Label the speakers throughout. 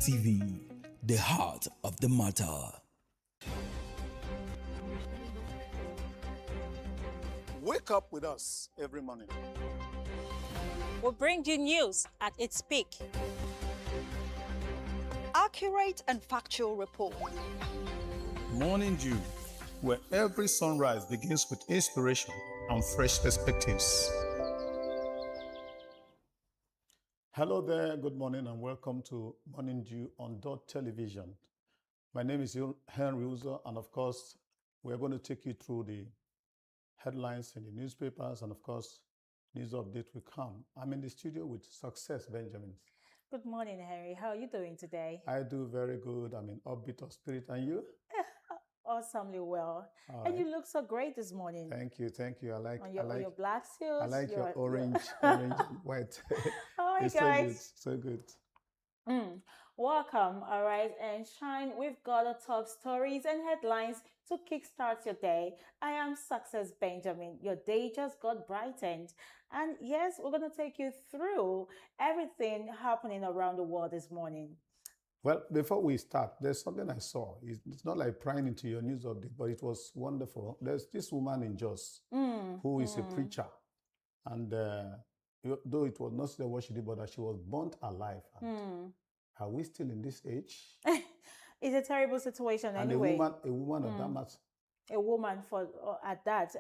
Speaker 1: TV, the heart of the matter.
Speaker 2: Wake up with us every morning.
Speaker 3: We'll bring you news at its peak.
Speaker 4: Accurate and factual report.
Speaker 2: Morning Dew, where every sunrise begins with inspiration and fresh perspectives. Hello there, good morning and welcome to Morning Dew on Dott Television. My name is Henry Uzo, and of course, we're going to take you through the headlines in the newspapers and of course, news update will come. I'm in the studio with Success Benjamin.
Speaker 3: Good morning, Henry. How are you doing today?
Speaker 2: I do very good. I'm in upbeat of spirit. And you?
Speaker 3: Awesomely well.
Speaker 2: All
Speaker 3: And
Speaker 2: right.
Speaker 3: you look so great this morning.
Speaker 2: Thank you. I like
Speaker 3: Your black suit.
Speaker 2: I like your orange and white.
Speaker 3: Hi,
Speaker 2: It's
Speaker 3: guys.
Speaker 2: so good.
Speaker 3: Welcome. All right. And Shine, we've got the top stories and headlines to kickstart your day. I am Success Benjamin. Your day just got brightened. And yes, we're going to take you through everything happening around the world this morning.
Speaker 2: Well, before we start, there's something I saw. It's not like prying into your news update, but it was wonderful. There's this woman in Jos who is a preacher. And though it was not still what she did, but that she was burnt alive. And are we still in this age?
Speaker 3: It's a terrible situation
Speaker 2: And
Speaker 3: anyway.
Speaker 2: a woman of that much.
Speaker 3: A woman for at that.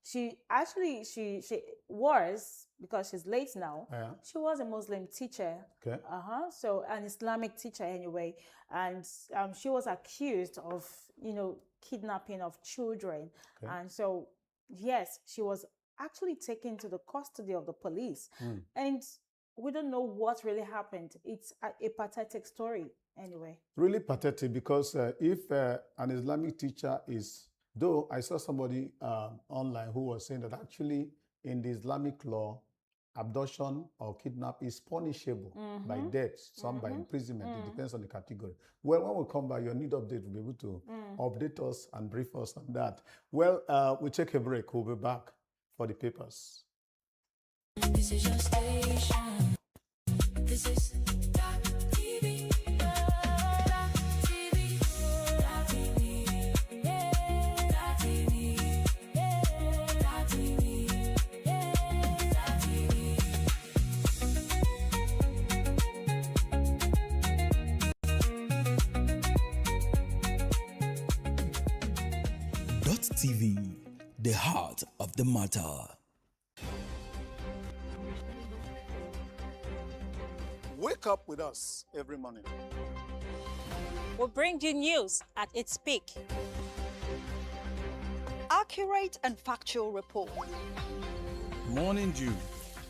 Speaker 3: She was, because she's late now.
Speaker 2: Yeah.
Speaker 3: She was a Muslim teacher.
Speaker 2: Okay.
Speaker 3: So an Islamic teacher anyway, and she was accused of kidnapping of children,
Speaker 2: Okay.
Speaker 3: and so yes, she was actually taken to the custody of the police, and we don't know what really happened. It's a pathetic story anyway.
Speaker 2: Really pathetic, because if an Islamic teacher is, though I saw somebody online who was saying that actually in the Islamic law, abduction or kidnap is punishable by death, some by imprisonment. It depends on the category. Well, when we come back, your need update will be able to update us and brief us on that. Well, we'll take a break. We'll be back for the papers.
Speaker 5: This is your station. This is Dott TV. Dott TV. Dott TV. Yeah. Dott TV. Yeah. Dott TV. Yeah. Dott TV.
Speaker 1: Dott TV, the heart of the matter.
Speaker 2: Wake up with us every morning.
Speaker 3: We'll bring you news at its peak.
Speaker 4: Accurate and factual report.
Speaker 2: Morning Dew,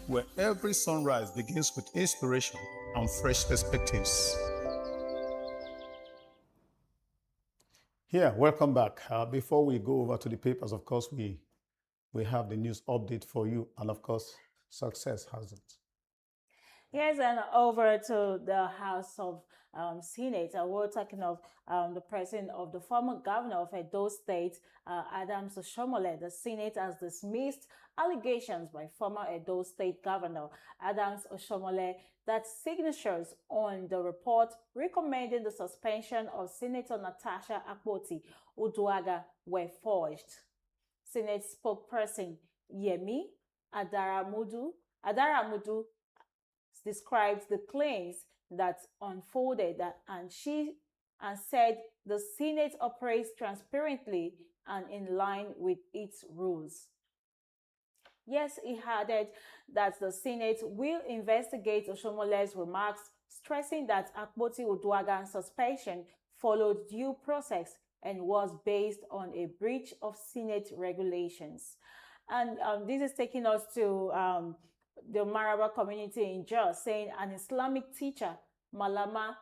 Speaker 2: where every sunrise begins with inspiration and fresh perspectives. Here, welcome back. Before we go over to the papers, of course, we have the news update for you, and of course, Success has it.
Speaker 3: Yes, and over to the House of Senate. We're talking of the president of the former governor of Edo State, Adams Oshomole. The Senate has dismissed allegations by former Edo State Governor Adams Oshomole that signatures on the report recommending the suspension of Senator Natasha Akpoti-Uduaghan were forged. Senate spokesperson Yemi Adaramudu described the claims that unfolded and said the Senate operates transparently and in line with its rules. Yes, he added that the Senate will investigate Oshomole's remarks, stressing that Akpoti-Uduaghan's suspension followed due process and was based on a breach of Senate regulations. And this is taking us to the Maraba community in Jos, saying an Islamic teacher, Malama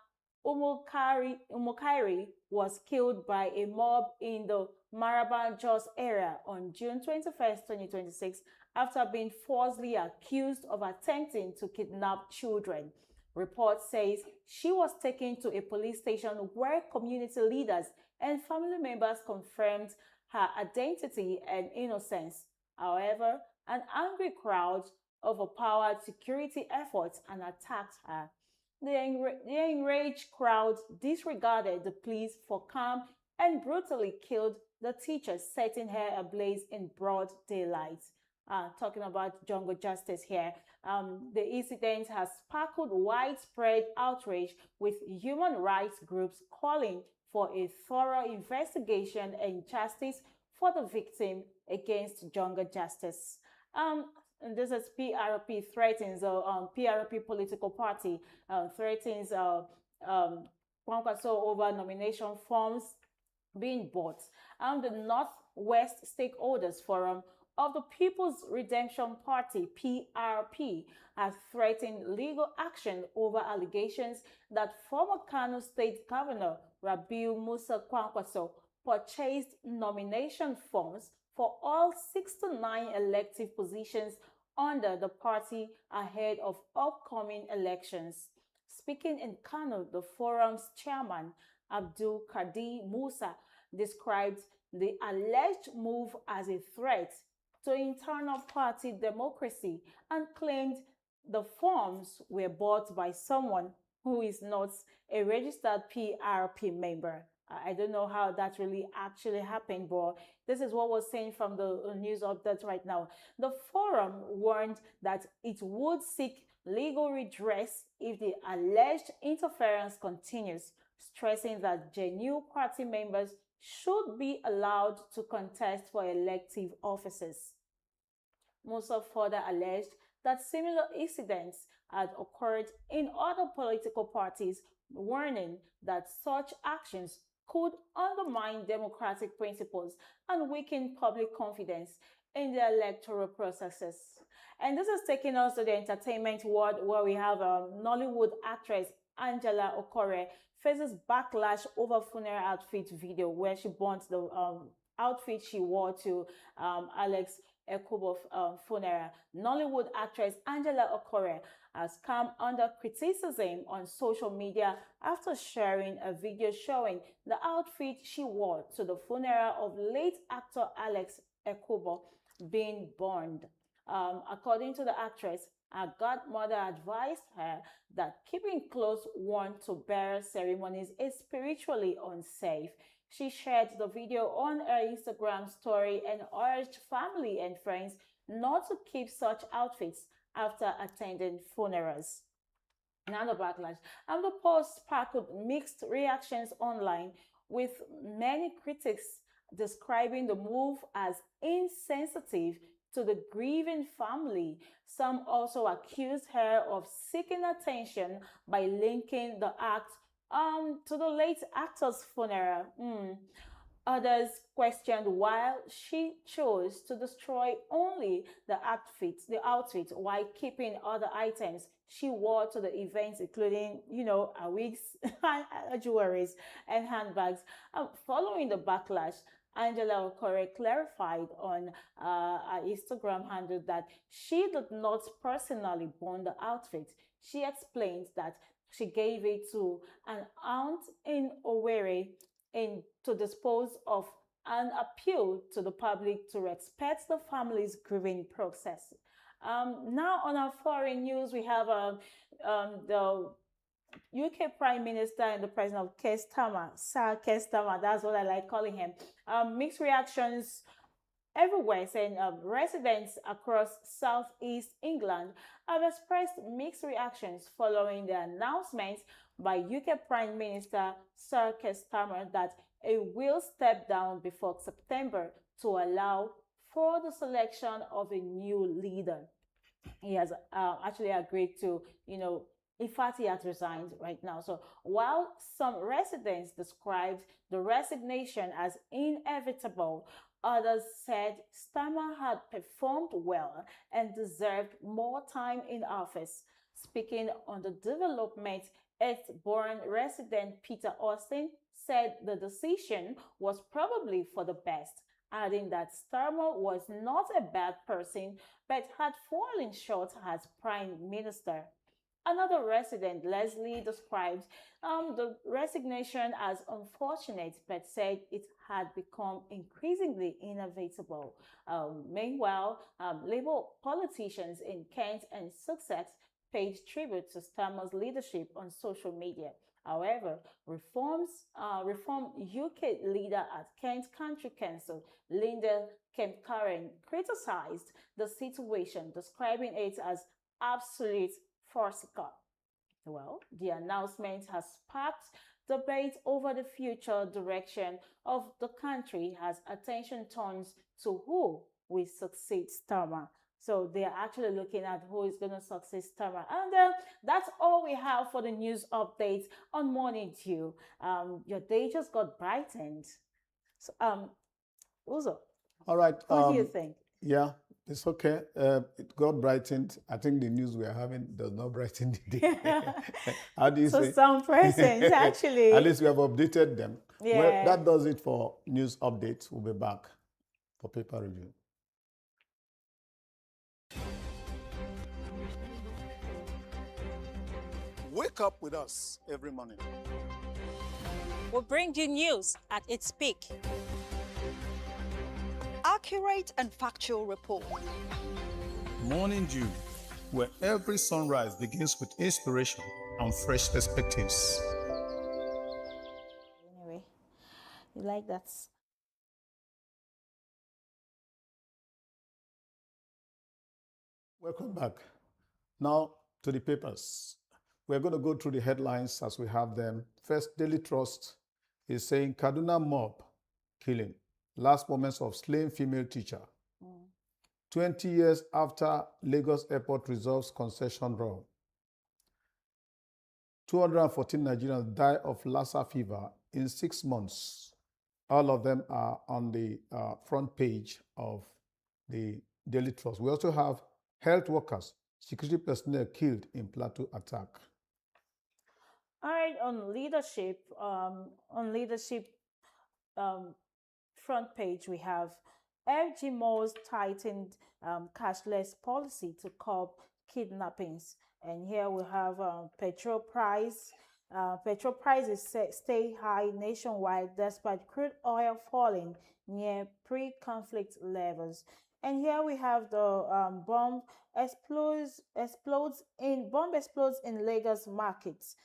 Speaker 3: Umukairi, was killed by a mob in the Maraba Jos area on June 21st, 2026, after being falsely accused of attempting to kidnap children. Report says she was taken to a police station where community leaders and family members confirmed her identity and innocence. However, an angry crowd overpowered security efforts and attacked her. The enraged crowd disregarded the pleas for calm and brutally killed the teacher, setting her ablaze in broad daylight. Talking about jungle justice here. The incident has sparked widespread outrage, with human rights groups calling for a thorough investigation and justice for the victim against jungle justice. And this is PRP threatens, PRP political party threatens Kwankwaso over nomination forms being bought. The Northwest Stakeholders Forum of the People's Redemption Party, PRP, has threatened legal action over allegations that former Kano State Governor Rabiu Musa Kwankwaso purchased nomination forms for all 69 elective positions under the party ahead of upcoming elections. Speaking in Kano, the forum's chairman, Abdul Kadir Musa, described the alleged move as a threat to internal party democracy and claimed the forms were bought by someone who is not a registered PRP member. I don't know how that really actually happened, but this is what was saying from the news update right now. The forum warned that it would seek legal redress if the alleged interference continues, stressing that genuine party members should be allowed to contest for elective offices. Musa further alleged that similar incidents had occurred in other political parties, warning that such actions could undermine democratic principles and weaken public confidence in the electoral processes. And this is taking us to the entertainment world, where we have Nollywood actress Angela Okore faces backlash over funeral outfit video, where she burnt the outfit she wore to Alex Ekubo's funeral. Nollywood actress Angela Okore has come under criticism on social media after sharing a video showing the outfit she wore to the funeral of late actor Alex Ekubo being burned. According to the actress, her godmother advised her that keeping clothes worn to burial ceremonies is spiritually unsafe. She shared the video on her Instagram story and urged family and friends not to keep such outfits after attending funerals. Another backlash. And the post sparked mixed reactions online, with many critics describing the move as insensitive to the grieving family. Some also accused her of seeking attention by linking the act to the late actor's funeral. Others questioned why she chose to destroy only the outfit, while keeping other items she wore to the events, including, her wigs, jewelries, and handbags. Following the backlash, Angela Okore clarified on her Instagram handle that she did not personally burn the outfit. She explained that she gave it to an aunt in Owerri to dispose of, and appealed to the public to respect the family's grieving process. Now on our foreign news, we have the UK Prime Minister and the President of Keir Starmer, Sir Keir Starmer, that's what I like calling him. Mixed reactions everywhere, saying residents across southeast England have expressed mixed reactions following the announcement by UK Prime Minister Sir Keir Starmer that he will step down before September to allow for the selection of a new leader. He has actually agreed to, in fact, he has resigned right now. So while some residents described the resignation as inevitable, others said Starmer had performed well and deserved more time in office. Speaking on the development, Eastbourne resident Peter Austin said the decision was probably for the best, adding that Starmer was not a bad person but had fallen short as Prime Minister. Another resident, Leslie, described the resignation as unfortunate but said it had become increasingly inevitable. Meanwhile, Labour politicians in Kent and Sussex paid tribute to Starmer's leadership on social media. However, Reform UK leader at Kent County Council, Linda Kempkaren, criticized the situation, describing it as absolute farcical. Well, the announcement has sparked debate over the future direction of the country as attention turns to who will succeed Starmer. So they are actually looking at who is going to succeed Starmer. And that's all we have for the news updates on Morning Dew. Your day just got brightened. So, Uzo,
Speaker 2: All right.
Speaker 3: what do you think?
Speaker 2: Yeah, it's okay. It got brightened. I think the news we are having does not brighten the day. How do you
Speaker 3: So
Speaker 2: say?
Speaker 3: some presents, actually.
Speaker 2: At least we have updated them. Well,
Speaker 3: Yeah.
Speaker 2: that does it for news updates. We'll be back for paper review. Wake up with us every morning.
Speaker 4: We'll bring you news at its peak. Accurate and factual report.
Speaker 1: Morning Dew, where every sunrise begins with inspiration and fresh perspectives.
Speaker 3: Anyway, you like that?
Speaker 2: Welcome back. Now to the papers. We're going to go through the headlines as we have them. First, Daily Trust is saying Kaduna mob killing. Last moments of slain female teacher. 20 years after Lagos Airport resolves concession row. 214 Nigerians die of Lassa fever in 6 months. All of them are on the front page of the Daily Trust. We also have health workers, security personnel killed in Plateau attack.
Speaker 3: All right, on leadership, front page we have FG Malls tightened cashless policy to curb kidnappings, and here we have petrol price. Petrol prices stay high nationwide despite crude oil falling near pre-conflict levels. And here we have the bomb explodes in Lagos markets.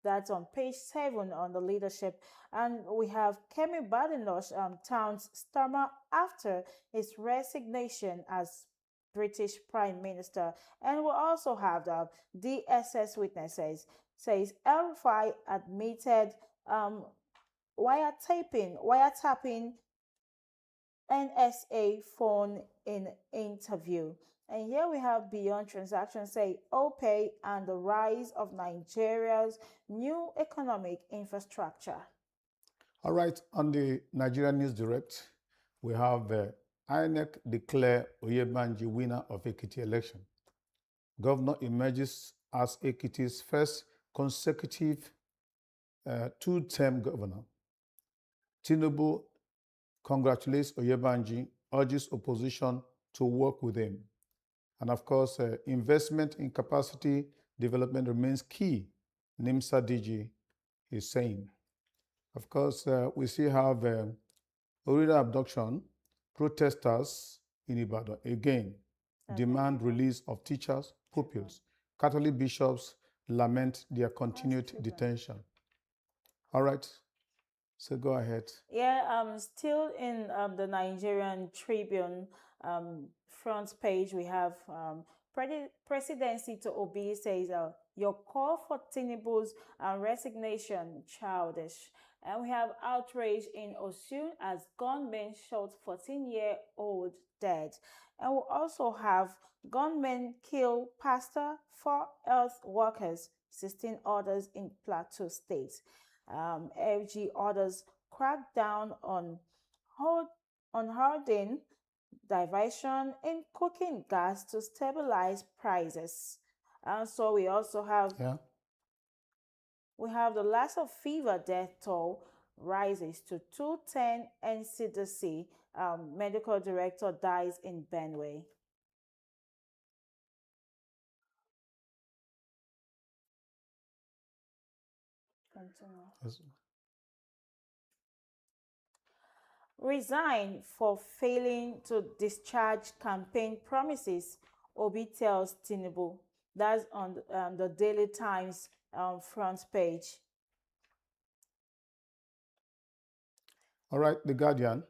Speaker 3: That's on page 7 on the leadership. And we have Kemi Badenoch towns Starmer after his resignation as British Prime Minister. And we also have the DSS witnesses. Says El-Rufai admitted wiretapping NSA phone in interview. And here we have Beyond Transactions say OPay and the rise of Nigeria's new economic infrastructure.
Speaker 2: All right, on the Nigerian News Direct, we have INEC declare Oyebanji winner of Ekiti election. Governor emerges as Ekiti's first consecutive two-term governor. Tinubu congratulates Oyebanji, urges opposition to work with him. And of course, investment in capacity development remains key, NIMSA DG is saying. Of course, we still have Orida abduction, protesters in Ibadan again demand release of teachers, pupils. Catholic bishops lament their continued detention. All right, so go ahead.
Speaker 3: Yeah, still in the Nigerian Tribune front page, we have presidency to Obi says your call for Tinubu's resignation childish. And we have outrage in Osun as gunmen shot 14-year-old dead. And we also have gunmen kill pastor, 4 health workers, 16 others in Plateau State. FG orders crack down on hoarding, diversion in cooking gas to stabilize prices. And so we also have the Lassa fever death toll rises to 210 NCDC. Medical director dies in Benue. Continue.
Speaker 2: Yes.
Speaker 3: Resign for failing to discharge campaign promises, Obi tells Tinubu. That's on the Daily Times front page.
Speaker 2: All right, The Guardian.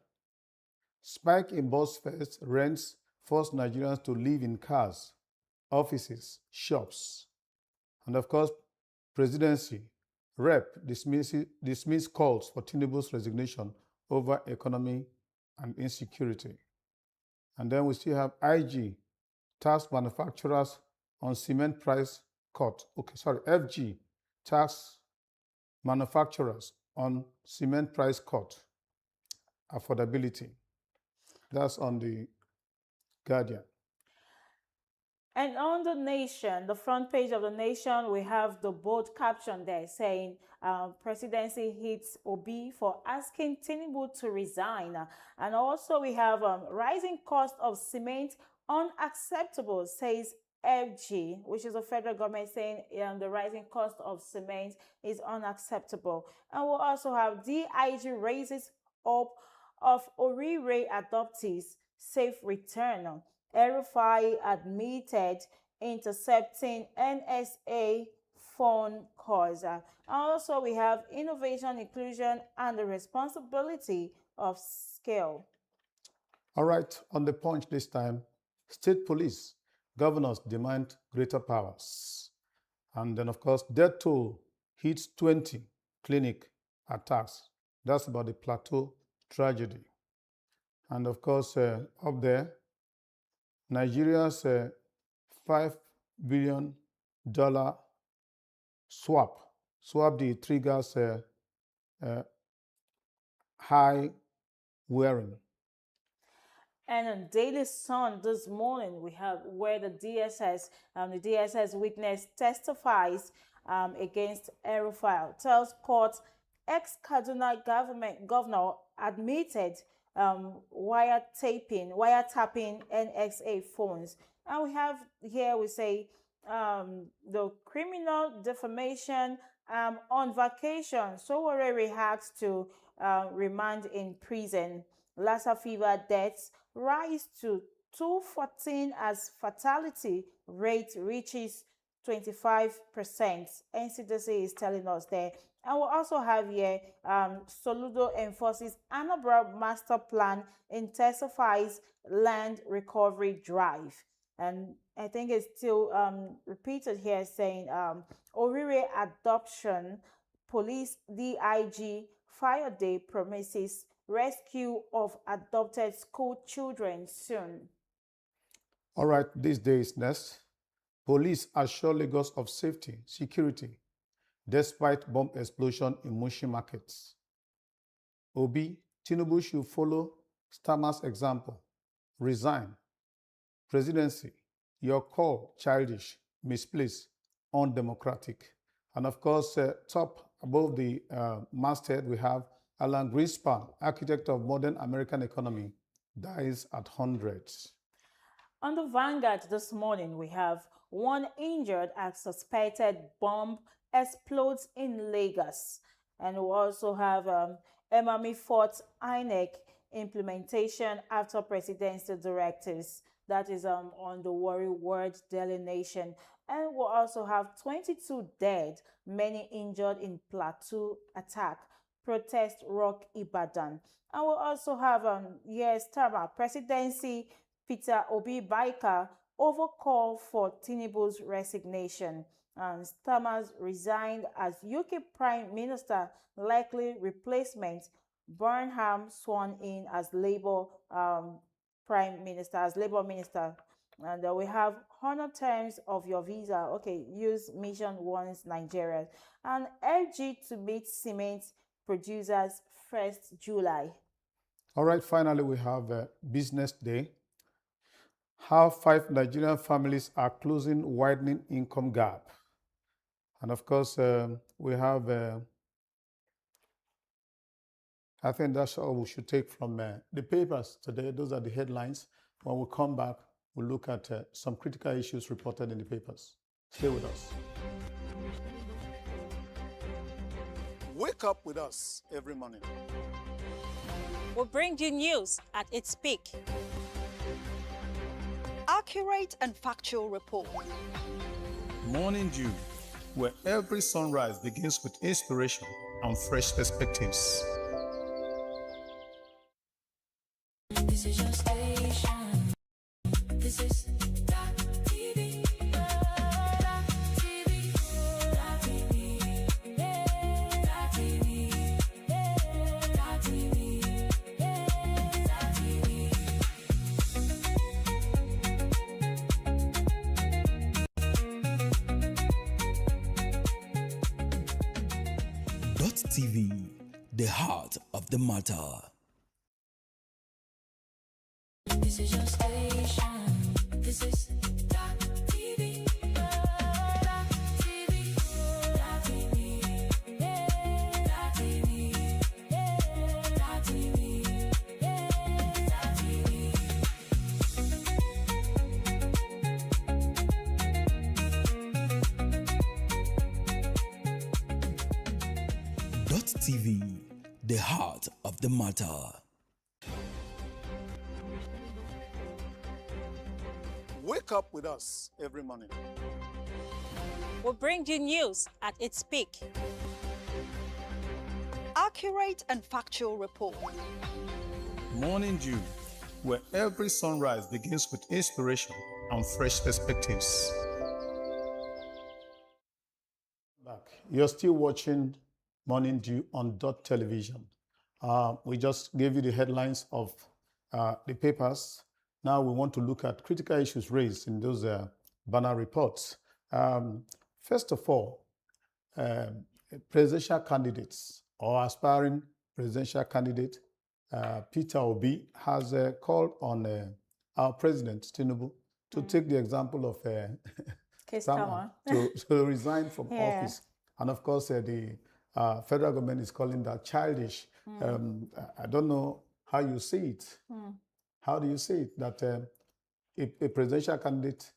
Speaker 2: Spike in bus fares rents force Nigerians to live in cars, offices, shops. And of course, presidency, rep dismiss calls for Tinubu's resignation over economy and insecurity. And then we still have IG tax manufacturers on cement price cut. FG tax manufacturers on cement price cut. Affordability. That's on The Guardian.
Speaker 3: And on The Nation, the front page of The Nation, we have the bold caption there saying, presidency hits Obi for asking Tinubu to resign. And also we have rising cost of cement unacceptable, says FG, which is the federal government saying the rising cost of cement is unacceptable. And we'll also have DIG raises up of Orire adoptees safe return. El-Rufai admitted intercepting NSA phone calls. Also, we have innovation, inclusion, and the responsibility of scale.
Speaker 2: All right, on The Punch this time, state police, governors demand greater powers. And then, of course, death toll hits 20 clinic attacks. That's about the Plateau tragedy. And of course, up there, Nigeria's $5 billion swap the triggers high wearing.
Speaker 3: And on Daily Sun this morning, we have where the DSS witness testifies against El-Rufai, tells court ex-Kaduna governor admitted wiretapping NXA phones. And we have here, we say, the criminal defamation on vacation. Sowore has to remand in prison. Lassa fever deaths rise to 214 as fatality rate reaches 25%. NCDC is telling us there. And we'll also have here, Soludo enforces Anambra master plan, intensifies land recovery drive. And I think it's still repeated here saying, Orire adoption, police DIG, fire day promises rescue of adopted school children soon.
Speaker 2: All right, this day is next. Police assure Lagos of safety, security, despite bomb explosion in Mushi markets. Obi, Tinubu should follow Starmer's example. Resign. Presidency, your call childish, misplaced, undemocratic. And of course, top above the masthead, we have Alan Greenspan, architect of modern American economy, dies at 100.
Speaker 3: On the Vanguard this morning, we have one injured as suspected bomb explodes in Lagos. And we also have Emami fought INEC implementation after presidential directives. That is on the Worry Word Daily Nation. And we'll also have 22 dead, many injured in Plateau attack. Protest rock Ibadan. And we'll also have Starmer presidency, Peter Obi Baika over call for Tinubu's resignation. And Starmer's resigned as UK Prime Minister, likely replacement. Burnham sworn in as Labour Prime Minister, as Labour Minister. And we have honor terms of your visa. Okay, use mission warns Nigeria. And LG to meet cement producers 1st July.
Speaker 2: All right, finally, we have Business Day. How 5 Nigerian families are closing widening income gap. And of course, we have, I think that's all we should take from the papers today. Those are the headlines. When we come back, we'll look at some critical issues reported in the papers. Stay with us. Wake up with us every morning.
Speaker 4: We'll bring you news at its peak.
Speaker 6: Accurate and factual report.
Speaker 1: Morning Dew, where every sunrise begins with inspiration and fresh perspectives.
Speaker 5: This is your station. This is Dot TV. Dot TV. Dot TV. Yeah. Dot TV. Yeah. Dot TV. Yeah. Dot TV.
Speaker 6: Dott TV, the heart of the matter.
Speaker 5: This is your station. This is Dot TV. Dot TV. Dot TV. Yeah. Dot TV. Yeah. Dot TV. Yeah. Dot TV.
Speaker 6: Dott TV, the heart of the matter.
Speaker 2: Wake up with us every morning.
Speaker 4: We'll bring you news at its peak.
Speaker 7: Accurate and factual report.
Speaker 1: Morning Dew, where every sunrise begins with inspiration and fresh perspectives.
Speaker 2: Back. You're still watching Morning Dew on Dot Television. We just gave you the headlines of the papers. Now we want to look at critical issues raised in those banner reports. First of all, presidential candidates or aspiring presidential candidate Peter Obi has called on our president Tinubu to take the example of
Speaker 3: Starmer.
Speaker 2: to resign from
Speaker 3: Yeah.
Speaker 2: office. And of course, the federal government is calling that childish. I don't know how you see it. How do you see it that a presidential candidate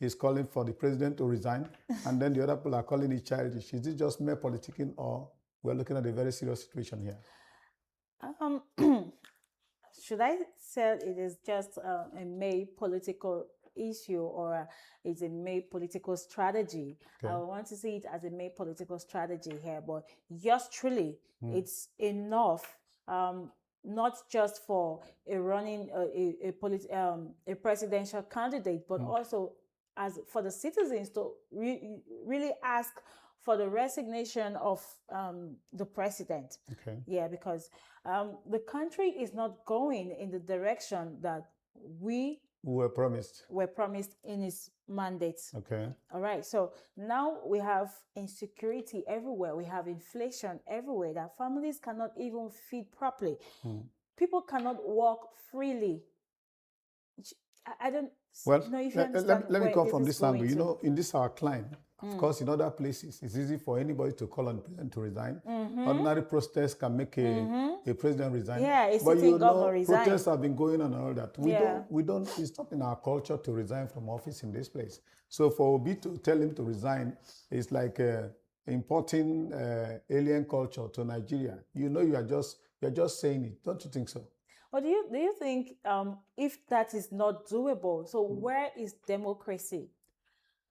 Speaker 2: is calling for the president to resign, and then the other people are calling it childish? Is it just mere politicking, or we're looking at a very serious situation here?
Speaker 3: Should I say it is just a mere political issue, or it's a mere political strategy?
Speaker 2: Okay.
Speaker 3: I want to see it as a mere political strategy here, but yours truly, it's enough. Not just for a running a presidential candidate, but also as for the citizens to really ask for the resignation of the president.
Speaker 2: Okay.
Speaker 3: Yeah, because the country is not going in the direction that we
Speaker 2: Were promised.
Speaker 3: were promised in his mandate.
Speaker 2: Okay.
Speaker 3: All right. So now we have insecurity everywhere. We have inflation everywhere that families cannot even feed properly. People cannot walk freely. I don't
Speaker 2: Well,
Speaker 3: know if you
Speaker 2: let
Speaker 3: understand.
Speaker 2: me
Speaker 3: where
Speaker 2: come
Speaker 3: this
Speaker 2: from
Speaker 3: is
Speaker 2: this angle.
Speaker 3: going
Speaker 2: You
Speaker 3: to.
Speaker 2: know, in this our climb, of course, in other places, it's easy for anybody to call on the president to resign. Ordinary protests can make a president resign.
Speaker 3: Yeah, a
Speaker 2: but
Speaker 3: sitting
Speaker 2: you
Speaker 3: governor
Speaker 2: know,
Speaker 3: resign.
Speaker 2: protests have been going on and all that.
Speaker 3: Yeah.
Speaker 2: We don't. It's not in our culture to resign from office in this place. So for Obi to tell him to resign is like importing alien culture to Nigeria. You know, you're just saying it. Don't you think so?
Speaker 3: Or do you think if that is not doable, so where is democracy?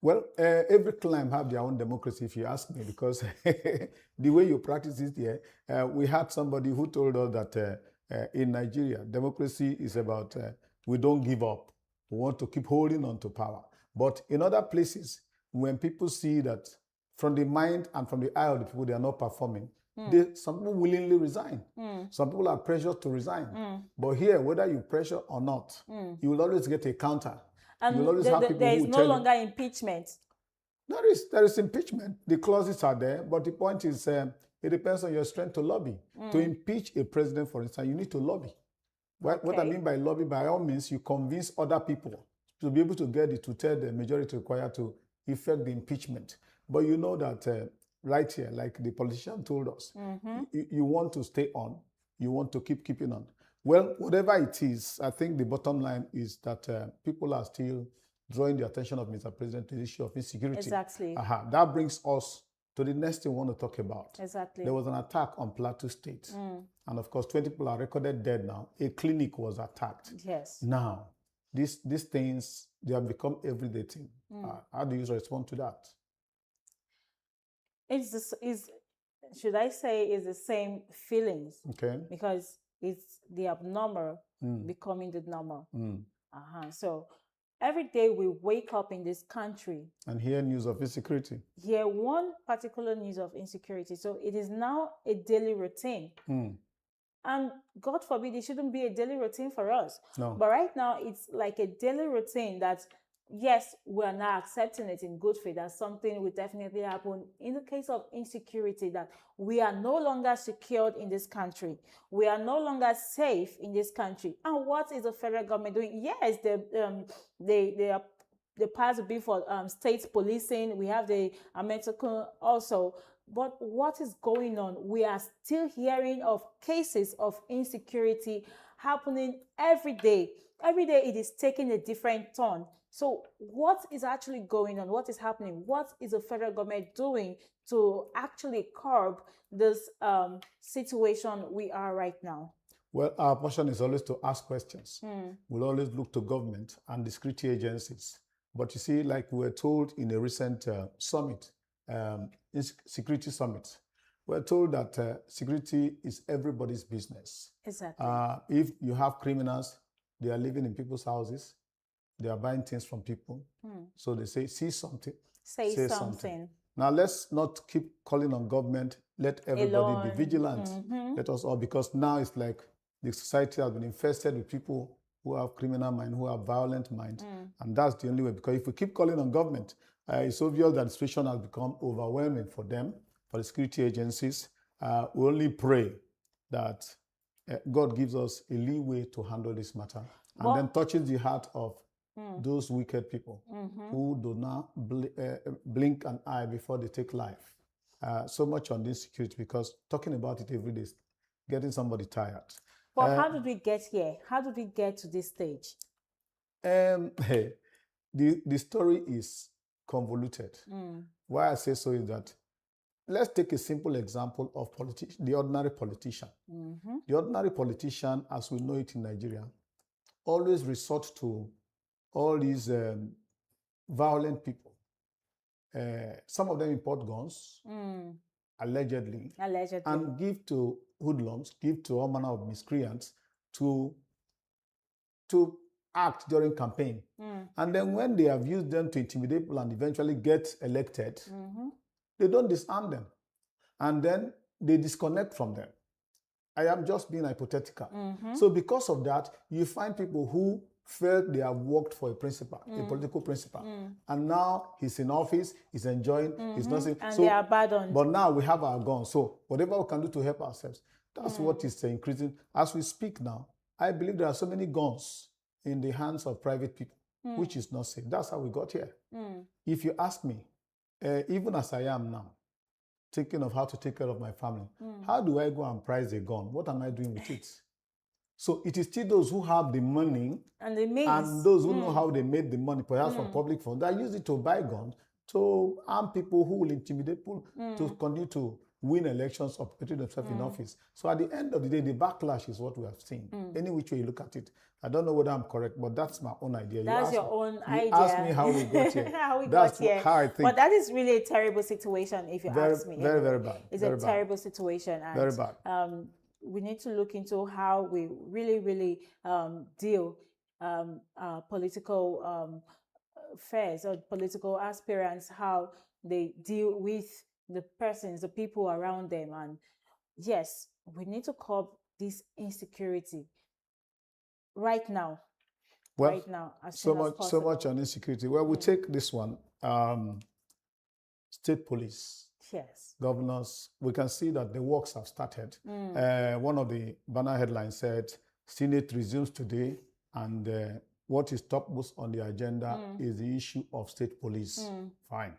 Speaker 2: Well, every clan have their own democracy, if you ask me, because the way you practice it here, we had somebody who told us that in Nigeria, democracy is about we don't give up. We want to keep holding on to power. But in other places, when people see that from the mind and from the eye of the people, they are not performing, some people willingly resign. Some people are pressured to resign. But here, whether you pressure or not, you will always get a counter.
Speaker 3: And
Speaker 2: you will always have people
Speaker 3: there
Speaker 2: who
Speaker 3: is
Speaker 2: will
Speaker 3: no
Speaker 2: tell you,
Speaker 3: longer impeachment.
Speaker 2: there is impeachment. The clauses are there, but the point is it depends on your strength to lobby. To impeach a president, for instance, you need to lobby. What I
Speaker 3: Okay.
Speaker 2: mean by lobby, by all means, you convince other people to be able to get the two-thirds the majority required to effect the impeachment. But you know that right here, like the politician told us, you want to stay on, you want to keeping on. Well, whatever it is, I think the bottom line is that people are still drawing the attention of Mr. President to the issue of insecurity.
Speaker 3: Exactly.
Speaker 2: That brings us to the next thing we want to talk about.
Speaker 3: Exactly.
Speaker 2: There was an attack on Plateau State. And of course, 20 people are recorded dead now. A clinic was attacked.
Speaker 3: Yes.
Speaker 2: Now, these things, they have become everyday thing. How do you respond to that?
Speaker 3: It's this is should I say is the same feelings
Speaker 2: Okay.
Speaker 3: because it's the abnormal
Speaker 2: Mm.
Speaker 3: becoming the normal.
Speaker 2: Mm.
Speaker 3: So every day we wake up in this country,
Speaker 2: And hear news of insecurity.
Speaker 3: hear one particular news of insecurity. So it is now a daily routine.
Speaker 2: Mm.
Speaker 3: And God forbid it shouldn't be a daily routine for us.
Speaker 2: No.
Speaker 3: But right now it's like a daily routine that yes, we are now accepting it in good faith that something will definitely happen. In the case of insecurity, that we are no longer secured in this country. We are no longer safe in this country. And what is the federal government doing? Yes, they pass a bill for state policing. We have the American also. But what is going on? We are still hearing of cases of insecurity happening every day. Every day it is taking a different turn. So what is actually going on? What is happening? What is the federal government doing to actually curb this situation we are right now?
Speaker 2: Well, our portion is always to ask questions. We'll always look to government and the security agencies. But you see, like we were told in a recent summit, security summit, we're told that security is everybody's business.
Speaker 3: Exactly.
Speaker 2: If you have criminals, they are living in people's houses, they are buying things from people. So they say, see something,
Speaker 3: Say something.
Speaker 2: Now let's not keep calling on government. Let everybody be vigilant. Let us all, because now it's like the society has been infested with people who have criminal mind, who have violent mind. And that's the only way, because if we keep calling on government, it's obvious that the situation has become overwhelming for them, for the security agencies. We only pray that God gives us a leeway to handle this matter and then touches the heart of those wicked people who do not blink an eye before they take life. So much on this security, because talking about it every day is getting somebody tired.
Speaker 3: But how did we get here? How did we get to this stage?
Speaker 2: The story is convoluted. Why I say so is that let's take a simple example of the ordinary politician. The ordinary politician, as we know it in Nigeria, always resort to all these violent people. Some of them import guns, allegedly, and give to hoodlums, give to all manner of miscreants to act during campaign. And then when they have used them to intimidate people and eventually get elected, they don't disarm them. And then they disconnect from them. I am just being hypothetical. So because of that, you find people who felt they have worked for a principal, a political principal. And now he's in office, he's enjoying, he's not saying.
Speaker 3: And
Speaker 2: so,
Speaker 3: they are abandoned.
Speaker 2: But now we have our guns. So whatever we can do to help ourselves, that's what is increasing. As we speak now, I believe there are so many guns in the hands of private people, which is not safe. That's how we got here. If you ask me, even as I am now, thinking of how to take care of my family, how do I go and price a gun? What am I doing with it? So it is still those who have the money
Speaker 3: and the means,
Speaker 2: and those who know how they made the money, perhaps from public funds, that use it to buy guns, to arm people who will intimidate people, to continue to win elections or perpetuate themselves in office. So at the end of the day, the backlash is what we have seen. Any which way you look at it. I don't know whether I'm correct, but that's my own idea.
Speaker 3: That's your own idea.
Speaker 2: You ask me how we got here.
Speaker 3: How we
Speaker 2: that's
Speaker 3: got here.
Speaker 2: How I think.
Speaker 3: But that is really a terrible situation, if you ask me.
Speaker 2: Very, very bad.
Speaker 3: It's
Speaker 2: very
Speaker 3: a
Speaker 2: bad.
Speaker 3: terrible situation. And,
Speaker 2: very bad.
Speaker 3: We need to look into how we really deal political affairs or political aspirants, how they deal with the persons, the people around them. And yes, we need to curb this insecurity right now.
Speaker 2: Well,
Speaker 3: right now, as soon as possible.
Speaker 2: So much on insecurity. Well, we take this one. State police.
Speaker 3: Yes.
Speaker 2: Governors, we can see that the works have started. One of the banner headlines said, Senate resumes today, and what is topmost on the agenda is the issue of state police. Fine.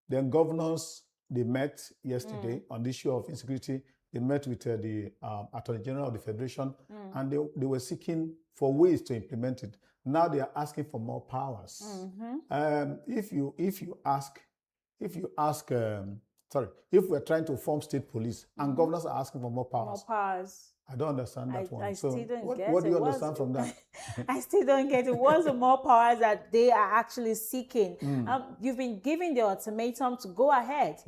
Speaker 2: Then governors, they met yesterday on the issue of insecurity. They met with the Attorney General of the Federation, and they were seeking for ways to implement it. Now they are asking for more powers. If we're trying to form state police and governors are asking for more powers, I don't understand that one.
Speaker 3: I
Speaker 2: so
Speaker 3: still don't get
Speaker 2: what do you
Speaker 3: it.
Speaker 2: understand from that?
Speaker 3: I still don't get it. What's the more powers that they are actually seeking? You've been given the ultimatum to go ahead.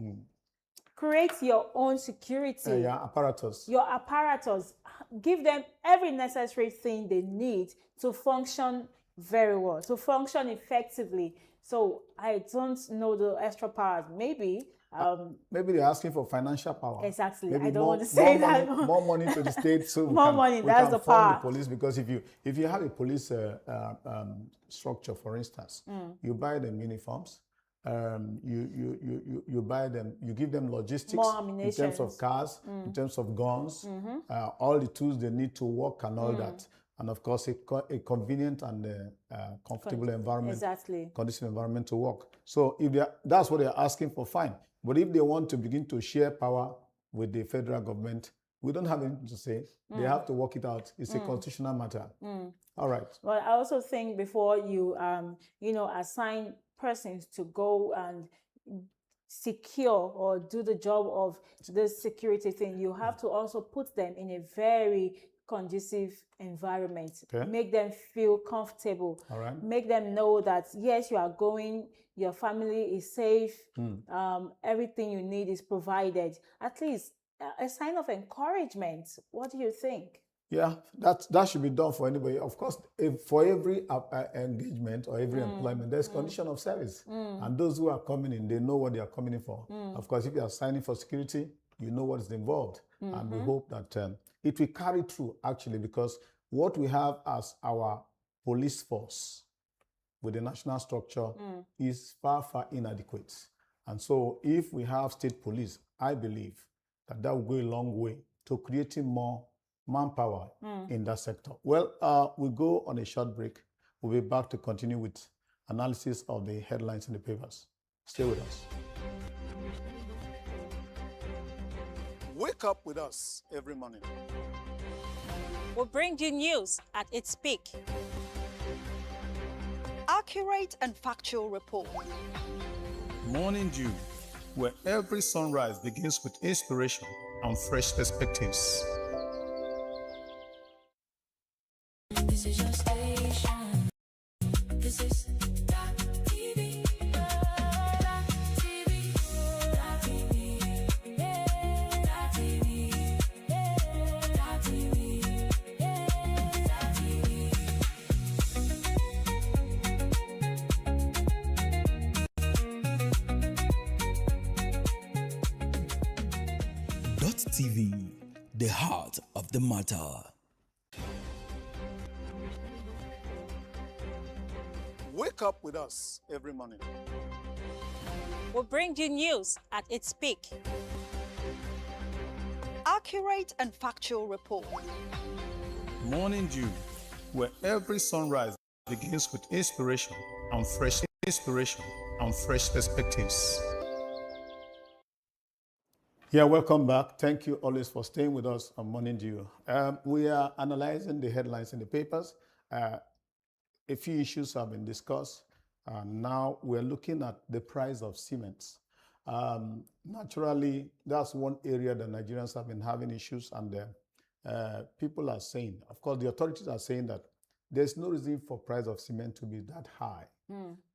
Speaker 3: create your own security.
Speaker 2: Yeah, apparatus.
Speaker 3: Your apparatus, give them every necessary thing they need to function very well, to function effectively. So I don't know the extra powers. Maybe
Speaker 2: Maybe they're asking for financial power.
Speaker 3: Exactly.
Speaker 2: Maybe
Speaker 3: I don't want to say that.
Speaker 2: More money to the state, so
Speaker 3: More money, that's the
Speaker 2: fund
Speaker 3: power.
Speaker 2: the police. Because if you have a police structure, for instance, you buy them uniforms, you buy them, you give them logistics
Speaker 3: More
Speaker 2: in terms of
Speaker 3: ammunitions.
Speaker 2: cars, in terms of guns, all the tools they need to work and all that, and of course a convenient and comfortable environment,
Speaker 3: Exactly.
Speaker 2: conducive environment to work. So if that's what they're asking for, fine. But if they want to begin to share power with the federal government, we don't have anything to say. They have to work it out. It's a constitutional matter. All right.
Speaker 3: Well, I also think before you, assign persons to go and secure or do the job of this security thing, you have to also put them in a very conducive environment.
Speaker 2: Okay.
Speaker 3: Make them feel comfortable.
Speaker 2: All right.
Speaker 3: Make them know that yes, you are going, your family is safe, everything you need is provided. At least a sign of encouragement. What do you think?
Speaker 2: Yeah, that should be done for anybody. Of course, for every engagement or every employment, there's condition of service. And those who are coming in, they know what they are coming in for. Of course, if you are signing for security, you know what is involved. And we hope that it will carry through, actually, because what we have as our police force with the national structure is far, far inadequate. And so if we have state police, I believe that will go a long way to creating more manpower in that sector. Well, we'll go on a short break. We'll be back to continue with analysis of the headlines in the papers. Stay with us. Wake up with us every morning.
Speaker 4: We'll bring you news at its peak.
Speaker 7: Accurate and factual report.
Speaker 1: Morning Dew, where every sunrise begins with inspiration and fresh perspectives.
Speaker 5: This is your station. This is Dott TV. Dott TV. Dott TV. Yeah. Dott TV. Yeah. Dott TV. Yeah. Dott TV.
Speaker 6: Dott TV, the heart of the matter.
Speaker 2: Wake up with us every morning.
Speaker 4: We'll bring you news at its peak.
Speaker 7: Accurate and factual report.
Speaker 1: Morning Dew, where every sunrise begins with inspiration and fresh perspectives.
Speaker 2: Yeah, welcome back. Thank you always for staying with us on Morning Dew. We are analyzing the headlines in the papers. A few issues have been discussed. Now we're looking at the price of cement. Naturally, that's one area that Nigerians have been having issues, and people are saying, of course, the authorities are saying that there's no reason for price of cement to be that high.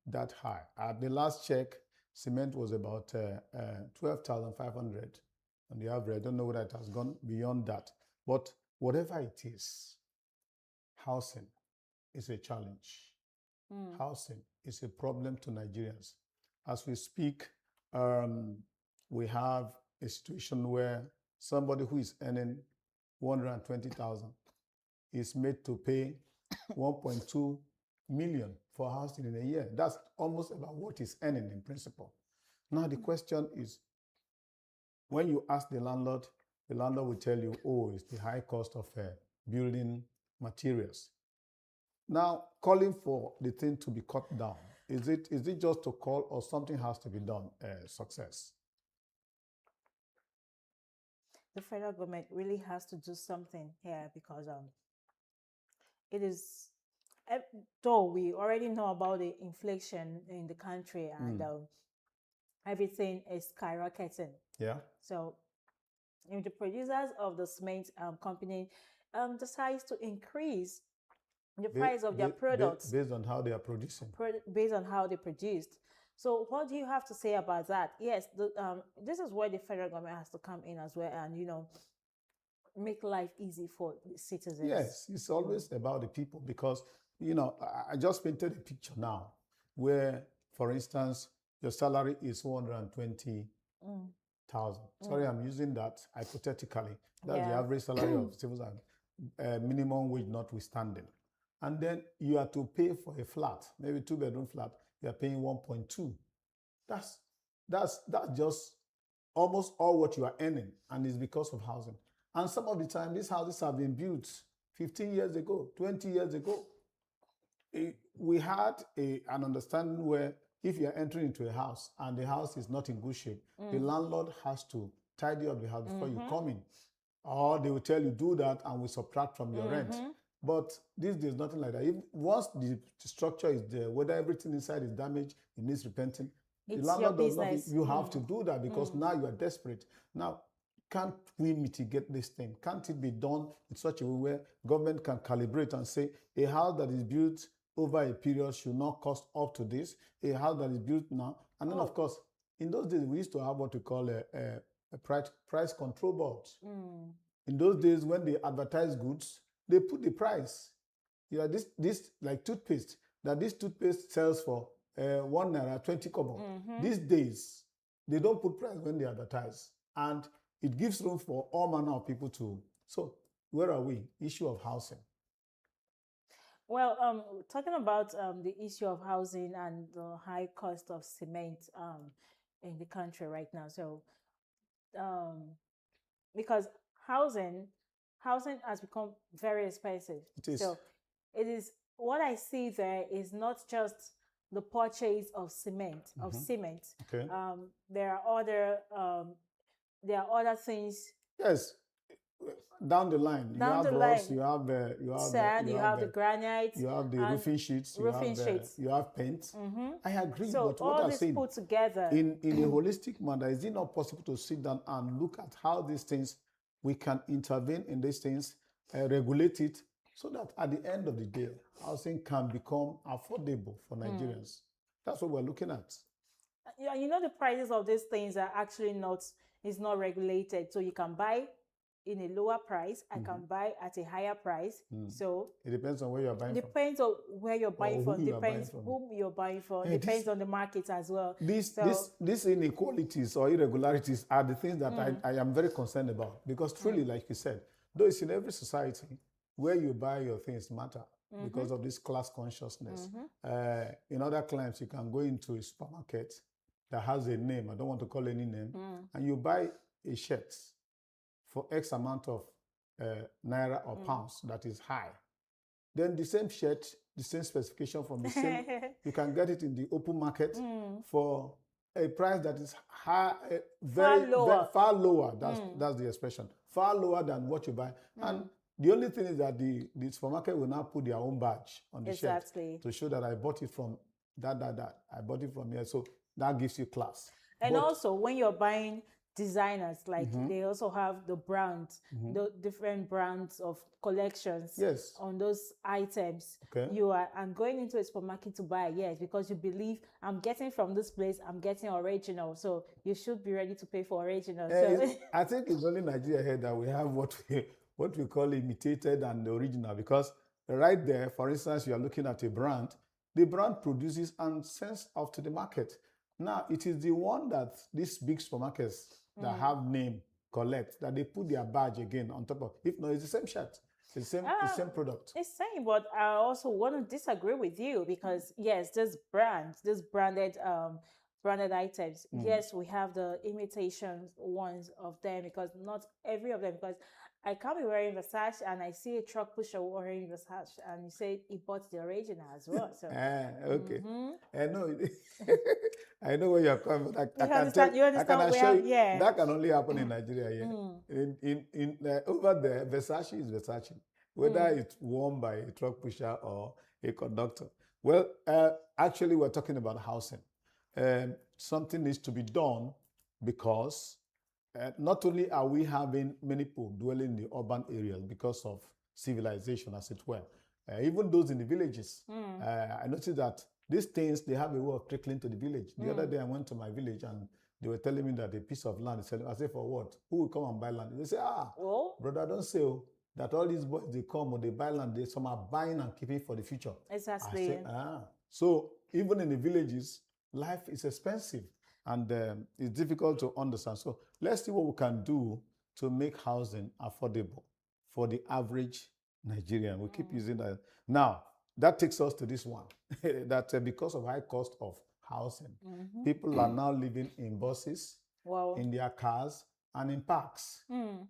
Speaker 2: That high. At the last check, cement was about 12,500 on the average. I don't know whether it has gone beyond that. But whatever it is, housing is a challenge. Housing is a problem to Nigerians. As we speak, we have a situation where somebody who is earning 120,000 is made to pay 1.2 million for housing in a year. That's almost about what he's earning in principle. Now the question is, when you ask the landlord will tell you, oh, it's the high cost of building materials. Now, calling for the thing to be cut down, is it just to call, or something has to be done? Success.
Speaker 3: The federal government really has to do something here, because it is, though we already know about the inflation in the country, and everything is skyrocketing.
Speaker 2: Yeah.
Speaker 3: So if the producers of the cement company decides to increase the price of their products
Speaker 2: based on how they are producing.
Speaker 3: based on how they produced, So what do you have to say about that? Yes, this is where the federal government has to come in as well, and make life easy for the citizens.
Speaker 2: Yes, it's always about the people because, I just painted a picture now where, for instance, your salary is 120,000. Sorry, I'm using that hypothetically. That's the
Speaker 3: Yeah.
Speaker 2: average salary of civil servant, minimum wage notwithstanding. And then you are to pay for a flat, maybe 2-bedroom flat, you are paying 1.2. That's just almost all what you are earning, and it's because of housing. And some of the time, these houses have been built 15 years ago, 20 years ago. We had an understanding where if you're entering into a house and the house is not in good shape, the landlord has to tidy up the house before you come in. Or they will tell you, do that and we subtract from your rent. But these days, nothing like that. Once the structure is there, whether everything inside is damaged, it needs repenting, the
Speaker 3: It's
Speaker 2: landlord
Speaker 3: your
Speaker 2: does not,
Speaker 3: business.
Speaker 2: you have to do that because now you are desperate. Now, can't we mitigate this thing? Can't it be done in such a way where government can calibrate and say a house that is built over a period should not cost up to this, a house that is built now? And then, of course, in those days, we used to have what we call a price control board. In those days, when they advertise goods, they put the price. This like toothpaste, that this toothpaste sells for 1 naira 20 kobo. These days, they don't put price when they advertise. And it gives room for all manner of people to. So where are we? Issue of housing.
Speaker 3: Well, talking about the issue of housing and the high cost of cement in the country right now. So, because housing has become very expensive.
Speaker 2: It is.
Speaker 3: So, it is what I see there is not just the purchase of cement.
Speaker 2: Okay.
Speaker 3: There are other things.
Speaker 2: Yes. Down the line, you have rocks, you have
Speaker 3: sand, you have the granite,
Speaker 2: you have the roofing sheets, you have paint. I agree,
Speaker 3: So
Speaker 2: but what
Speaker 3: all
Speaker 2: I'm
Speaker 3: this
Speaker 2: saying,
Speaker 3: put together,
Speaker 2: in a holistic manner, is it not possible to sit down and look at how these things, we can intervene in these things, regulate it, so that at the end of the day, housing can become affordable for Nigerians? That's what we're looking at.
Speaker 3: Yeah, the prices of these things are actually not regulated. So you can buy in a lower price, I can buy at a higher price. So
Speaker 2: it depends on where you're buying
Speaker 3: depends on where you're buying from, depends
Speaker 2: whom
Speaker 3: you're buying from, depends on the market as well.
Speaker 2: These inequalities or irregularities are the things that I am very concerned about, because truly, like you said, though it's in every society, where you buy your things matter because of this class consciousness. In other climes, you can go into a supermarket that has a name, I don't want to call any name, and you buy a shirt for X amount of naira or pounds that is high. Then the same shirt, the same specification from the same, you can get it in the open market for a price that is high, very far lower. That's the expression. Far lower than what you buy. And the only thing is that the supermarket will now put their own badge on the shirt to show that I bought it from that. I bought it from here. So that gives you class.
Speaker 3: And also, when you're buying designers, like they also have the brands, the different brands of collections on those items. I'm going into a supermarket to buy, because you believe I'm getting from this place, I'm getting original, so you should be ready to pay for original.
Speaker 2: I think it's only Nigeria here that we have what we call imitated and original, because right there, for instance, you are looking at a brand, the brand produces and sends off to the market. Now, it is the one that these big supermarkets that have name collect, that they put their badge again on top of. If not, it's the same shirt, it's the same product.
Speaker 3: It's same, but I also want to disagree with you, because yes, this branded items. Yes, we have the imitation ones of them, because not every of them, because I can't be wearing Versace and I see a truck pusher wearing Versace and you say he bought the original as well. So
Speaker 2: okay. I know. I know where you're coming from.
Speaker 3: You understand
Speaker 2: assure you that can only happen in Nigeria. In over there, Versace is Versace, whether it's worn by a truck pusher or a conductor. Well, actually, we're talking about housing. Something needs to be done, because not only are we having many people dwelling in the urban areas because of civilization, as it were, even those in the villages. I noticed that these things, they have a way of trickling to the village. The other day I went to my village and they were telling me that a piece of land is selling. I said, for what? Who will come and buy land? They say,
Speaker 3: Oh,
Speaker 2: brother, don't say that all these boys, they come or they buy land, some are buying and keeping for the future.
Speaker 3: exactly.
Speaker 2: I say, So even in the villages, life is expensive and it's difficult to understand. So let's see what we can do to make housing affordable for the average Nigerian. We keep using that. Now, that takes us to this one, that because of high cost of housing, people are now living in buses,
Speaker 3: Wow.
Speaker 2: in their cars, and in parks.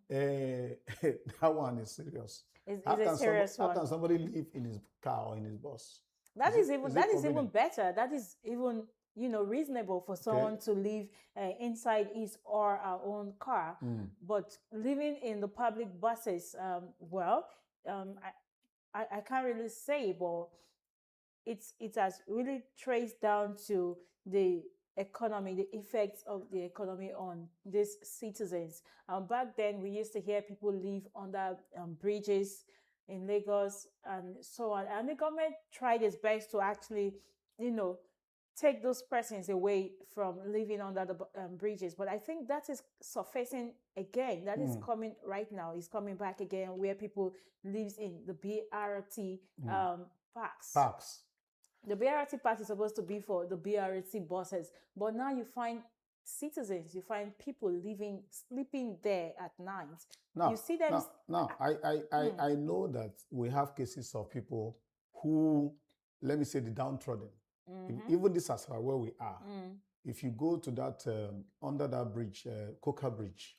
Speaker 2: That one is serious.
Speaker 3: It's
Speaker 2: How
Speaker 3: a
Speaker 2: can
Speaker 3: serious
Speaker 2: How
Speaker 3: one.
Speaker 2: can somebody live in his car or in his bus?
Speaker 3: That
Speaker 2: Is
Speaker 3: is
Speaker 2: it-
Speaker 3: even
Speaker 2: is it
Speaker 3: that is even
Speaker 2: convenient?
Speaker 3: better. That is even reasonable for someone to live inside his or our own car. But living in the public buses, I can't really say, but it has really traced down to the economy, the effects of the economy on these citizens. Back then, we used to hear people live under bridges in Lagos and so on. And the government tried its best to actually, take those persons away from living under the bridges. But I think that is surfacing again. That is coming right now. It's coming back again where people lives in the BRT parks.
Speaker 2: Parks.
Speaker 3: The BRT park is supposed to be for the BRT buses, but now you find citizens, you find people sleeping there at night.
Speaker 2: Now,
Speaker 3: you see them.
Speaker 2: I know that we have cases of people who, let me say, the downtrodden. Even this as far where we are. If you go to that under that bridge, Coca Bridge,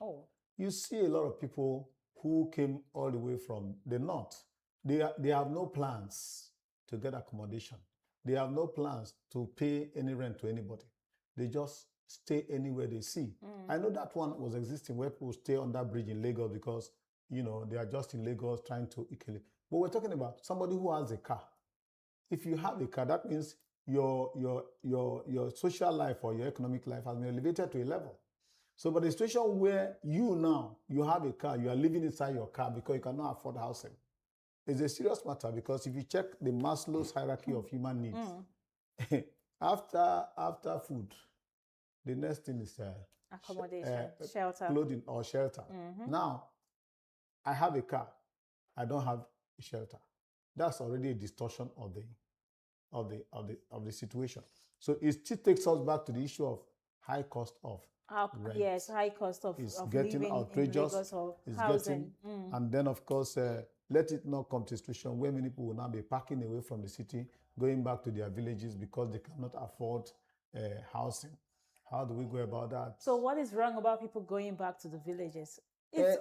Speaker 2: you see a lot of people who came all the way from the north. They have no plans to get accommodation. They have no plans to pay any rent to anybody. They just stay anywhere they see. I know that one was existing where people stay on that bridge in Lagos because, they are just in Lagos trying to equilibrate. But we're talking about somebody who has a car. If you have a car, that means your social life or your economic life has been elevated to a level. So, but the situation where you have a car, you are living inside your car because you cannot afford housing, is a serious matter because if you check the Maslow's hierarchy of human needs, after food, the next thing is
Speaker 3: Accommodation, shelter,
Speaker 2: clothing or shelter. Now, I have a car, I don't have a shelter. That's already a distortion of the situation. So it still takes us back to the issue of high cost of rent.
Speaker 3: yes, high cost of
Speaker 2: getting
Speaker 3: living
Speaker 2: outrageous.
Speaker 3: in Lagos or
Speaker 2: It's
Speaker 3: housing.
Speaker 2: and then of course let it not come to a situation where many people will now be packing away from the city, going back to their villages because they cannot afford housing. How do we go about that?
Speaker 3: So what is wrong about people going back to the villages?
Speaker 2: It's-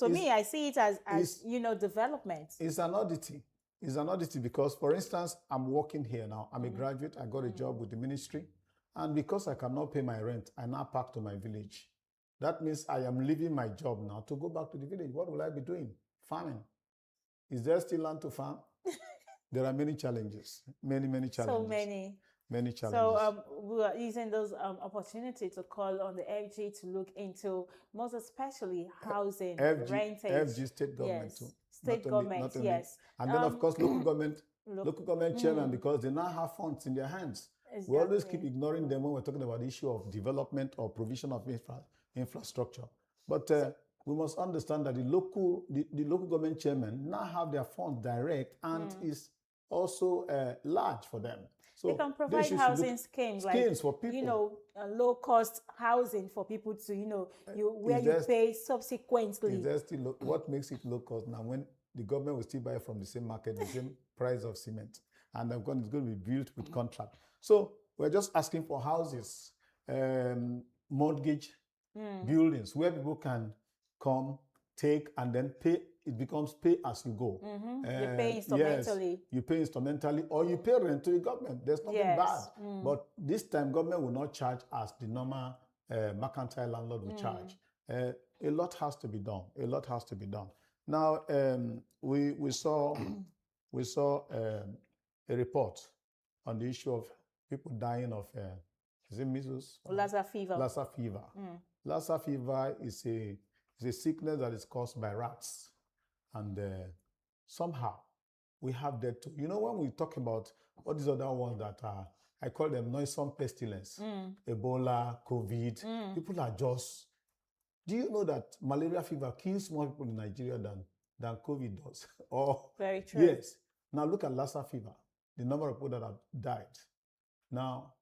Speaker 3: Me, I see it as development.
Speaker 2: It's an oddity. It's an oddity because, for instance, I'm working here now. I'm a graduate. I got a job with the ministry. And because I cannot pay my rent, I now pack to my village. That means I am leaving my job now to go back to the village. What will I be doing? Farming. Is there still land to farm? There are many challenges. Many challenges.
Speaker 3: So many.
Speaker 2: Many challenges.
Speaker 3: So we are using those opportunity to call on the FG to look into most especially housing, rentage.
Speaker 2: FG state government
Speaker 3: yes.
Speaker 2: too.
Speaker 3: State government, yes.
Speaker 2: And then of course local government chairman because they now have funds in their hands.
Speaker 3: Exactly.
Speaker 2: We always keep ignoring them when we're talking about the issue of development or provision of infrastructure. But we must understand that the local government chairman now have their funds direct and is also large for them. So
Speaker 3: they can provide housing schemes
Speaker 2: for people.
Speaker 3: Low cost housing for people to, you pay subsequently.
Speaker 2: Is there still what makes it low cost now when the government will still buy from the same market, the same price of cement, and it's going to be built with contract. So we're just asking for houses, mortgage buildings where people can come, take, and then pay. It becomes pay as you go.
Speaker 3: You pay instrumentally.
Speaker 2: Yes, you pay instrumentally or you pay rent to the government. There's nothing bad. But this time, government will not charge as the normal mercantile landlord will charge. A lot has to be done. A lot has to be done. Now, we saw a report on the issue of people dying of is it measles?
Speaker 3: Lassa fever.
Speaker 2: Lassa fever. Lassa fever is a sickness that is caused by rats. And somehow we have that too. You know, when we talk about all these other ones that are, I call them noisome pestilence, Ebola, COVID, people are just, do you know that malaria fever kills more people in Nigeria than COVID does? Or
Speaker 3: Very true.
Speaker 2: yes. Now look at Lassa fever, the number of people that have died. Now,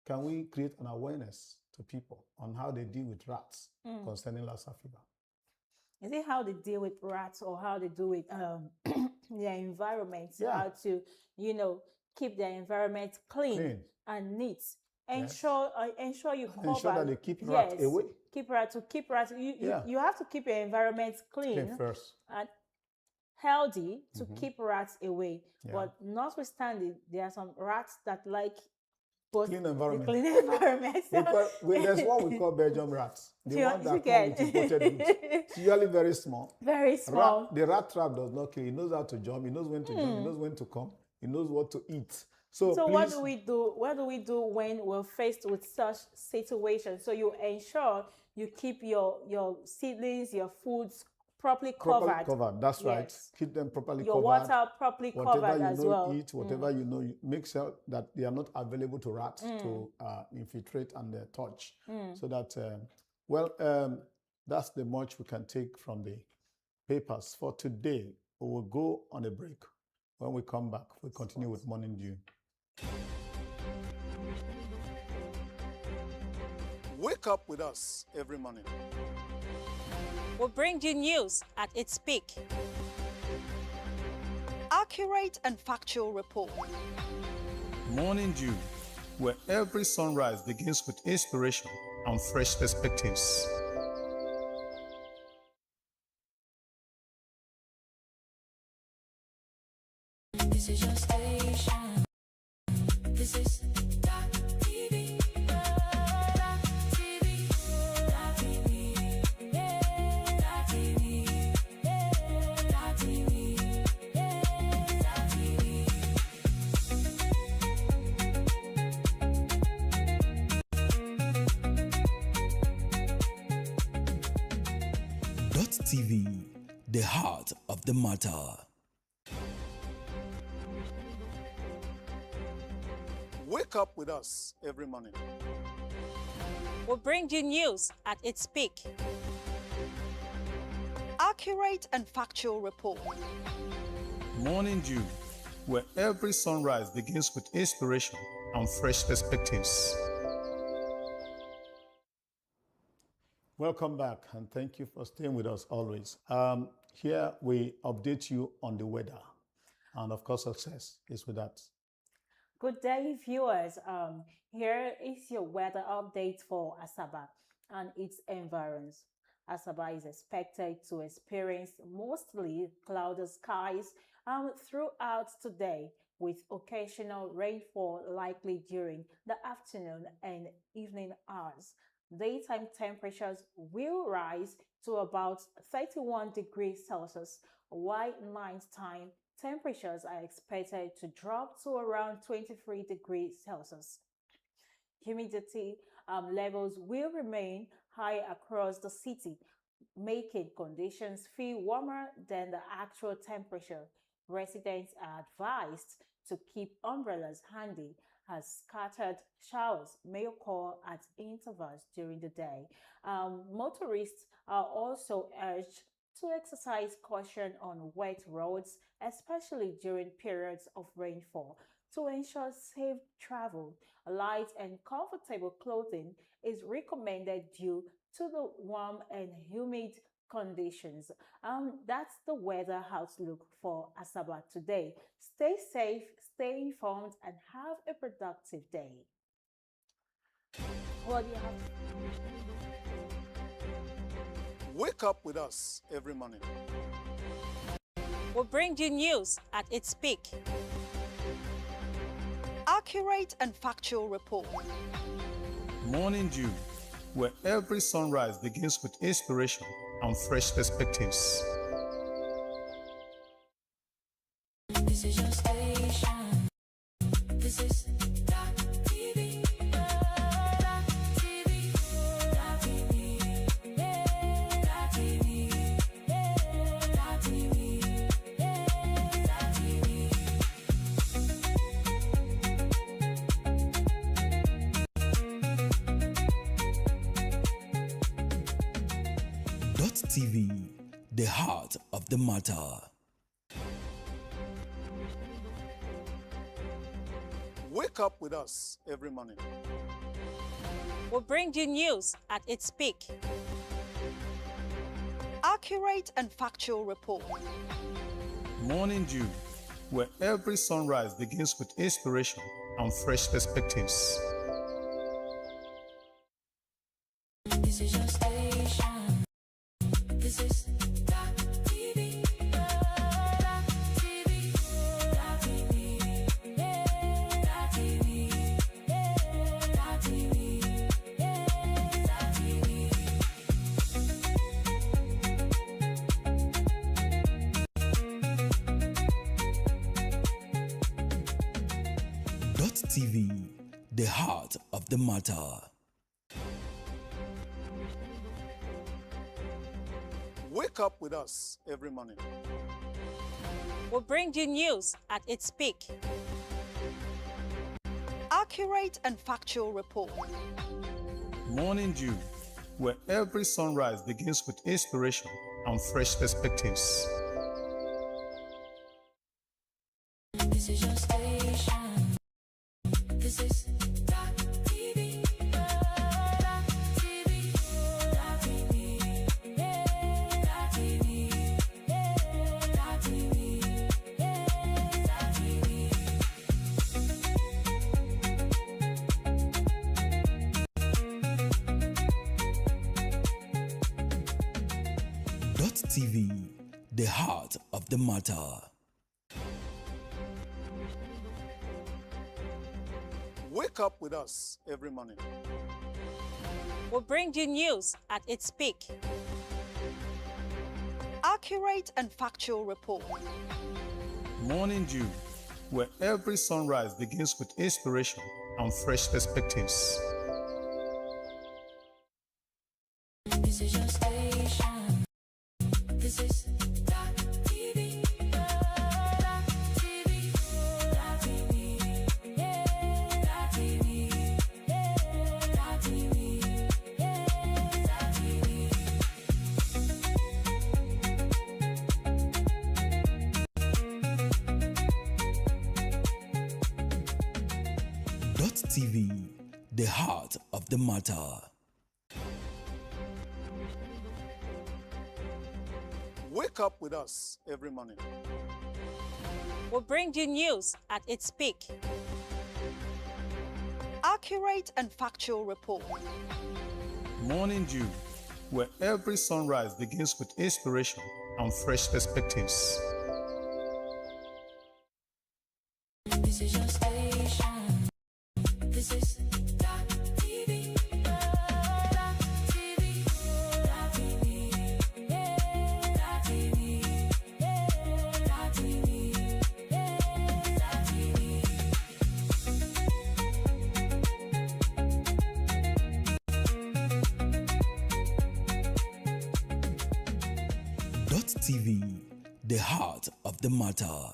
Speaker 2: can we create an awareness to people on how they deal with rats concerning Lassa fever?
Speaker 3: Is it how they deal with rats or how they do with their environment?
Speaker 2: Yeah.
Speaker 3: How to, keep their environment clean and neat. Ensure you cover.
Speaker 2: Ensure that they keep rats away.
Speaker 3: Keep rats. You have to keep your environment clean
Speaker 2: first.
Speaker 3: and healthy to keep rats away.
Speaker 2: Yeah.
Speaker 3: But notwithstanding, there are some rats that like both
Speaker 2: Clean
Speaker 3: the
Speaker 2: environment.
Speaker 3: clean environment.
Speaker 2: There's one we call Belgium rats. The one that
Speaker 3: get.
Speaker 2: come with imported goods. It's usually very small.
Speaker 3: Very small.
Speaker 2: The rat trap does not kill. He knows how to jump. He knows when to jump. He knows when to come. He knows what to eat. So please,
Speaker 3: what do we do? What do we do when we're faced with such situations? So you ensure you keep your seedlings, your foods properly covered.
Speaker 2: That's
Speaker 3: Yes.
Speaker 2: right. Keep them properly
Speaker 3: Your
Speaker 2: covered.
Speaker 3: water properly
Speaker 2: Whatever
Speaker 3: covered
Speaker 2: you
Speaker 3: as
Speaker 2: know,
Speaker 3: well.
Speaker 2: eat. Whatever you know, make sure that they are not available to rats to infiltrate and touch. So that, that's the much we can take from the papers. For today, we will go on a break. When we come back, we'll continue with Morning Dew. Wake up with us every morning.
Speaker 4: We'll bring you news at its peak.
Speaker 7: Accurate and factual report.
Speaker 1: Morning Dew, where every sunrise begins with inspiration and fresh perspectives.
Speaker 5: This is your station. This is Dott TV. Dott TV. Dott TV. Yeah. Dott TV. Yeah. Dott TV. Yeah. Dott TV.
Speaker 6: Dott TV, the heart of the matter.
Speaker 2: Wake up with us every morning.
Speaker 4: We'll bring you news at its peak.
Speaker 7: Accurate and factual report.
Speaker 1: Morning Dew, where every sunrise begins with inspiration and fresh perspectives.
Speaker 2: Welcome back, and thank you for staying with us always. Here we update you on the weather, and of course, success is with that.
Speaker 3: Good day, viewers. Here is your weather update for Asaba and its environs. Asaba is expected to experience mostly cloudy skies throughout today, with occasional rainfall likely during the afternoon and evening hours. Daytime temperatures will rise to about 31 degrees Celsius, while nighttime temperatures are expected to drop to around 23 degrees Celsius. Humidity levels will remain high across the city, making conditions feel warmer than the actual temperature. Residents are advised to keep umbrellas handy, as scattered showers may occur at intervals during the day. Motorists are also urged to exercise caution on wet roads, especially during periods of rainfall. To ensure safe travel, light and comfortable clothing is recommended due to the warm and humid conditions. That's the weather outlook for Asaba today. Stay safe, stay informed, and have a productive day. What do you have?
Speaker 2: Wake up with us every morning.
Speaker 4: We'll bring you news at its peak.
Speaker 7: Accurate and factual report.
Speaker 1: Morning Dew, where every sunrise begins with inspiration and fresh perspectives.
Speaker 5: This is your station. This is Dott TV. Dott TV. Dott TV. Yeah. Dott TV. Yeah. Dott TV. Yeah. Dott TV.
Speaker 6: TV, the heart of the matter.
Speaker 1: Wake up with us every morning.
Speaker 4: We'll bring you news at its peak.
Speaker 7: Accurate and factual report.
Speaker 1: Morning Dew, where every sunrise begins with inspiration and fresh perspectives.
Speaker 5: This is your station. This is Dott TV. Dott TV. Dott TV. Yeah, Dott TV. Yeah, Dott TV. Yeah, Dott TV.
Speaker 6: Dott TV, the heart of the matter.
Speaker 1: Wake up with us every morning.
Speaker 4: We'll bring you news at its peak.
Speaker 7: Accurate and factual report.
Speaker 1: Morning Dew, where every sunrise begins with inspiration and fresh perspectives.
Speaker 5: This is your station. This is Dott TV. Dott TV. Dott TV. Yeah, Dott TV. Yeah, Dott TV. Yeah, Dott TV.
Speaker 6: Dott TV, the heart of the matter.
Speaker 1: Wake up with us every morning.
Speaker 4: We'll bring you news at its peak.
Speaker 7: Accurate and factual report.
Speaker 1: Morning Dew, where every sunrise begins with inspiration and fresh perspectives.
Speaker 5: This is your station. This is Dott TV. Dott TV. Dott TV. Yeah, Dott TV. Yeah, Dott TV. Yeah, Dott TV.
Speaker 6: Dott TV, the heart of the matter.
Speaker 1: Wake up with us every morning.
Speaker 4: We'll bring you news at its peak.
Speaker 7: Accurate and factual report.
Speaker 1: Morning Dew, where every sunrise begins with inspiration and fresh perspectives.
Speaker 5: This is your station. This is Dott TV. Dott TV. Dott TV. Yeah, Dott TV. Yeah, Dott TV. Yeah, Dott TV.
Speaker 6: Dott TV, the heart of the matter.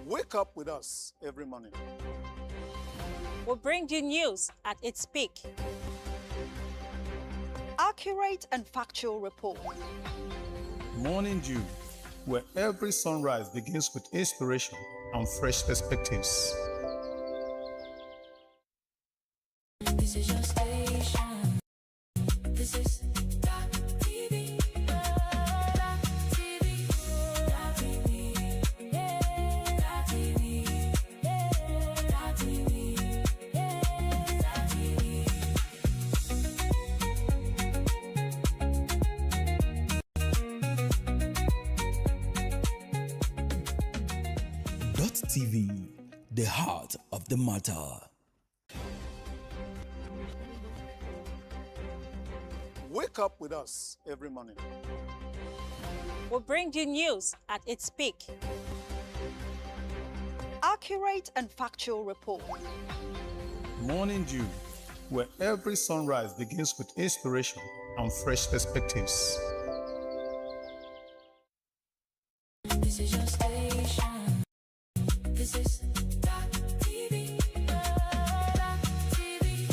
Speaker 1: Wake up with us every morning.
Speaker 4: We'll bring you news at its peak.
Speaker 7: Accurate and factual report.
Speaker 1: Morning Dew, where every sunrise begins with inspiration and fresh perspectives.
Speaker 5: This is your station. This is Dott TV. Dott TV. Dott TV. Yeah, Dott TV. Yeah, Dott TV. Yeah, Dott TV.
Speaker 6: Dott TV, the heart of the matter.
Speaker 1: Wake up with us every morning.
Speaker 4: We'll bring you news at its peak.
Speaker 7: Accurate and factual report.
Speaker 1: Morning Dew, where every sunrise begins with inspiration and fresh perspectives.
Speaker 5: This is your station. This is Dott TV. Dott TV.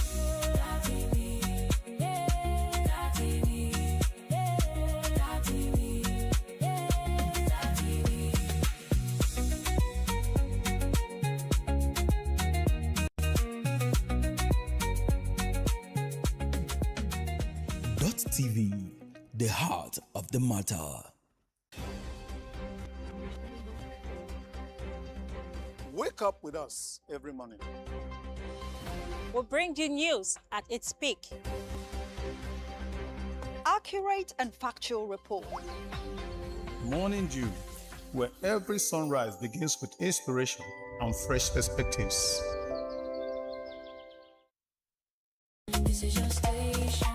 Speaker 5: Dott TV.
Speaker 6: TV, the heart of the matter.
Speaker 1: Wake up with us every morning.
Speaker 4: We'll bring you news at its peak.
Speaker 7: Accurate and factual report.
Speaker 1: Morning Dew, where every sunrise begins with inspiration and fresh perspectives.
Speaker 5: This is your station.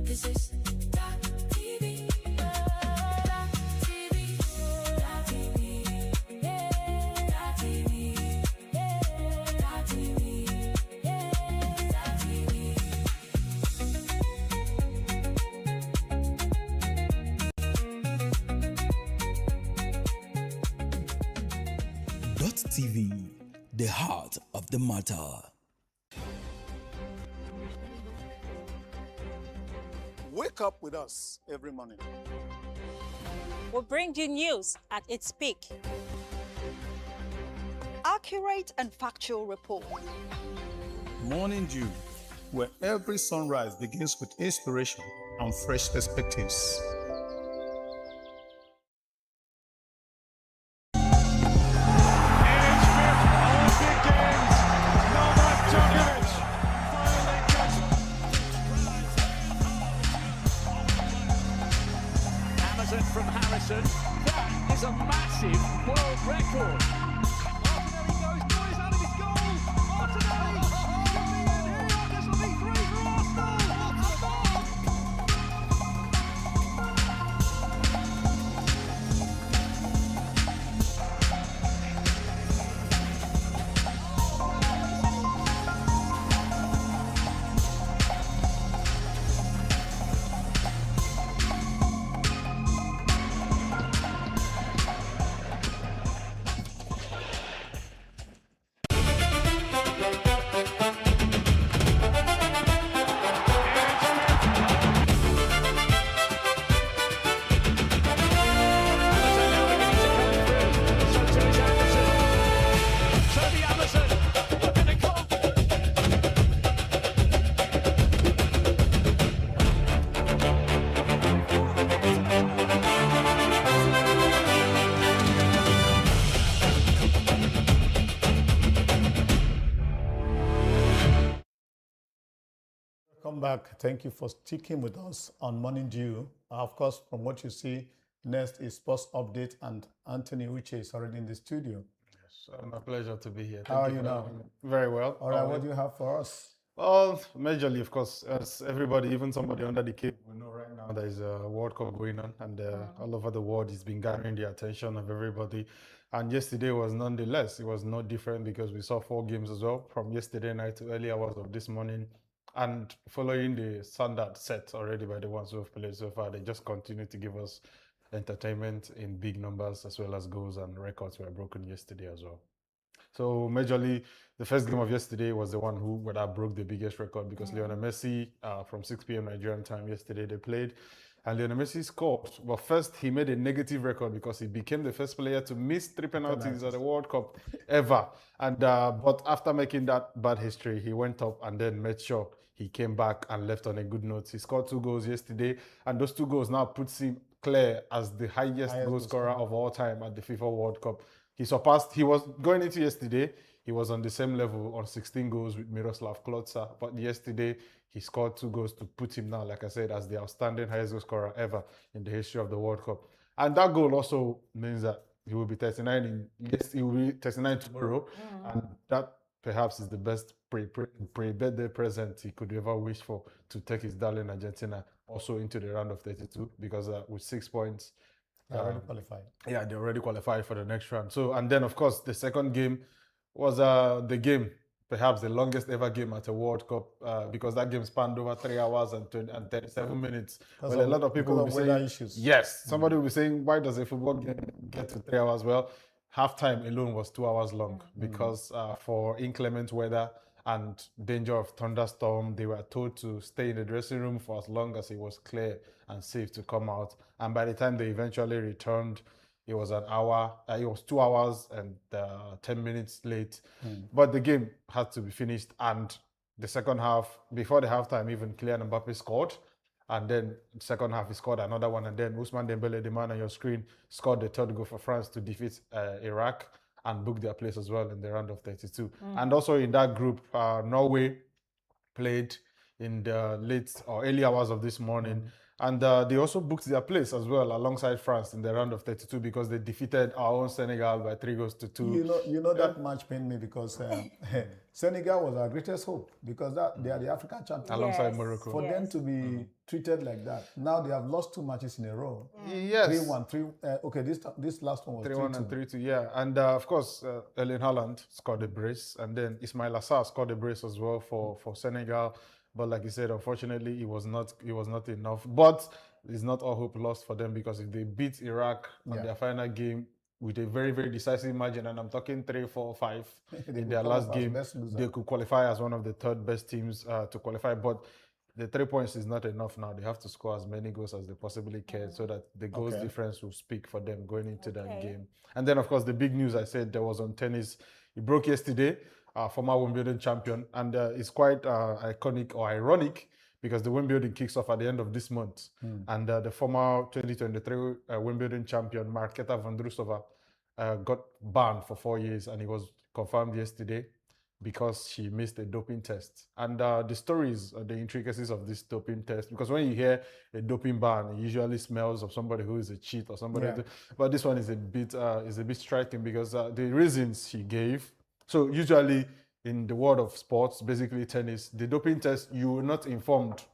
Speaker 5: This is Dott TV. Dott TV. Dott TV. Yeah. Dott TV. Yeah. Dott TV. Yeah. Dott TV.
Speaker 6: Dott TV, the heart of the matter.
Speaker 1: Wake up with us every morning.
Speaker 4: We'll bring you news at its peak.
Speaker 7: Accurate and factual report.
Speaker 1: Morning Dew, where every sunrise begins with inspiration and fresh perspectives.
Speaker 8: Amazon from Harrison. That is a massive world record. Martinelli goes, boys, out of his goal. Martinelli. This will be 3 for Arsenal.
Speaker 2: Welcome back. Thank you for sticking with us on Morning Dew. Of course, from what you see, next is Sports Update, and Anthony Uche is already in the studio.
Speaker 9: My pleasure to be here.
Speaker 2: How are
Speaker 9: Thank
Speaker 2: you
Speaker 9: for
Speaker 2: now?
Speaker 9: having me. Very well.
Speaker 2: All right, what do you have for us?
Speaker 9: Well, majorly, of course, as everybody, even somebody under the cape, we know right now there is a World Cup going on, and all over the world it's been gathering the attention of everybody. And yesterday was nonetheless, it was not different because we saw 4 games as well from yesterday night to early hours of this morning. And following the standard set already by the ones who have played so far, they just continue to give us entertainment in big numbers, as well as goals and records were broken yesterday as well. So majorly, the first game of yesterday was the one who that broke the biggest record because Lionel Messi, from 6 p.m. Nigerian time yesterday, they played. And Lionel Messi scored. But first, he made a negative record because he became the first player to miss 3 penalties at the World Cup ever. And but after making that bad history, he went up and then made sure he came back and left on a good note. He scored 2 goals yesterday, and those 2 goals now puts him clear as the highest goal scorer of all time at the FIFA World Cup. He was going into yesterday, he was on the same level on 16 goals with Miroslav Klose, but yesterday he scored 2 goals to put him now, like I said, as the outstanding highest goal scorer ever in the history of the World Cup. And that goal also means that he will be 39 he will be 39 tomorrow, and that perhaps is the best pre-birthday present he could ever wish for, to take his darling Argentina also into the round of 32, because with 6 points,
Speaker 2: They already qualified.
Speaker 9: yeah, they already qualified for the next round. So, and then of course the second game was the game, perhaps the longest ever game at a World Cup, because that game spanned over 3 hours and 37 minutes.
Speaker 2: Because
Speaker 9: Well, a
Speaker 2: of-
Speaker 9: lot of people will be
Speaker 2: because of weather
Speaker 9: saying,
Speaker 2: issues.
Speaker 9: yes, somebody will be saying, why does a football game get to 3 hours? Well, halftime alone was 2 hours long because for inclement weather and danger of thunderstorm, they were told to stay in the dressing room for as long as it was clear and safe to come out. And by the time they eventually returned, it was an hour, it was 2 hours and 10 minutes late. But the game had to be finished. And the second half, before the halftime, even Kylian Mbappe scored. And then second half, he scored another one. And then Ousmane Dembele, the man on your screen, scored the third goal for France to defeat Iraq and book their place as well in the round of 32. And also in that group, Norway played in the late or early hours of this morning. And they also booked their place as well alongside France in the round of 32 because they defeated our own Senegal by 3-2.
Speaker 2: You know that match pained me because Senegal was our greatest hope because they are the African champions.
Speaker 9: Alongside Morocco.
Speaker 2: For them to be treated like that, now they have lost 2 matches in a row.
Speaker 9: Yes.
Speaker 2: 3-1, okay, this last one was
Speaker 9: 3-1 and 3-2, yeah. And of course, Erling Haaland scored a brace, and then Ismail Assar scored a brace as well for Senegal. But like you said, unfortunately, it was not enough. But it's not all hope lost for them because if they beat Iraq on their final game with a very, very decisive margin, and I'm talking 3, 4, 5 in their last game, they could qualify as one of the third best teams to qualify. But the 3 points is not enough now. They have to score as many goals as they possibly can so that the goals difference will speak for them going into that game. And then, of course, the big news I said there was on tennis. It broke yesterday, former Wimbledon champion. And it's quite iconic or ironic because the Wimbledon kicks off at the end of this month. And the former 2023 Wimbledon champion, Marketa Vondrousova, got banned for 4 years, and it was confirmed yesterday because she missed a doping test. And the stories, the intricacies of this doping test, because when you hear a doping ban, it usually smells of somebody who is a cheat or somebody. But this one is a bit striking because the reasons she gave. So usually in the world of sports, basically tennis, the doping test, you were not informed.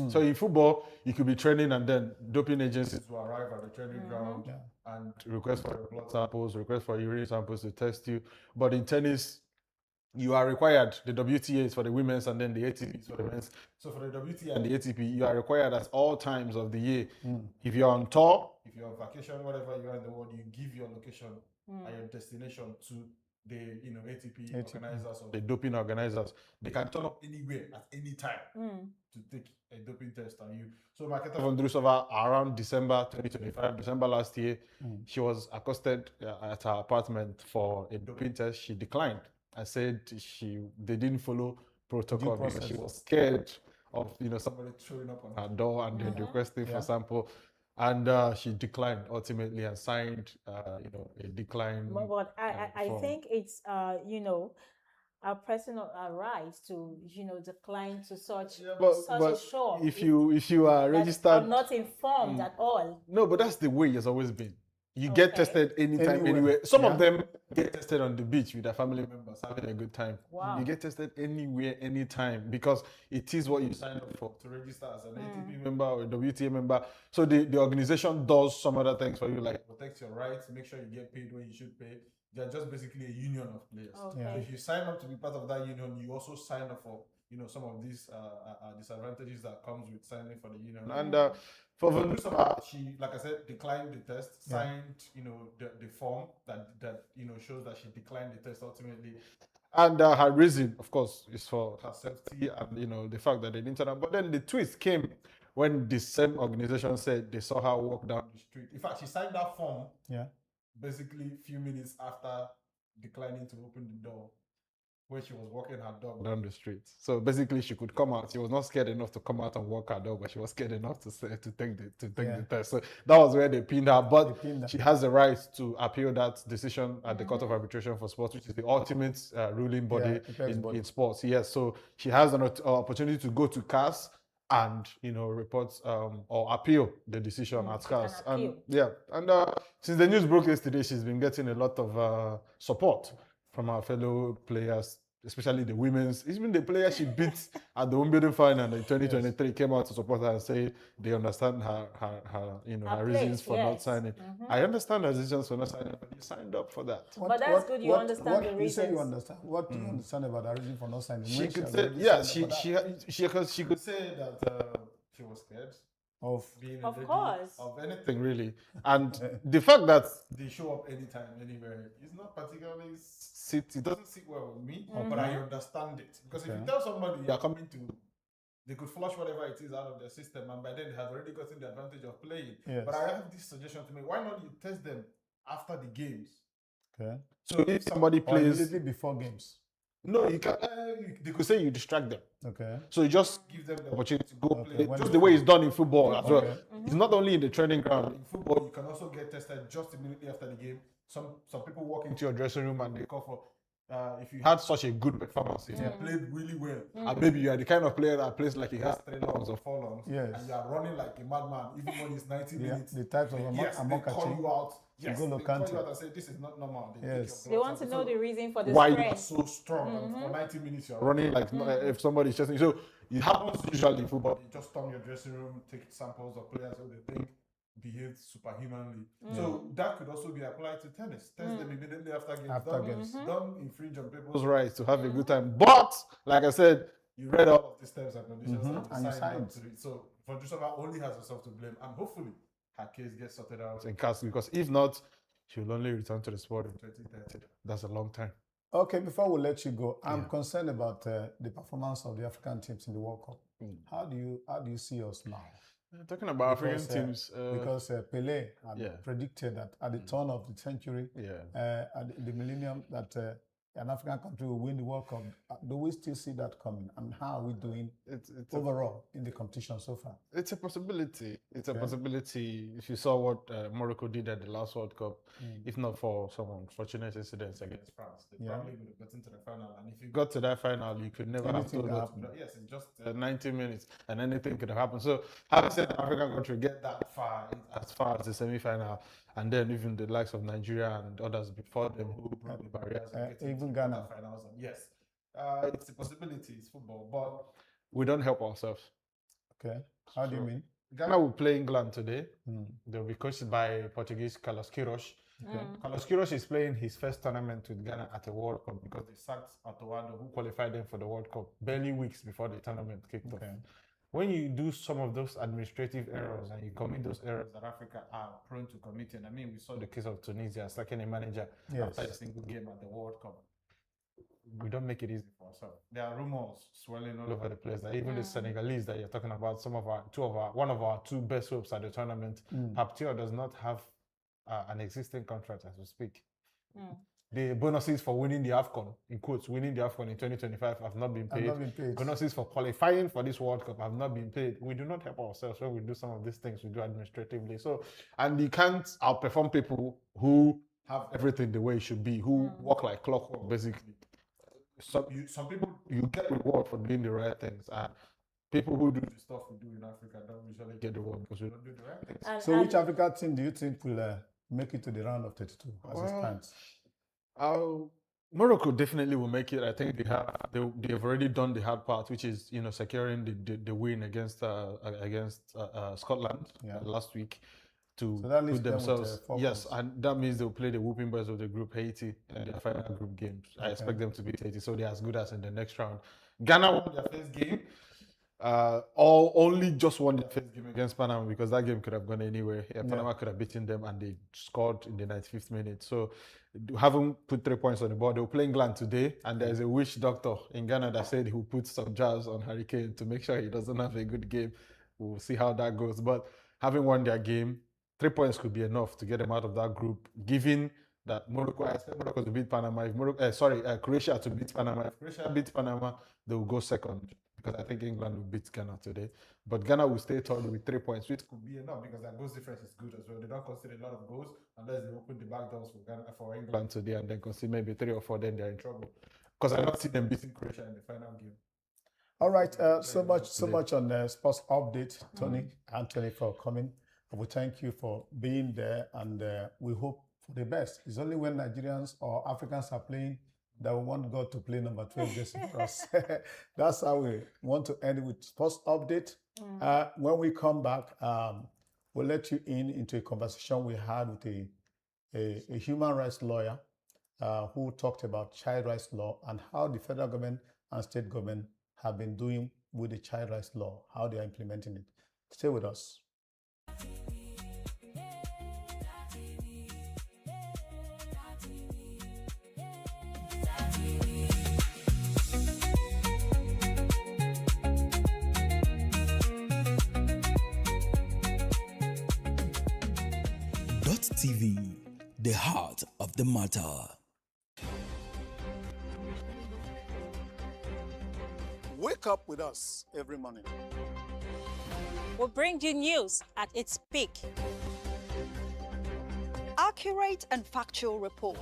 Speaker 9: So in football, you could be training and then doping agencies will arrive at the training ground and request for your blood samples, request for urine samples to test you. But in tennis, you are required, the WTA is for the women's and then the ATP is for the men's. So for the WTA and the ATP, you are required at all times of the year. If you're on tour, if you're on vacation, whatever you are in the world, you give your location and your destination to the ATP organizers or the doping organizers. They can turn up anywhere at any time to take a doping test on you. So Marketa Vondrousova, around December 2025, December last year, she was accosted at her apartment for a doping test. She declined. I said they didn't follow protocol because she was scared of somebody showing up on her door and then requesting for sample, and she declined ultimately and signed a decline.
Speaker 3: But I think it's a personal right to decline to such a show.
Speaker 9: If you are registered,
Speaker 3: or not informed at all.
Speaker 9: No, but that's the way it's always been. You get tested anytime, anywhere. Some of them get tested on the beach with their family members having a good time.
Speaker 3: Wow.
Speaker 9: You get tested anywhere, anytime, because it is what you sign up for to register as an ATP member or a WTA member. So the organization does some other things for you, like protect your rights, make sure you get paid when you should pay. They're just basically a union of players. So if you sign up to be part of that union, you also sign up for some of these disadvantages that comes with signing for the union. And for Vondrousova, she, like I said, declined the test, signed the form that shows that she declined the test ultimately. And her reason, of course, is for her safety and the fact that they didn't turn up. But then the twist came when the same organization said they saw her walk down the street. In fact, she signed that form basically a few minutes after declining to open the door, where she was walking her dog down the street. So basically, she could come out. She was not scared enough to come out and walk her dog, but she was scared enough to take the test. So that was where they pinned her. But she has the right to appeal that decision at the Court of Arbitration for Sports, which is the ultimate ruling body in sports. Yes, so she has an opportunity to go to CAS and report or appeal the decision at CAS. And since the news broke yesterday, she's been getting a lot of support from our fellow players, especially the women's. Even the players she beat at the Wimbledon final in 2023 came out to support her and say they understand her reasons for not signing. I understand her reasons for not signing, but you signed up for that.
Speaker 3: But that's good. You understand the reasons.
Speaker 2: You say you understand. What do you understand about her reason for not signing?
Speaker 9: She could say, she could say that she was scared of being of anything really, and the fact that they show up anytime, anywhere is not particularly it doesn't sit well with me, but I understand it because if you tell somebody you are coming to, they could flush whatever it is out of their system, and by then they have already gotten the advantage of playing. But I have this suggestion to make: why not you test them after the games?
Speaker 2: Okay.
Speaker 9: So if somebody plays
Speaker 2: immediately before games.
Speaker 9: No, you can. They could say you distract them.
Speaker 2: Okay.
Speaker 9: So you just give them the opportunity to go play.
Speaker 2: when
Speaker 9: Just
Speaker 2: they
Speaker 9: the way it's done in football as well.
Speaker 2: Okay.
Speaker 9: It's not only in the training ground. In football, you can also get tested just immediately after the game. Some people walk into your dressing room and they call for. If you had such a good performance, if you played really well, and maybe you are the kind of player that plays like he has 3 longs or 4 longs,
Speaker 2: Yes.
Speaker 9: and you are running like a madman, even when it's 90 minutes.
Speaker 2: The types of
Speaker 9: Yes, they call you out. Yes,
Speaker 2: N'Golo
Speaker 9: they call
Speaker 2: Kante.
Speaker 9: you out and say this is not normal. They take
Speaker 2: Yes.
Speaker 9: your
Speaker 3: They
Speaker 9: blood
Speaker 3: want to
Speaker 9: sample.
Speaker 3: know
Speaker 9: So
Speaker 3: the reason for the
Speaker 9: why you are
Speaker 3: strength.
Speaker 9: so strong and for 90 minutes you're running like if somebody's chasing you. So it happens usually in football. You just storm your dressing room, take samples of players who they think behave superhumanly. So that could also be applied to tennis. Test them immediately after games. Don't infringe on people's rights to have a good time. But like I said, you read all of these terms and conditions and you signed up to it. So Vondrousova only has herself to blame, and hopefully her case gets sorted out in casting, because if not, she will only return to the sport in 2030. That's a long time.
Speaker 2: Okay, before we let you go, I'm concerned about the performance of the African teams in the World Cup. How do you see us now?
Speaker 9: Talking about African teams,
Speaker 2: because Pelé had predicted that at the turn of the century, at the millennium, that an African country will win the World Cup. Do we still see that coming? And how are we doing overall in the competition so far?
Speaker 9: It's a possibility. It's a possibility. If you saw what Morocco did at the last World Cup, if not for some unfortunate incidents against France, they probably would have gotten to the final. And if you got to that final, you could never have told us. Yes, in just 90 minutes, and anything could have happened. So, having said an African country get that far, as far as the semi-final, and then even the likes of Nigeria and others before them who broke the barriers and get
Speaker 2: even Ghana.
Speaker 9: Finals. And yes, it's a possibility. It's football, but we don't help ourselves.
Speaker 2: Okay, how do you mean?
Speaker 9: Ghana will play England today. They'll be coached by Portuguese Carlos Queiroz. Carlos Queiroz is playing his first tournament with Ghana at a World Cup because they sacked Atoado, who qualified them for the World Cup barely weeks before the tournament kicked off. When you do some of those administrative errors and you commit those errors that Africa are prone to committing, I mean, we saw the case of Tunisia sacking a manager after a single game at the World Cup. We don't make it easy for ourselves. There are rumors swirling all over the place that even the Senegalese that you're talking about, one of our 2 best hopes at the tournament, Paptio does not have an existing contract as we speak. The bonuses for winning the AFCON, in quotes, winning the AFCON in 2025 have not been paid. Bonuses for qualifying for this World Cup have not been paid. We do not help ourselves when we do some of these things we do administratively. So, and you can't outperform people who have everything the way it should be, who work like clockwork, basically. Some people, you get reward for doing the right things. And people who do the stuff we do in Africa don't usually get the reward because we don't do the right things.
Speaker 2: So which African team do you think will make it to the round of 32 as it stands?
Speaker 9: Morocco definitely will make it. I think they have already done the hard part, which is securing the win against Scotland last week to put themselves. Yes, and that means they'll play the whooping boys of the group, Haiti, in their final group games. I expect them to beat Haiti, so they're as good as in the next round. Ghana won their first game. Only just won their first game against Panama because that game could have gone anywhere. Panama could have beaten them and they scored in the 95th minute. So, haven't put 3 points on the board. They'll play England today, and there's a witch doctor in Ghana that said he will put some jazz on Harry Kane to make sure he doesn't have a good game. We'll see how that goes. But having won their game, 3 points could be enough to get them out of that group, given that Morocco, I expect Morocco to beat Panama. Croatia to beat Panama. If Croatia beats Panama, they will go second because I think England will beat Ghana today. But Ghana will stay third with 3 points, which could be enough because their goals difference is good as well. They don't concede a lot of goals unless they open the back doors for England today and then concede maybe 3 or 4, then they're in trouble. Because I don't see them beating Croatia in the final game.
Speaker 2: All right, so much on the sports update, Tony, Anthony, for coming. We thank you for being there, and we hope for the best. It's only when Nigerians or Africans are playing that we want God to play number 12 just for us. That's how we want to end with sports update. When we come back, we'll let you into a conversation we had with a human rights lawyer who talked about child rights law and how the federal government and state government have been doing with the child rights law, how they are implementing it. Stay with us.
Speaker 6: Dott TV, the heart of the matter.
Speaker 1: Wake up with us every morning.
Speaker 4: We'll bring you news at its peak.
Speaker 7: Accurate and factual report.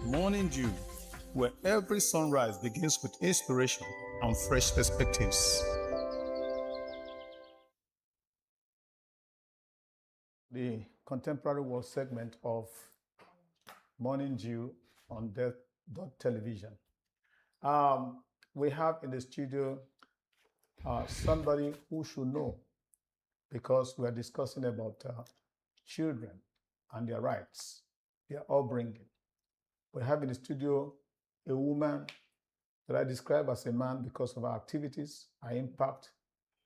Speaker 1: Morning Dew, where every sunrise begins with inspiration and fresh perspectives.
Speaker 2: The contemporary world segment of Morning Dew on Dott television. We have in the studio somebody who should know, because we are discussing about children and their rights, their upbringing. We have in the studio a woman that I describe as a man because of her activities, her impact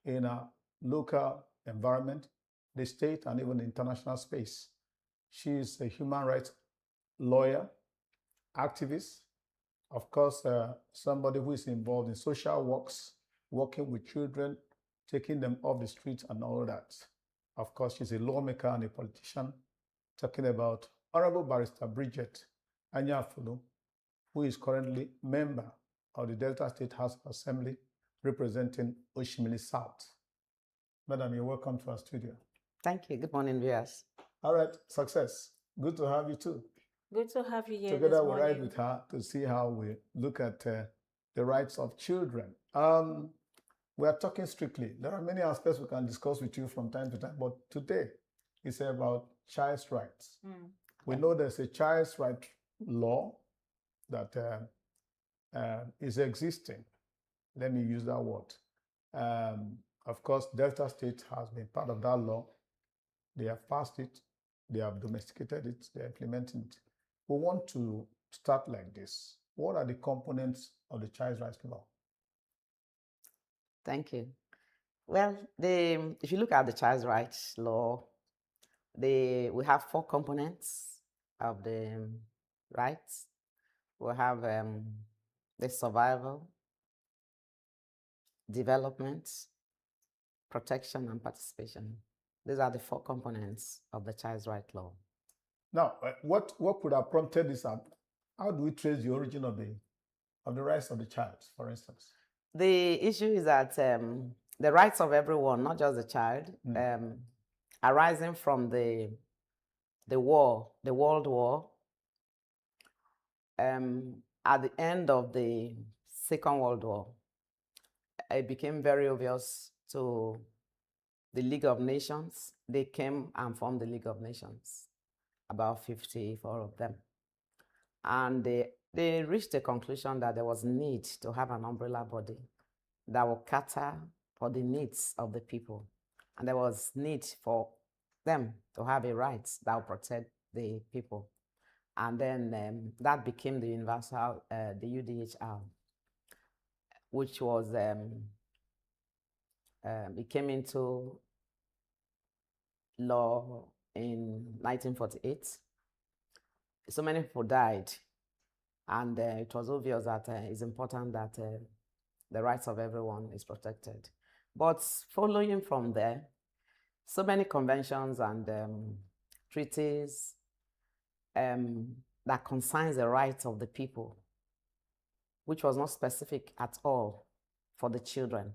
Speaker 2: in our local environment, the state, and even the international space. She is a human rights lawyer, activist, of course, somebody who is involved in social works, working with children, taking them off the streets and all that. Of course, she's a lawmaker and a politician, talking about Honorable Barrister Bridget Anyafulu, who is currently member of the Delta State House of Assembly, representing Oshimili South. Madam, you're welcome to our studio.
Speaker 10: Thank you. Good morning, viewers.
Speaker 2: All right, success. Good to have you too.
Speaker 3: Good to have you here
Speaker 2: Together
Speaker 3: this
Speaker 2: we'll
Speaker 3: morning.
Speaker 2: ride with her to see how we look at the rights of children. We are talking strictly. There are many aspects we can discuss with you from time to time, but today is about child's rights. We know there's a child's right law that is existing. Let me use that word. Of course, Delta State has been part of that law. They have passed it. They have domesticated it. They're implementing it. We want to start like this. What are the components of the child's rights law?
Speaker 10: Thank you. Well, if you look at the child's rights law, we have 4 components of the rights. We have the survival, development, protection, and participation. These are the 4 components of the child's rights law.
Speaker 2: Now, what could have prompted this up? How do we trace the origin of the rights of the child, for instance?
Speaker 10: The issue is that the rights of everyone, not just the child, arising from the World War, at the end of the Second World War, it became very obvious to the League of Nations. They came and formed the League of Nations, about 54 of them. And they reached a conclusion that there was need to have an umbrella body that would cater for the needs of the people. And there was need for them to have a right that would protect the people. And then that became the universal, the UDHR, which was, it came into law in 1948. So many people died, and it was obvious that it's important that the rights of everyone is protected. But following from there, so many conventions and treaties that concerns the rights of the people, which was not specific at all for the children.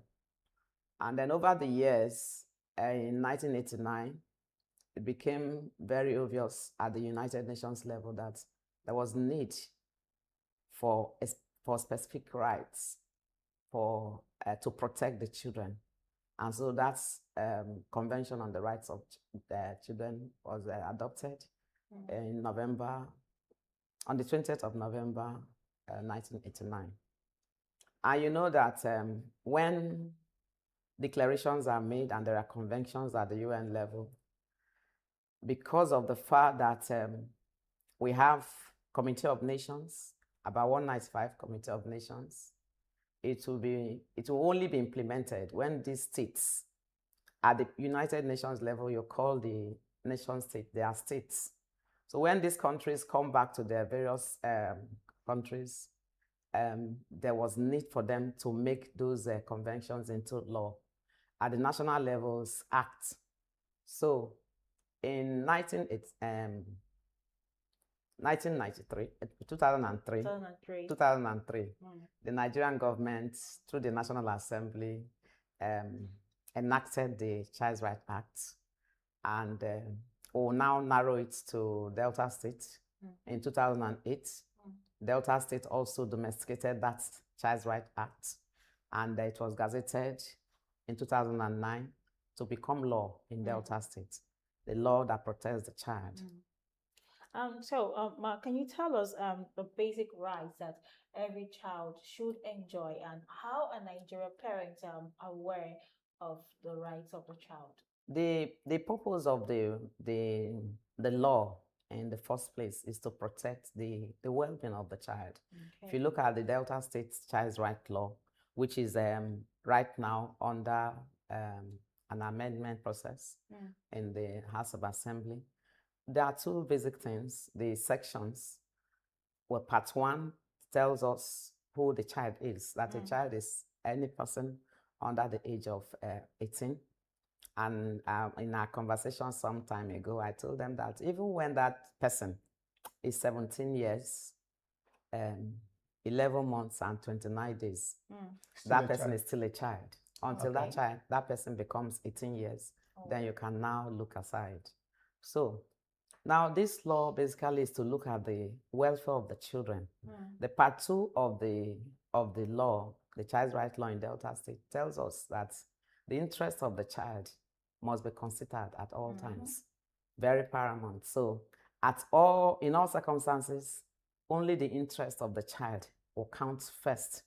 Speaker 10: And then over the years, in 1989, it became very obvious at the United Nations level that there was need for specific rights to protect the children. And so that's Convention on the Rights of Children was adopted in November, on the 20th of November, 1989. And you know that when declarations are made and there are conventions at the UN level, because of the fact that we have Committee of Nations, about 195 Committee of Nations, it will only be implemented when these states, at the United Nations level, you call the nation state, they are states. So when these countries come back to their various countries, there was need for them to make those conventions into law at the national levels act. So in 1993, 2003,
Speaker 3: 2003.
Speaker 10: 2003, the Nigerian government, through the National Assembly, enacted the Child Rights Act, and will now narrow it to Delta State in 2008. Delta State also domesticated that Child Rights Act, and it was gazetted in 2009 to become law in Delta State, the law that protects the child.
Speaker 3: Ma, can you tell us the basic rights that every child should enjoy, and how are Nigerian parents aware of the rights of the child?
Speaker 10: The purpose of the law in the first place is to protect the well-being of the child. If you look at the Delta State Child's Rights Law, which is right now under an amendment process in the House of Assembly, there are two basic things. The sections, well, part 1 tells us who the child is, that a child is any person under the age of 18. And in our conversation some time ago, I told them that even when that person is 17 years, 11 months and 29 days, that person is still a child. Until that person becomes 18 years, then you can now look aside. So now this law basically is to look at the welfare of the children. The part 2 of the law, the Child's Rights Law in Delta State, tells us that the interest of the child must be considered at all times. Very paramount. So in all circumstances, only the interest of the child will count first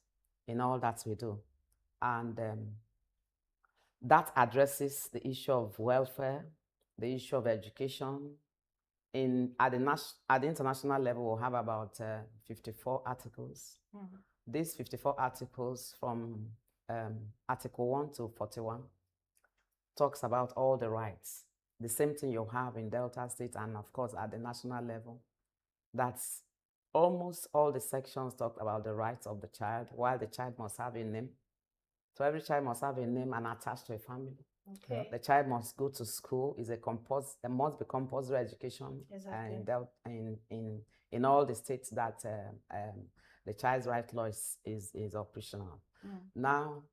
Speaker 10: in all that we do. And that addresses the issue of welfare, the issue of education. At the international level, we'll have about 54 articles. These 54 articles, from Article 1 to 41, talks about all the rights. The same thing you have in Delta State, and of course at the national level. That's almost all the sections talk about the rights of the child, while the child must have a name. So every child must have a name and attached to a family.
Speaker 3: Okay.
Speaker 10: The child must go to school. There must be compulsory education.
Speaker 3: Exactly.
Speaker 10: In all the states that the Child's Rights Law is operational. Now,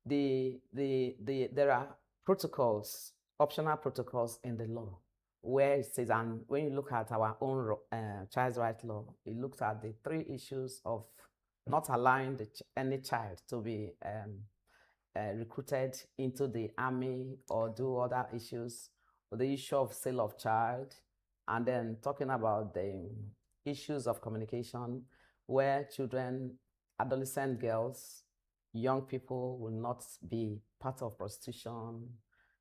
Speaker 10: there are protocols, optional protocols in the law, where it says, and when you look at our own Child's Rights Law, it looks at the 3 issues of not allowing any child to be recruited into the army or do other issues, or the issue of sale of child, and then talking about the issues of communication, where children, adolescent girls, young people will not be part of prostitution,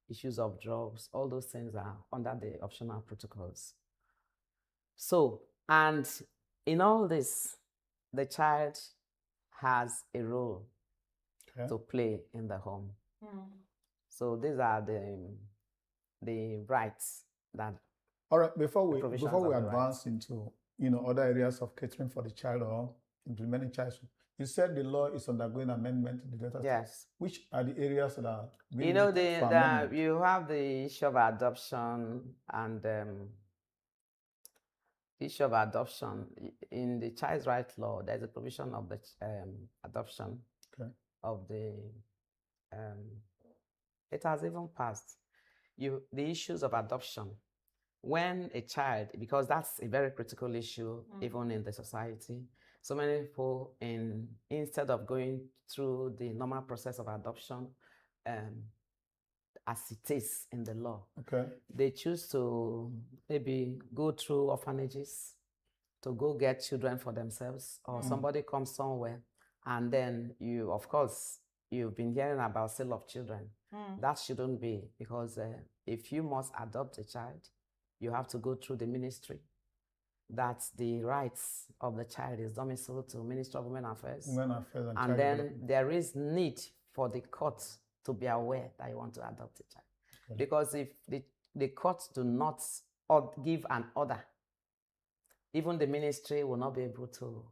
Speaker 10: issues of drugs. All those things are under the optional protocols. So, and in all this, the child has a role to play in the home. So these are the rights that.
Speaker 2: All right, before we advance into other areas of catering for the child or implementing child, you said the law is undergoing amendment in the Delta State.
Speaker 10: Yes.
Speaker 2: Which are the areas that are being
Speaker 10: you have the issue of adoption, and issue of adoption in the Child's Rights Law. There's a provision of the adoption of the. It has even passed. The issues of adoption. When a child, because that's a very critical issue even in the society, so many people, instead of going through the normal process of adoption, as it is in the law, they choose to maybe go through orphanages to go get children for themselves, or somebody comes somewhere, and then you've been hearing about sale of children. That shouldn't be, because if you must adopt a child, you have to go through the ministry. That's the rights of the child is domiciled to Ministry of Women Affairs. And then there is need for the court to be aware that you want to adopt a child. Because if the courts do not give an order, even the ministry will not be able to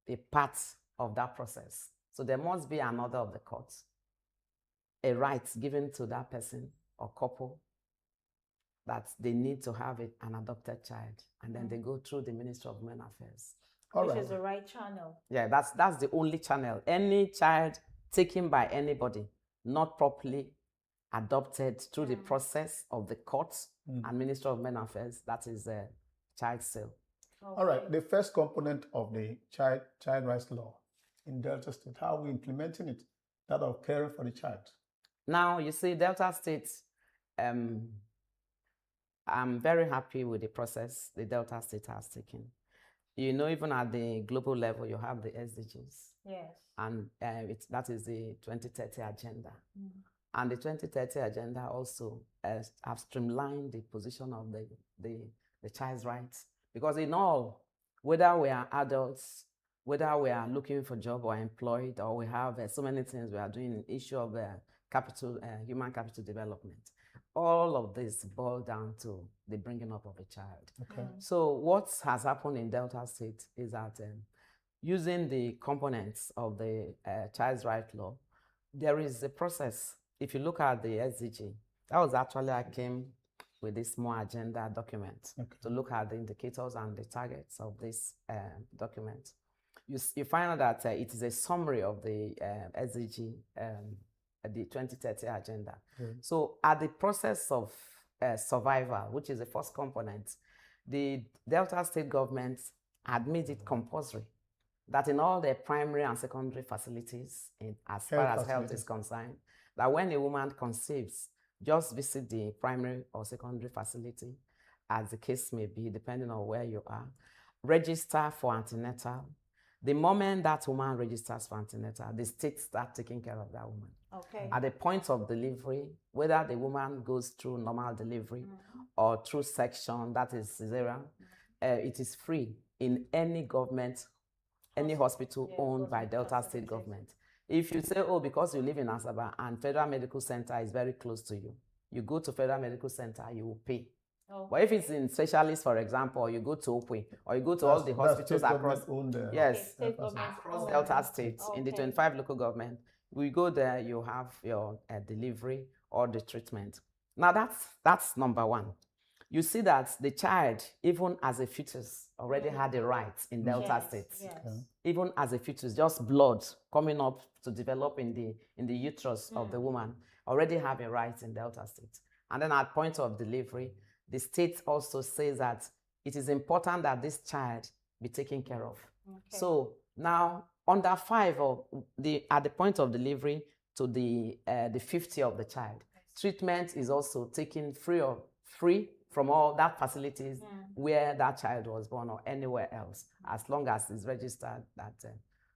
Speaker 10: be part of that process. So there must be an order of the court, a right given to that person or couple that they need to have an adopted child, and then they go through the Ministry of Women Affairs.
Speaker 2: All
Speaker 3: Which
Speaker 2: right.
Speaker 3: is the right channel.
Speaker 10: Yeah, that's the only channel. Any child taken by anybody, not properly adopted through the process of the courts and Ministry of Women Affairs, that is a child sale.
Speaker 2: All right. The first component of the child rights law in Delta State, how are we implementing it? That of caring for the child.
Speaker 10: Now, you see, Delta State, I'm very happy with the process the Delta State has taken. You know, even at the global level, you have the SDGs.
Speaker 3: Yes.
Speaker 10: And that is the 2030 agenda. And the 2030 agenda also have streamlined the position of the child's rights. Because in all, whether we are adults, whether we are looking for a job or employed, or we have so many things we are doing in the issue of human capital development, all of this boils down to the bringing up of a child.
Speaker 2: Okay.
Speaker 10: So what has happened in Delta State is that using the components of the child's right law, there is a process. If you look at the SDG, that was actually I came with this small agenda document to look at the indicators and the targets of this document. You find out that it is a summary of the SDG, the 2030 agenda. So at the process of survival, which is the first component, the Delta State government had made it compulsory that in all their primary and secondary facilities, as far as health is concerned, that when a woman conceives, just visit the primary or secondary facility, as the case may be, depending on where you are, register for antenatal. The moment that woman registers for antenatal, the state starts taking care of that woman.
Speaker 3: Okay.
Speaker 10: At the point of delivery, whether the woman goes through normal delivery or through section, that is cesarean, it is free in any government, any hospital owned by Delta State government. If you say, oh, because you live in Asaba and Federal Medical Center is very close to you, you go to Federal Medical Center, you will pay. But if it's in specialists, for example, or you go to Okwe, or you go to all the hospitals across, across Delta State, in the 25 local government, we go there, you have your delivery or the treatment. Now that's number one. You see that the child, even as a fetus, already had a right in Delta State.
Speaker 3: Yes.
Speaker 10: Even as a fetus, just blood coming up to develop in the uterus of the woman, already have a right in Delta State. And then at point of delivery, the state also says that it is important that this child be taken care of. So now, under 5 or at the point of delivery to the 50 of the child, treatment is also taken free from all that facilities where that child was born or anywhere else, as long as it's registered that.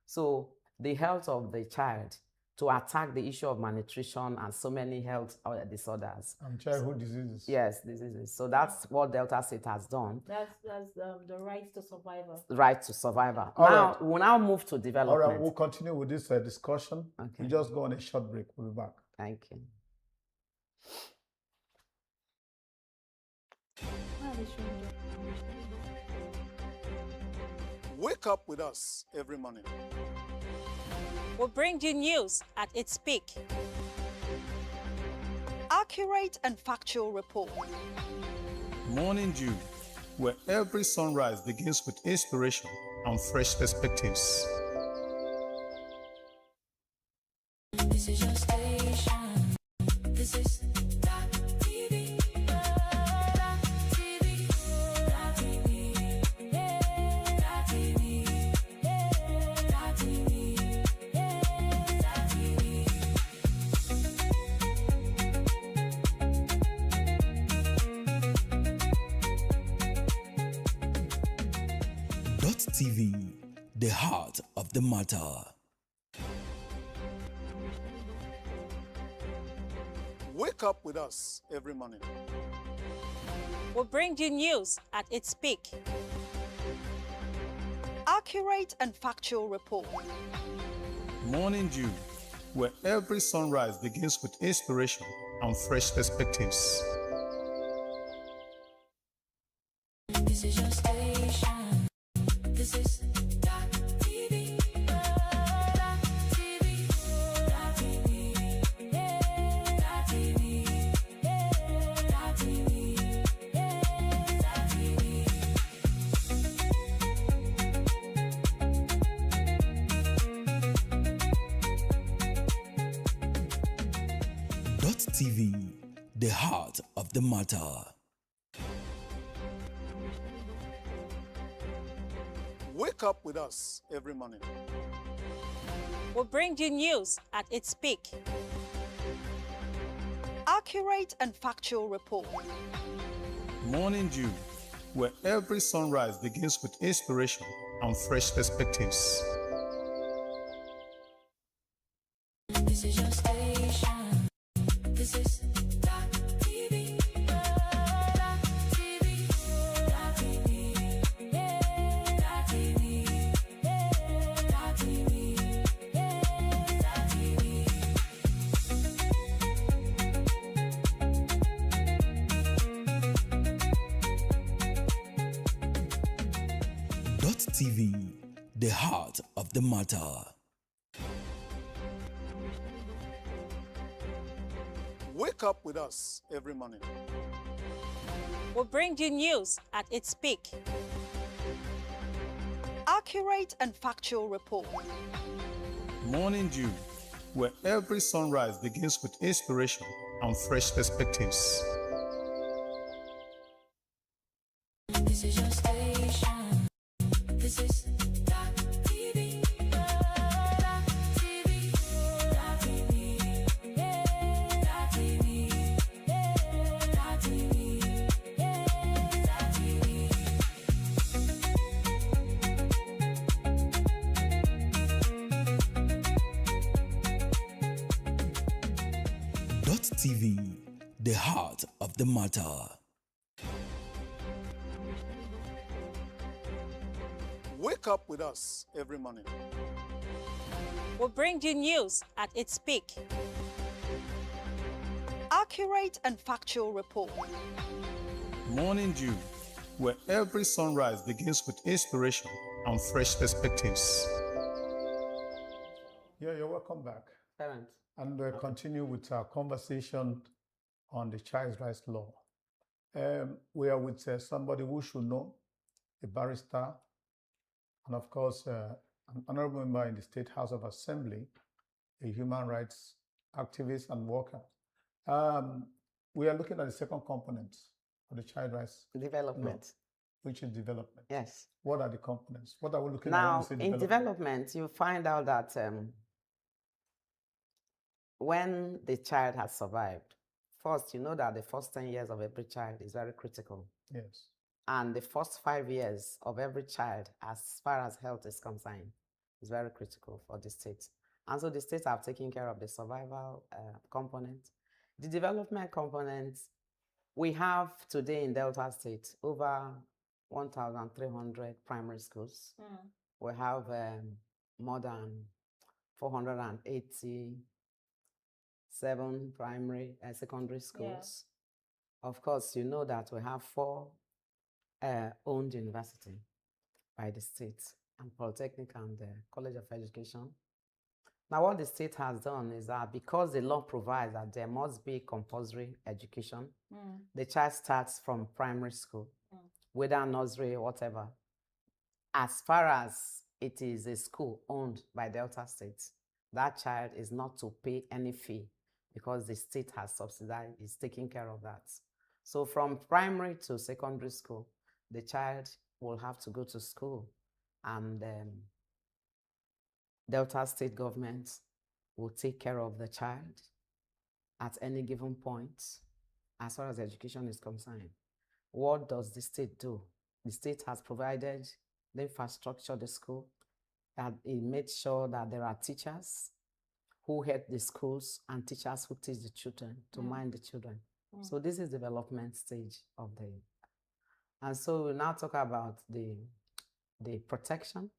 Speaker 10: So the health of the child, to attack the issue of malnutrition and so many health disorders.
Speaker 2: And childhood diseases.
Speaker 10: Yes, diseases. So that's what Delta State has done.
Speaker 3: That's the right to survival.
Speaker 10: Right to survival.
Speaker 2: All
Speaker 10: We'll now move to development.
Speaker 2: All right, we'll continue with this discussion.
Speaker 10: Okay.
Speaker 2: We just go on a short break. We'll be back.
Speaker 10: Thank you.
Speaker 1: Wake up with us every morning.
Speaker 4: We'll bring you news at its peak.
Speaker 7: Accurate and factual report.
Speaker 1: Morning Dew, where every sunrise begins with inspiration and fresh perspectives.
Speaker 5: This is your station. This is Dott TV. Dott TV. Dott TV. Yeah. Dott TV. Yeah. Dott TV. Yeah. Dott TV.
Speaker 6: Dott TV, the heart of the matter.
Speaker 1: Wake up with us every morning.
Speaker 4: We'll bring you news at its peak.
Speaker 7: Accurate and factual report.
Speaker 1: Morning Dew, where every sunrise begins with inspiration and fresh perspectives.
Speaker 5: This is your station. This is Dott TV. Dott TV. Dott TV. Yeah. Dott TV. Yeah. Dott TV.
Speaker 6: TV, the heart of the matter.
Speaker 1: Wake up with us every morning.
Speaker 4: We'll bring you news at its peak.
Speaker 7: Accurate and factual report.
Speaker 1: Morning Dew, where every sunrise begins with inspiration and fresh perspectives.
Speaker 5: This is your station. This is Dott TV. Dott TV. Dott TV. Yeah. Dott TV. Yeah. Dott TV. Yeah. Dott TV.
Speaker 6: Dott TV, the heart of the matter.
Speaker 1: Wake up with us every morning.
Speaker 4: We'll bring you news at its peak.
Speaker 7: Accurate and factual report.
Speaker 1: Morning Dew, where every sunrise begins with inspiration and fresh perspectives.
Speaker 5: This is your station. This is Dott TV. Dott TV. Dott TV. Yeah. Dott TV. Yeah. Dott TV. Yeah. Dott TV.
Speaker 6: Dott TV, the heart of the matter.
Speaker 1: Wake up with us every morning.
Speaker 4: We'll bring you news at its peak.
Speaker 7: Accurate and factual report.
Speaker 1: Morning Dew, where every sunrise begins with inspiration and fresh perspectives.
Speaker 2: Yeah, you're welcome back.
Speaker 10: Parent.
Speaker 2: And we'll continue with our conversation on the child's rights law. We are with somebody who should know, a barrister, and of course, an honorable member in the State House of Assembly, a human rights activist and worker. We are looking at the second component of the child rights
Speaker 10: Development.
Speaker 2: law, which is development.
Speaker 10: Yes.
Speaker 2: What are the components? What are we looking at when
Speaker 10: Now,
Speaker 2: we say
Speaker 10: in development, you find out that when the child has survived, first, you know that the first 10 years of every child is very critical.
Speaker 2: Yes.
Speaker 10: And the first 5 years of every child, as far as health is concerned, is very critical for the state. And so the states have taken care of the survival component. The development component, we have today in Delta State over 1,300 primary schools. We have more than 487 secondary schools. Of course, you know that we have 4 owned university by the state, and Polytechnic and the College of Education. Now, what the state has done is that because the law provides that there must be compulsory education, the child starts from primary school, whether nursery or whatever. As far as it is a school owned by Delta State, that child is not to pay any fee because the state has subsidized, is taking care of that. So from primary to secondary school, the child will have to go to school, and Delta State government will take care of the child at any given point as far as education is concerned. What does the state do? The state has provided the infrastructure, the school, that it made sure that there are teachers who head the schools and teachers who teach the children to mind the children. So this is development stage of the, and so we'll now talk about the protection.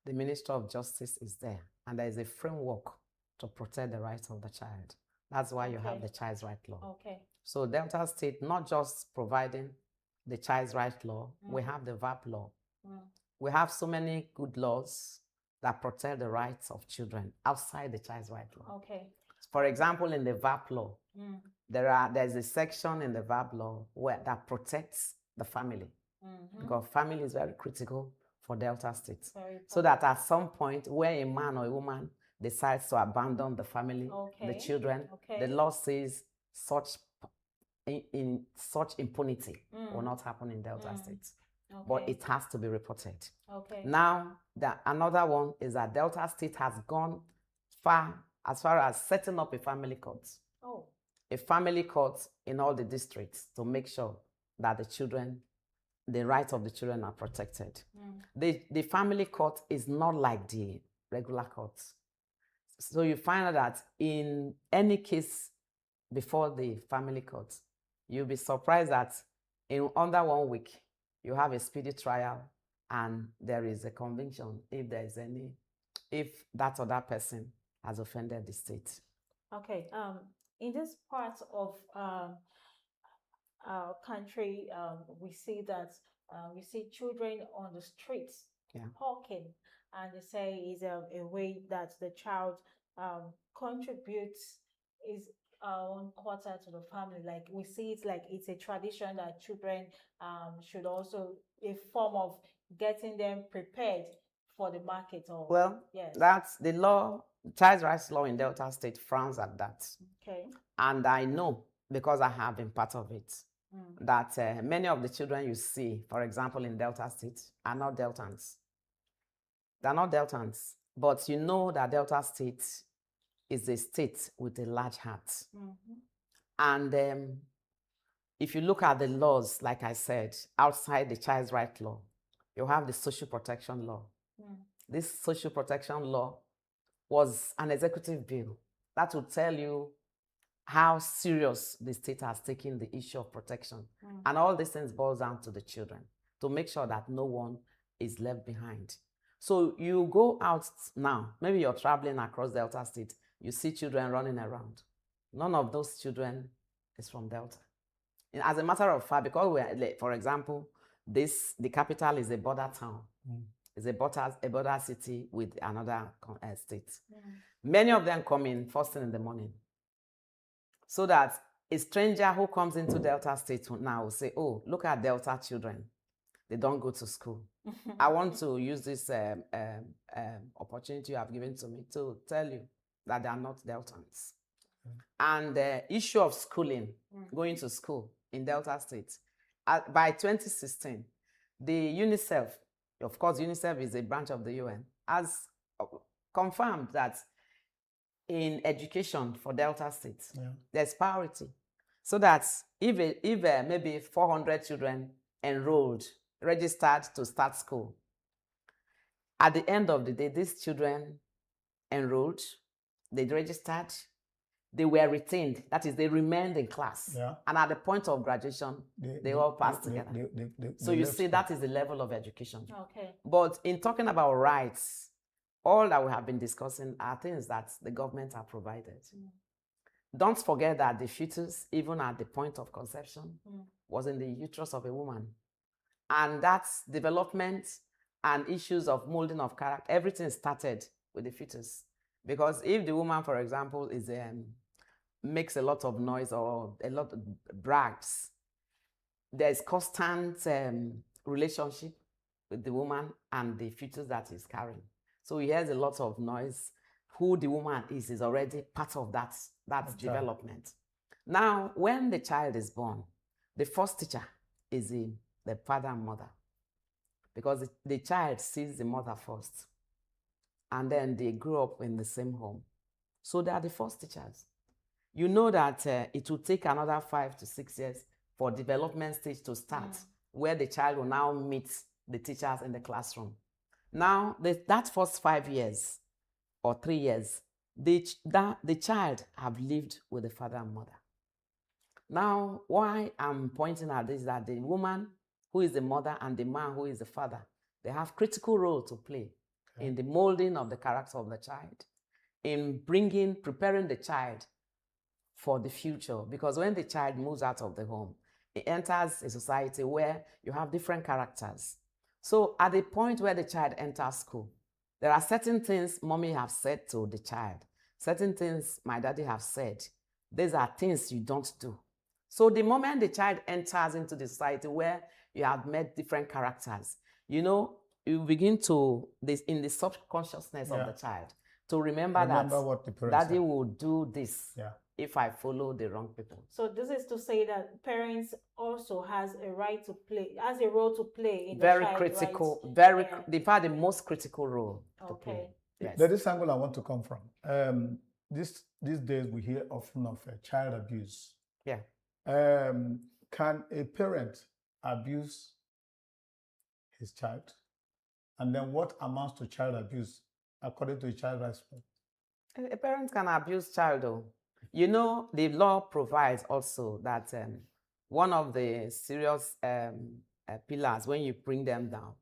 Speaker 10: The Minister of Justice is there, and there is a framework to protect the rights of the child. That's why you have the Child's Right Law.
Speaker 3: Okay.
Speaker 10: So Delta State, not just providing the Child's Right Law, we have the VAP law. We have so many good laws that protect the rights of children outside the Child's Right Law.
Speaker 3: Okay.
Speaker 10: For example, in the VAP law, there's a section in the VAP law that protects the family, because family is very critical for Delta State. So that at some point where a man or a woman decides to abandon the family, the children, the law says such in such impunity will not happen in Delta State. But
Speaker 3: Okay.
Speaker 10: it has to be reported.
Speaker 3: Okay.
Speaker 10: Now, another one is that Delta State has gone as far as setting up a family court.
Speaker 3: Oh.
Speaker 10: A family court in all the districts to make sure that the rights of the children are protected. The family court is not like the regular courts. So you find out that in any case before the family court, you'll be surprised that in under 1 week, you have a speedy trial and there is a conviction if that other person has offended the state.
Speaker 3: Okay. In this part of our country, we see that we see children on the streets hawking, and they say is a way that the child contributes his own quarter to the family. Like we see it like it's a tradition that children should also a form of getting them prepared for the market. Or
Speaker 10: Well,
Speaker 3: yes,
Speaker 10: that's the law. Child rights law in Delta State frowns at that.
Speaker 3: okay.
Speaker 10: And I know, because I have been part of it, that many of the children you see, for example, in Delta State, are not Deltans. They're not Deltans. But you know that Delta State is a state with a large heart. And if you look at the laws, like I said, outside the child rights law, you have the social protection law. This social protection law was an executive bill that will tell you how serious the state has taken the issue of protection. And all these things boils down to the children, to make sure that no one is left behind. So you go out now, maybe you're traveling across Delta State, you see children running around. None of those children is from Delta. And as a matter of fact, because for example, the capital is a border town. It's a border city with another state. Many of them come in first thing in the morning. So that a stranger who comes into Delta State now will say, oh, look at Delta children. They don't go to school. I want to use this opportunity you have given to me to tell you that they are not Deltans. And the issue of schooling, going to school in Delta State, by 2016, the UNICEF, of course, UNICEF is a branch of the UN, has confirmed that in education for Delta State, there's parity. So that if maybe 400 children enrolled, registered to start school, at the end of the day, these children enrolled, they registered, they were retained. That is, they remained in class. And at the point of graduation, they all passed together. So you see, that is the level of education.
Speaker 3: Okay.
Speaker 10: But in talking about rights, all that we have been discussing are things that the government have provided. Don't forget that the fetus, even at the point of conception, was in the uterus of a woman. And that's development and issues of molding of character. Everything started with the fetus. Because if the woman, for example, makes a lot of noise or a lot of brags, there's constant relationship with the woman and the fetus that is carrying. So he hears a lot of noise. Who the woman is already part of that development. Now, when the child is born, the first teacher is the father and mother, because the child sees the mother first, and then they grow up in the same home. So they are the first teachers. You know that it will take another 5 to 6 years for development stage to start, where the child will now meet the teachers in the classroom. Now, that first 5 years or 3 years, the child have lived with the father and mother. Now, why I'm pointing at this is that the woman who is the mother and the man who is the father, they have critical role to play in the molding of the character of the child, in preparing the child for the future. Because when the child moves out of the home, it enters a society where you have different characters. So at the point where the child enters school, there are certain things mommy have said to the child, certain things my daddy have said. These are things you don't do. So the moment the child enters into the society where you have met different characters, you begin to, in the subconsciousness of the child, to remember
Speaker 2: Remember
Speaker 10: that
Speaker 2: what the parents
Speaker 10: daddy
Speaker 2: said.
Speaker 10: will do this
Speaker 2: Yeah.
Speaker 10: if I follow the wrong people.
Speaker 3: So this is to say that parents also has a right to play, has a role to play in
Speaker 10: Very
Speaker 3: the child
Speaker 10: critical,
Speaker 3: rights.
Speaker 10: very,
Speaker 3: Yeah.
Speaker 10: in fact, the most critical role to play.
Speaker 3: Okay.
Speaker 10: Yes.
Speaker 2: There is angle I want to come from. These days we hear often of child abuse.
Speaker 10: Yeah.
Speaker 2: Can a parent abuse his child? And then what amounts to child abuse according to a child rights law?
Speaker 10: A parent can abuse child, though. You know, the law provides also that one of the serious pillars when you bring them down,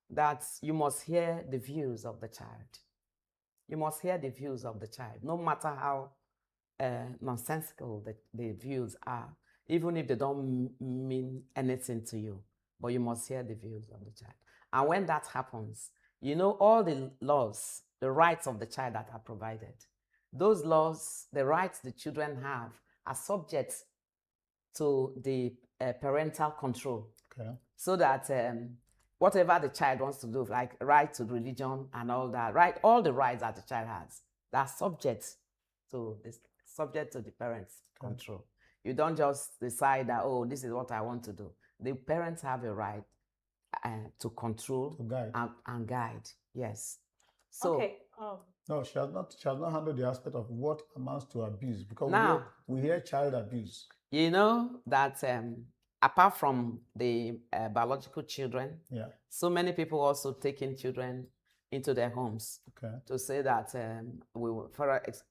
Speaker 10: that you must hear the views of the child. You must hear the views of the child, no matter how nonsensical the views are, even if they don't mean anything to you, but you must hear the views of the child. And when that happens, you know, all the laws, the rights of the child that are provided, those laws, the rights the children have, are subject to the parental control.
Speaker 2: Okay.
Speaker 10: So that whatever the child wants to do, like right to religion and all that, right, all the rights that the child has, they're subject to the parents' control. You don't just decide that, oh, this is what I want to do. The parents have a right to control,
Speaker 2: To guide.
Speaker 10: and guide. Yes. So
Speaker 3: Okay.
Speaker 2: No, she has not handled the aspect of what amounts to abuse, because
Speaker 10: Now-
Speaker 2: we hear child abuse.
Speaker 10: you know that apart from the biological children,
Speaker 2: Yeah.
Speaker 10: so many people also taking children into their homes.
Speaker 2: Okay.
Speaker 10: To say that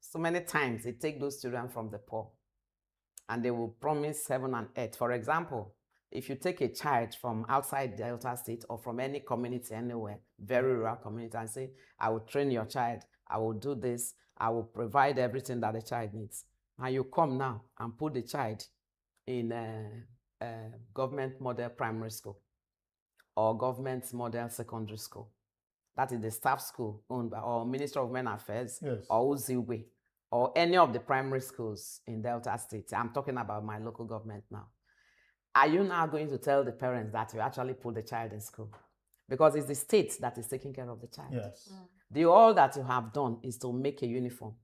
Speaker 10: so many times they take those children from the poor and they will promise heaven and earth. For example, if you take a child from outside Delta State or from any community anywhere, very rural community, and say, I will train your child, I will do this, I will provide everything that the child needs. And you come now and put the child in a government model primary school or government model secondary school. That is the staff school owned by or Ministry of Women Affairs,
Speaker 2: Yes.
Speaker 10: or Uziwe, or any of the primary schools in Delta State. I'm talking about my local government now. Are you now going to tell the parents that you actually put the child in school? Because it's the state that is taking care of the child.
Speaker 2: Yes.
Speaker 10: All that you have done is to make a uniform,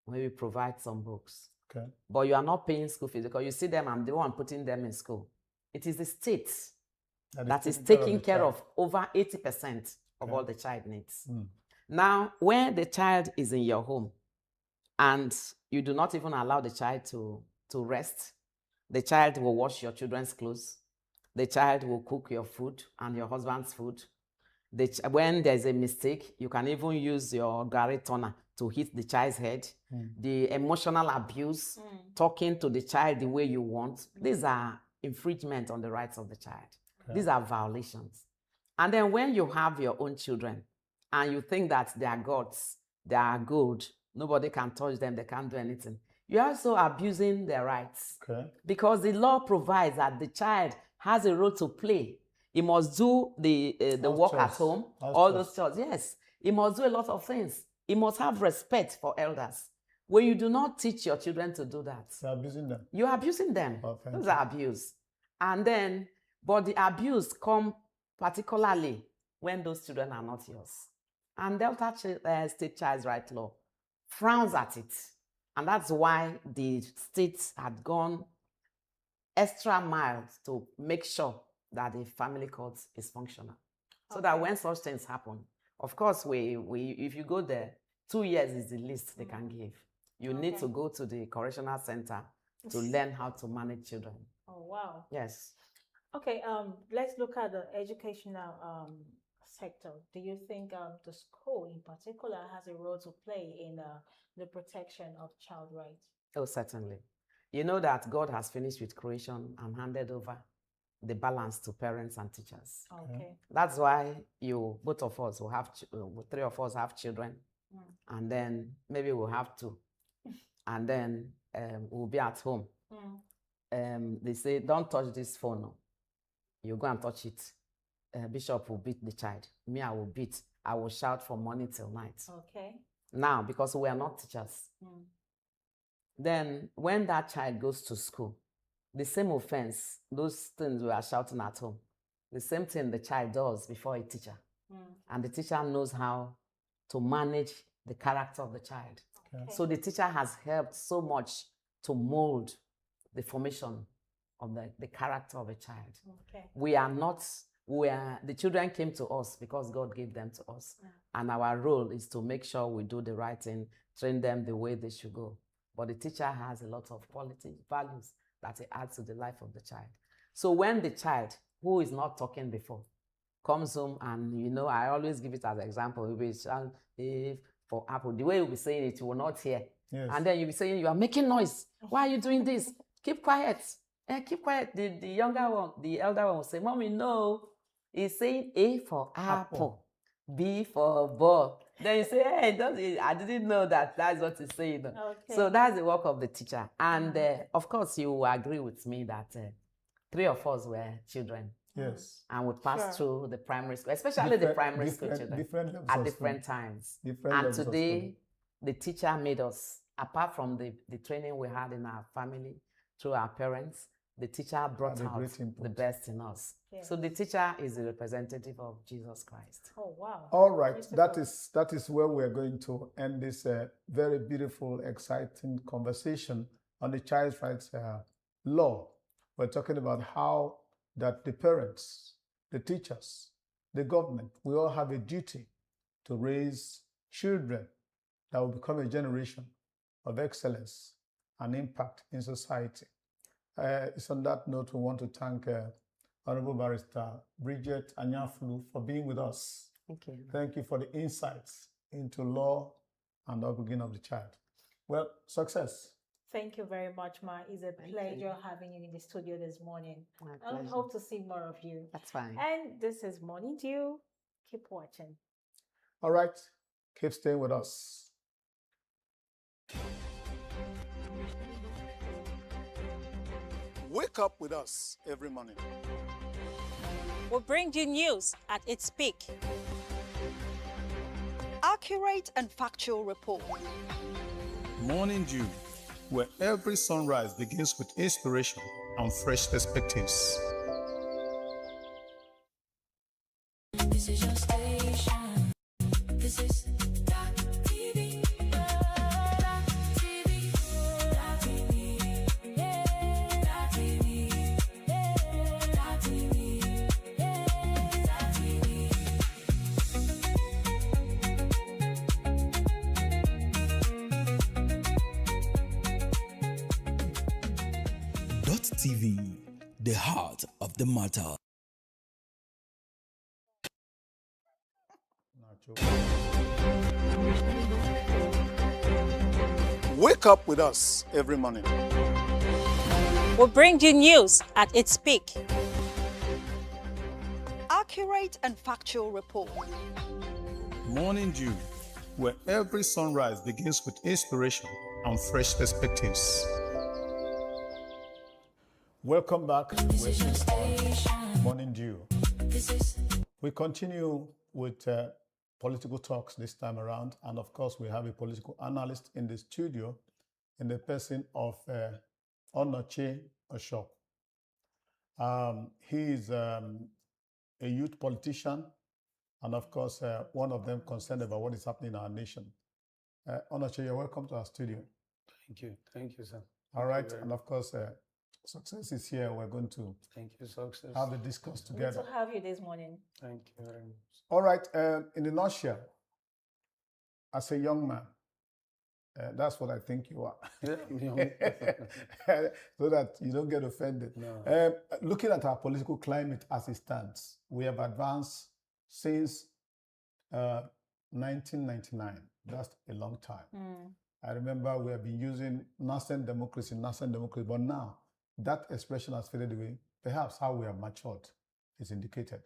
Speaker 10: maybe provide some books.
Speaker 2: Okay.
Speaker 10: But you are not paying school fees because you see them, I'm the one putting them in school. It is the state that is taking care of over 80% of all the child needs. Now, when the child is in your home and you do not even allow the child to rest, the child will wash your children's clothes, the child will cook your food and your husband's food. When there's a mistake, you can even use your Gary toner to hit the child's head. The emotional abuse, talking to the child the way you want, these are infringement on the rights of the child. These are violations. And then when you have your own children and you think that they are gods, they are good, nobody can touch them, they can't do anything, you're also abusing their rights.
Speaker 2: Okay.
Speaker 10: Because the law provides that the child has a role to play. He must do the work at home, all those chores. Yes, he must do a lot of things. He must have respect for elders. When you do not teach your children to do that,
Speaker 2: You're abusing them.
Speaker 10: you're abusing them. Those are abuse. And then, but the abuse come particularly when those children are not yours. And Delta State Child's Right Law frowns at it. And that's why the states had gone extra miles to make sure that the family court is functional. So that when such things happen, of course, if you go there, 2 years is the least they can give. You need to go to the correctional center to learn how to manage children.
Speaker 3: Oh, wow.
Speaker 10: Yes.
Speaker 3: Okay, let's look at the educational sector. Do you think the school in particular has a role to play in the protection of child rights?
Speaker 10: Oh, certainly. You know that God has finished with creation and handed over the balance to parents and teachers.
Speaker 3: Okay.
Speaker 10: That's why both of us will have, 3 of us have children, and then maybe we'll have 2, and then we'll be at home. They say, don't touch this phone. No. You go and touch it. Bishop will beat the child. Me, I will beat. I will shout from morning till night.
Speaker 3: Okay.
Speaker 10: Now, because we are not teachers. Then when that child goes to school, the same offense, those things we are shouting at home, the same thing the child does before a teacher. And the teacher knows how to manage the character of the child.
Speaker 2: Okay.
Speaker 10: So the teacher has helped so much to mold the formation of the character of a child.
Speaker 3: Okay.
Speaker 10: The children came to us because God gave them to us. And our role is to make sure we do the right thing, train them the way they should go. But the teacher has a lot of quality, values that he adds to the life of the child. So when the child, who is not talking before, comes home and, I always give it as an example. If it's if for apple, the way you'll be saying it, you will not hear.
Speaker 2: Yes.
Speaker 10: And then you'll be saying, you are making noise. Why are you doing this? Keep quiet. Keep quiet. The younger one, the elder one will say, Mommy, no. He's saying A for apple, B for ball. Then you say, hey, I didn't know that's what he's saying.
Speaker 3: Okay.
Speaker 10: So that's the work of the teacher. And of course, you will agree with me that 3 of us were children.
Speaker 2: Yes.
Speaker 10: And we passed
Speaker 3: Sure.
Speaker 10: through the primary school, especially the primary school children,
Speaker 2: different levels
Speaker 10: at
Speaker 2: of
Speaker 10: different
Speaker 2: school.
Speaker 10: times.
Speaker 2: Different
Speaker 10: And
Speaker 2: levels of
Speaker 10: today, the teacher made us, apart from the training we had in our family, through our parents, the teacher brought
Speaker 2: Had a
Speaker 10: out
Speaker 2: great input.
Speaker 10: the best in us.
Speaker 3: Yes.
Speaker 10: So the teacher is the representative of Jesus Christ.
Speaker 3: Oh, wow.
Speaker 2: All right,
Speaker 3: Beautiful.
Speaker 2: that is where we're going to end this very beautiful, exciting conversation on the child's rights law. We're talking about how that the parents, the teachers, the government, we all have a duty to raise children that will become a generation of excellence and impact in society. It's on that note we want to thank Honorable Barrister Bridget Anyafulu for being with us.
Speaker 10: Thank you.
Speaker 2: Thank you for the insights into law and the upbringing of the child. Well, success.
Speaker 3: Thank you very much, Ma. It's a
Speaker 10: Thank
Speaker 3: pleasure
Speaker 10: you.
Speaker 3: having you in the studio this morning.
Speaker 10: My
Speaker 3: I
Speaker 10: pleasure.
Speaker 3: hope to see more of you.
Speaker 10: That's fine.
Speaker 3: And this is Morning Dew. Keep watching.
Speaker 2: All right, keep staying with us. Wake up with us every morning.
Speaker 4: We bring you news at its peak.
Speaker 7: Accurate and factual report.
Speaker 1: Morning Dew, where every sunrise begins with inspiration and fresh perspectives.
Speaker 5: This is your station. This is Dott TV. Dott TV. Dott TV. Yeah. Dott TV. Yeah. Dott TV. Yeah. Dott TV.
Speaker 6: Dot TV, the heart of the matter.
Speaker 2: Wake up with us every morning.
Speaker 4: We bring you news at its peak.
Speaker 7: Accurate and factual report.
Speaker 1: Morning Dew, where every sunrise begins with inspiration and fresh perspectives.
Speaker 2: Welcome back.
Speaker 5: This is your station.
Speaker 2: Morning Dew.
Speaker 5: This is
Speaker 2: We continue with political talks this time around, and of course, we have a political analyst in the studio, in the person of Onoche Oshop. He is a youth politician, and of course, one of them concerned about what is happening in our nation. Onoche, you're welcome to our studio.
Speaker 9: Thank you, sir.
Speaker 2: All right,
Speaker 9: very
Speaker 2: and of course, Success is here. We're going to
Speaker 9: Thank you, success.
Speaker 2: have a discuss
Speaker 3: Good
Speaker 2: together.
Speaker 3: to have you this morning.
Speaker 9: Thank you very much.
Speaker 2: All right, in a nutshell, as a young man, that's what I think you are. So that you don't get offended.
Speaker 9: No.
Speaker 2: Looking at our political climate as it stands, we have advanced since 1999. That's a long time. I remember we have been using nascent democracy, but now that expression has faded away. Perhaps how we have matured is indicated.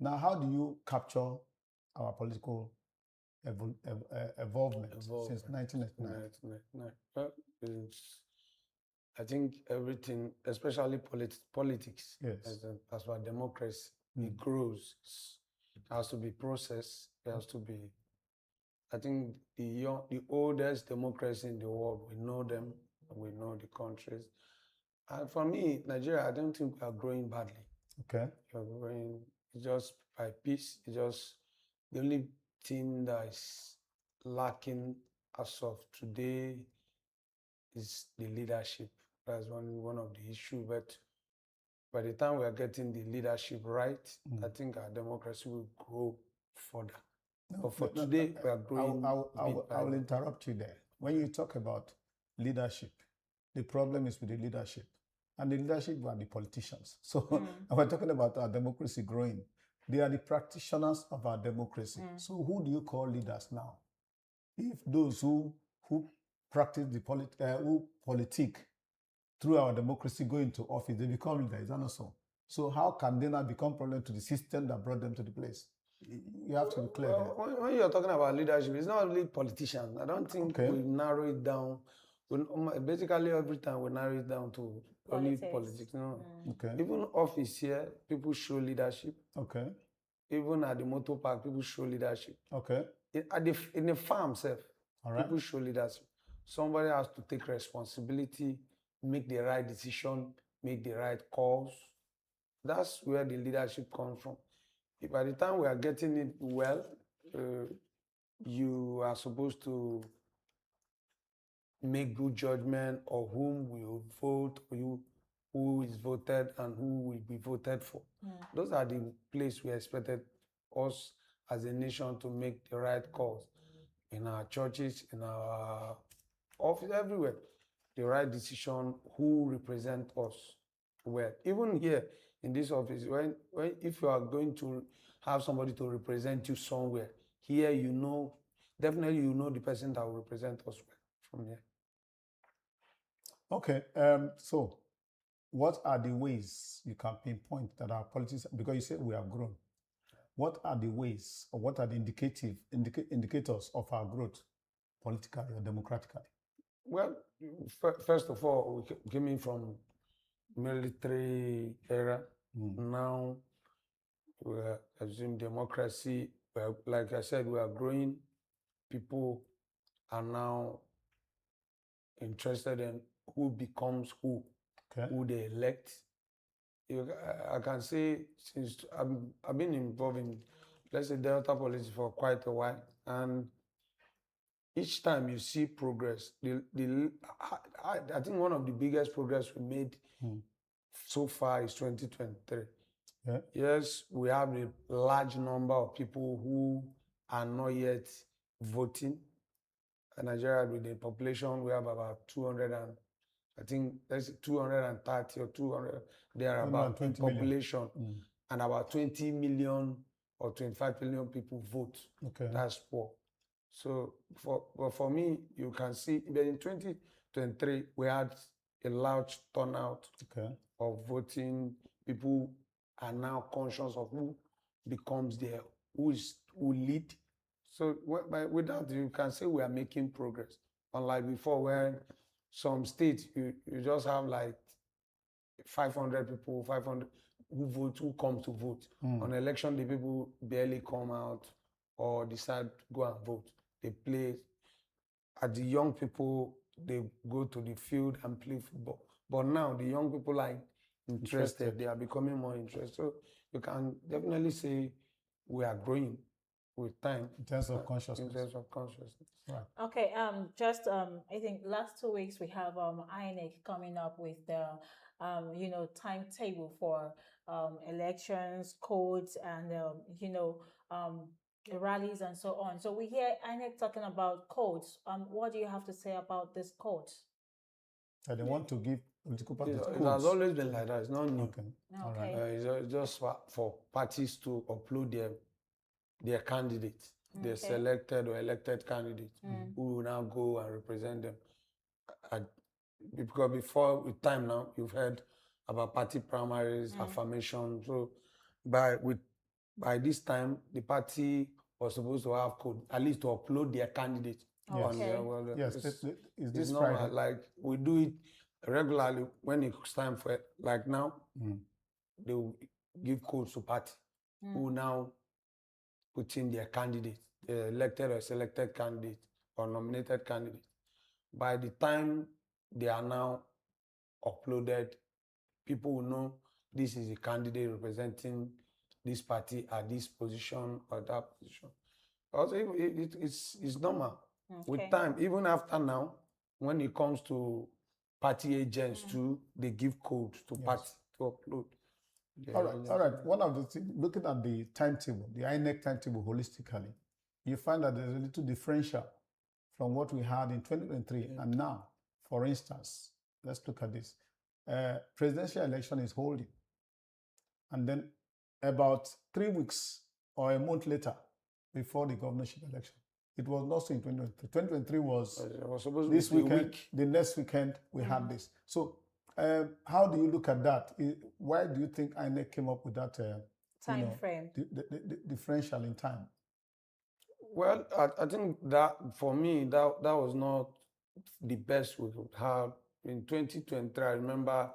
Speaker 2: Now, how do you capture our political evolvement since 1999?
Speaker 9: Well, I think everything, especially politics,
Speaker 2: Yes.
Speaker 9: as for democracy, it grows. It has to be processed. It has to be. I think the oldest democracy in the world, we know them, we know the countries. And for me, Nigeria, I don't think we are growing badly.
Speaker 2: Okay.
Speaker 9: We're growing just by piece. It's just the only thing that is
Speaker 11: lacking as of today is the leadership. That's one of the issues. But by the time we are getting the leadership right, I think our democracy will grow further. But for today, we are growing bit by
Speaker 2: I will
Speaker 11: bit.
Speaker 2: interrupt you there. When you talk about leadership, the problem is with the leadership. And the leadership are the politicians. So and we're talking about our democracy growing. They are the practitioners of our democracy. So who do you call leaders now? If those who practice the who politic through our democracy go into office, they become leaders, is that not so? So how can they not become problem to the system that brought them to the place? You have to be clear there.
Speaker 11: When you're talking about leadership, it's not only politicians. I don't think we narrow it down. Basically, every time we narrow it down to only politics. No.
Speaker 2: Okay.
Speaker 11: Even office here, people show leadership.
Speaker 2: Okay.
Speaker 11: Even at the motor park, people show leadership.
Speaker 2: Okay.
Speaker 11: In the farm self,
Speaker 2: All right.
Speaker 11: people show leadership. Somebody has to take responsibility, make the right decision, make the right calls. That's where the leadership comes from. If by the time we are getting it well, you are supposed to make good judgment of whom will vote, who is voted, and who will be voted for. Those are the place we expected us as a nation to make the right calls in our churches, in our office, everywhere. The right decision, who represent us well. Even here in this office, if you are going to have somebody to represent you somewhere, here definitely you know the person that will represent us well from here.
Speaker 2: Okay. So what are the ways you can pinpoint that our politics, because you said we have grown, what are the ways or what are the indicators of our growth politically or democratically?
Speaker 11: Well, first of all, we came in from military era. Now we are assuming democracy. Like I said, we are growing. People are now interested in who becomes who, who they elect. I can say since I've been involved in, let's say, Delta politics for quite a while, and each time you see progress, I think one of the biggest progress we made so far is 2023.
Speaker 2: Yeah.
Speaker 11: Yes, we have a large number of people who are not yet voting. In Nigeria, with the population, we have about 200 and I think that's 230 or 200. They are about in population, and about 20 million or 25 million people vote.
Speaker 2: Okay.
Speaker 11: That's poor. So for me, you can see that in 2023 we had a large turnout of voting. People are now conscious of who becomes there, who lead. So with that, you can say we are making progress. Unlike before, when some states you just have like 500 people, 500 who come to vote. On election day, people barely come out or decide to go and vote. They play. At the young people, they go to the field and play football. But now the young people are interested. They are becoming more interested. So you can definitely say we are growing with time.
Speaker 2: In terms of consciousness.
Speaker 11: In terms of consciousness.
Speaker 2: Right.
Speaker 3: Okay. I think last 2 weeks we have INEC coming up with the timetable for elections, codes, and rallies and so on. So we hear INEC talking about codes. What do you have to say about this code?
Speaker 2: They want to give political parties
Speaker 11: It has always been like that. It's not new.
Speaker 2: Okay. All right.
Speaker 11: It's just for parties to upload their candidates, their selected or elected candidates, who will now go and represent them. Because before, with time now, you've heard about party primaries, affirmation. So by this time, the party was supposed to have code, at least to upload their candidate.
Speaker 2: Yes. Is this
Speaker 11: not
Speaker 2: Friday?
Speaker 11: like we do it regularly when it's time for it. Like now, they will give codes to party who now put in their candidate, the elected or selected candidate or nominated candidate. By the time they are now uploaded, people will know this is a candidate representing this party at this position or that position. Also, it's normal. With
Speaker 3: Okay.
Speaker 11: time, even after now, when it comes to party agents too, they give code to party to upload.
Speaker 2: All right. One of the things, looking at the timetable, the INEC timetable holistically, you find that there's a little differential from what we had in 2023 and now. For instance, let's look at this. Presidential election is holding. And then about 3 weeks or a month later, before the governorship election. It was not so in 2023. 2023 was
Speaker 11: supposed
Speaker 2: this
Speaker 11: to be a
Speaker 2: weekend.
Speaker 11: week.
Speaker 2: The next weekend, we had this. So how do you look at that? Why do you think INEC came up with that
Speaker 3: Time frame?
Speaker 2: The differential in time?
Speaker 11: Well, I think that for me, that was not the best we could have. In 2023, I remember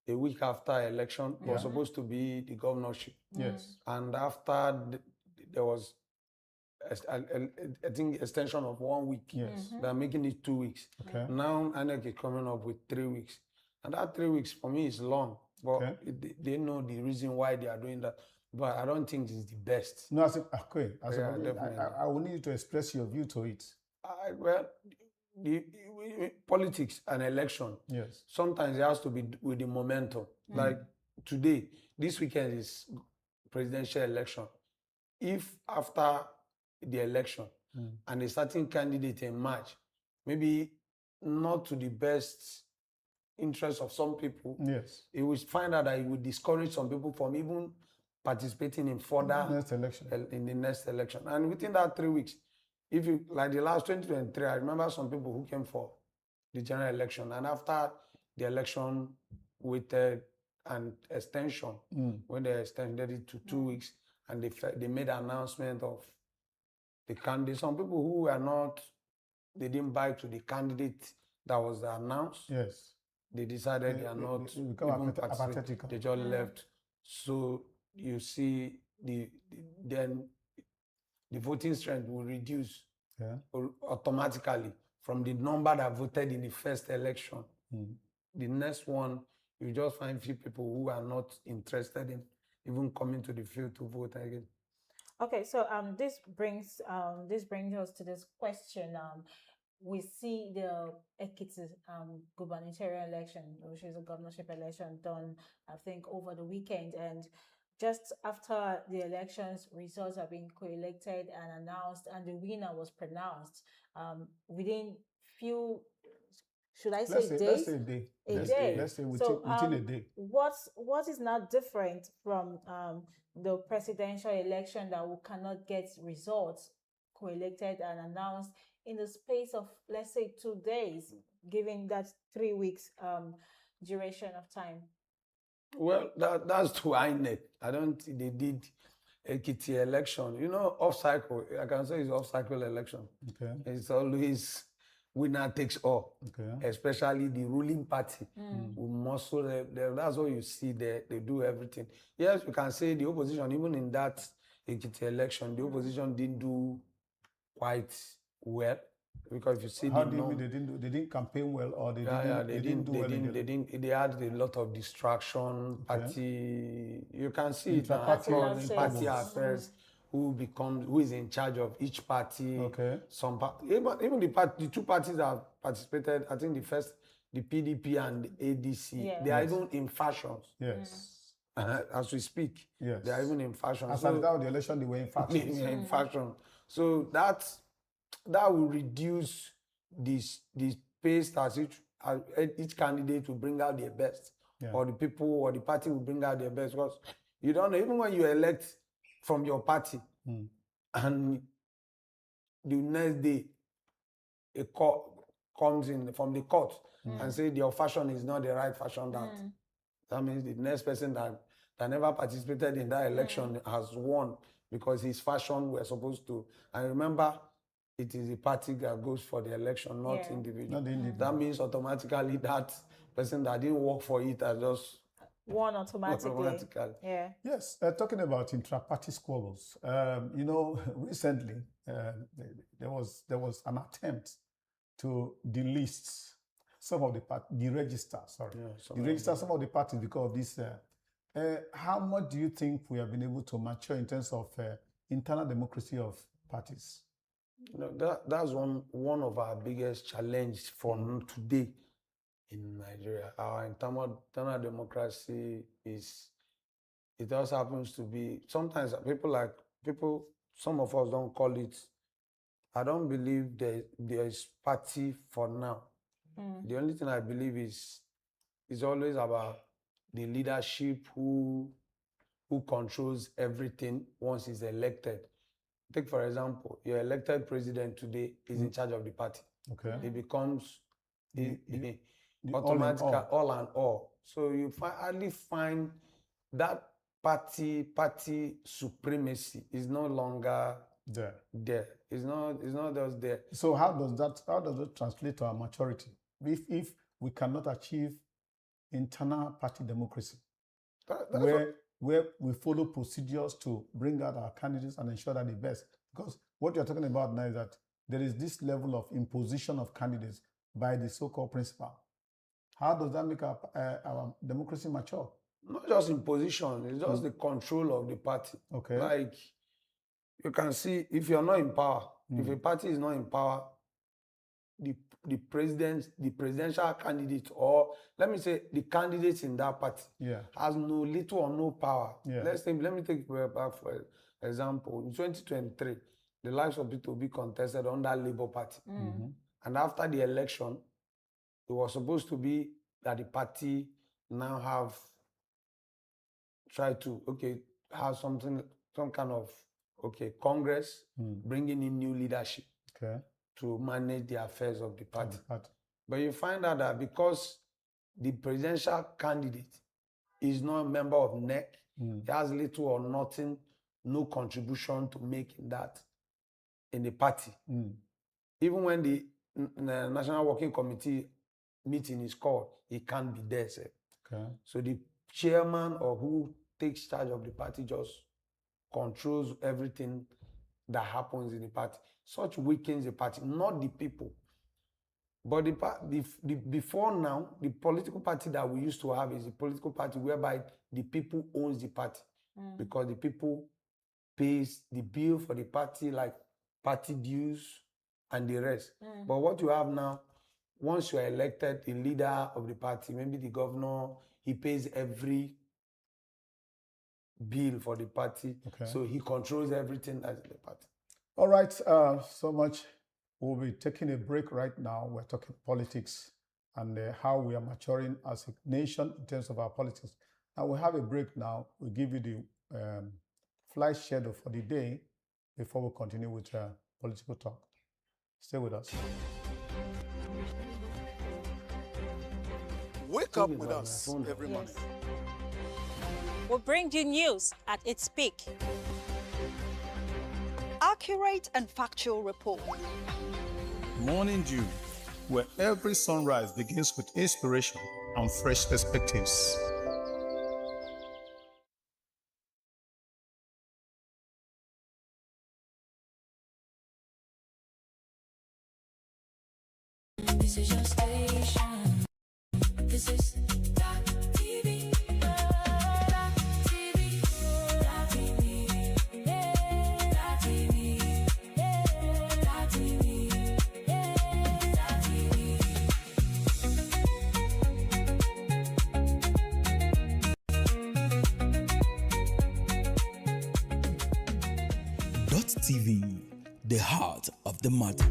Speaker 11: a week after election was supposed to be the governorship.
Speaker 2: Yes.
Speaker 11: And after there was, I think, extension of 1 week.
Speaker 2: Yes.
Speaker 11: They're making it 2 weeks.
Speaker 2: Okay.
Speaker 11: Now INEC is coming up with 3 weeks. And that 3 weeks for me is long. But they know the reason why they are doing that. But I don't think it's the best.
Speaker 2: No, definitely. I will need you to express your view to it.
Speaker 11: Well, politics and election,
Speaker 2: yes,
Speaker 11: sometimes it has to be with the momentum. Like today, this weekend is presidential election. If after the election and a certain candidate emerge, maybe not to the best interest of some people,
Speaker 2: yes,
Speaker 11: it will find out that it will discourage some people from even participating in further
Speaker 2: next election.
Speaker 11: In the next election. And within that 3 weeks, if you like the last 2023, I remember some people who came for the general election, and after the election waited an extension when they extended it to 2 weeks, and they made an announcement of the candidate. Some people who were not, they didn't buy to the candidate that was announced.
Speaker 2: Yes.
Speaker 11: They decided they are not
Speaker 2: they become
Speaker 11: even participating.
Speaker 2: apathetical.
Speaker 11: They just left. So you see then the voting strength will reduce automatically from the number that voted in the first election. The next one, you just find few people who are not interested in even coming to the field to vote again.
Speaker 3: Okay, so this brings us to this question. We see the Ekiti gubernatorial election, which is a governorship election, done, I think, over the weekend. And just after the elections, results have been collected and announced, and the winner was pronounced within few, should I say days?
Speaker 2: Let's say a day. Let's say within a day.
Speaker 3: What is now different from the presidential election that we cannot get results collected and announced in the space of, let's say, 2 days, given that 3 weeks duration of time?
Speaker 11: Well, that's to INEC. I don't think they did Ekiti election. You know, off cycle. I can say it's off cycle election.
Speaker 2: Okay.
Speaker 11: It's always winner takes all.
Speaker 2: Okay.
Speaker 11: Especially the ruling party. We muscle them. That's what you see there. They do everything. Yes, you can say the opposition, even in that Ekiti election, the opposition didn't do quite well, because if you see
Speaker 2: how do you mean they didn't campaign well, or they didn't do well?
Speaker 11: They had a lot of distraction. Party, you can see it party affairs. Who is in charge of each party?
Speaker 2: Okay.
Speaker 11: Even the two parties that participated. I think the PDP and the ADC. They are even in factions.
Speaker 2: Yes.
Speaker 11: As we speak.
Speaker 2: Yes.
Speaker 11: They are even in factions.
Speaker 2: As at the election, they were in factions.
Speaker 11: They were in faction. So that will reduce this pace that each candidate will bring out their best, or the people or the party will bring out their best. Because you don't know, even when you elect from your party, and the next day a court comes in from the court and say your fashion is not the right fashion, that means the next person that never participated in that election has won, because his fashion were supposed to. And remember, it is the party that goes for the election, not individual.
Speaker 2: Not the individual.
Speaker 11: That means automatically that person that didn't work for it has just
Speaker 3: won automatically. Yeah.
Speaker 2: Yes. Talking about intra-party squabbles, recently there was an attempt to delist some of the register some of the parties because of this. How much do you think we have been able to mature in terms of internal democracy of parties?
Speaker 11: That's one of our biggest challenge for today in Nigeria. Our internal democracy it also happens to be, sometimes some of us don't call it, I don't believe there is party for now. The only thing I believe is always about the leadership who controls everything once he's elected. Take, for example, your elected president today is in charge of the party.
Speaker 2: Okay.
Speaker 11: He becomes
Speaker 2: The
Speaker 11: automatic
Speaker 2: all in all.
Speaker 11: all and all. So you hardly find that party supremacy is no longer
Speaker 2: there.
Speaker 11: It's not just there.
Speaker 2: So how does it translate to our maturity if we cannot achieve internal party democracy, where we follow procedures to bring out our candidates and ensure that the best? Because what you're talking about now is that there is this level of imposition of candidates by the so-called principal. How does that make our democracy mature?
Speaker 11: Not just imposition, it's just the control of the party.
Speaker 2: Okay.
Speaker 11: Like, you can see, if you're not in power, if a party is not in power, the presidential candidate, or let me say the candidates in that party, has little or no power. Let me take back for example. In 2023, the likes of it will be contested under Labour Party. And after the election, it was supposed to be that the party now have tried to have some kind of Congress, bringing in new leadership to manage the affairs of the party. But you find out that because the presidential candidate is not a member of NEC, he has little or nothing, no contribution to make in the party. Even when the National Working Committee meeting is called, he can't be there. So the chairman, or who takes charge of the party, just controls everything that happens in the party. Such weakens the party, not the people. But before now, the political party that we used to have is a political party whereby the people owns the party, because the people pays the bill for the party, like party dues and the rest. But what you have now, once you are elected, the leader of the party, maybe the governor, he pays every bill for the party. So he controls everything that's in the party.
Speaker 2: All right, so much. We'll be taking a break right now. We're talking politics and how we are maturing as a nation in terms of our politics. Now we have a break now. We'll give you the flight schedule for the day before we continue with political talk. Stay with us.
Speaker 1: Wake up with us every morning.
Speaker 4: We'll bring you news at its peak.
Speaker 7: Accurate and factual report.
Speaker 1: Morning Dew, where every sunrise begins with inspiration and fresh perspectives.
Speaker 5: This is your station. This is Dott TV. Dott TV. Dott TV. Dott TV. Dott TV. Dott TV.
Speaker 6: Dott TV, the heart of the matter.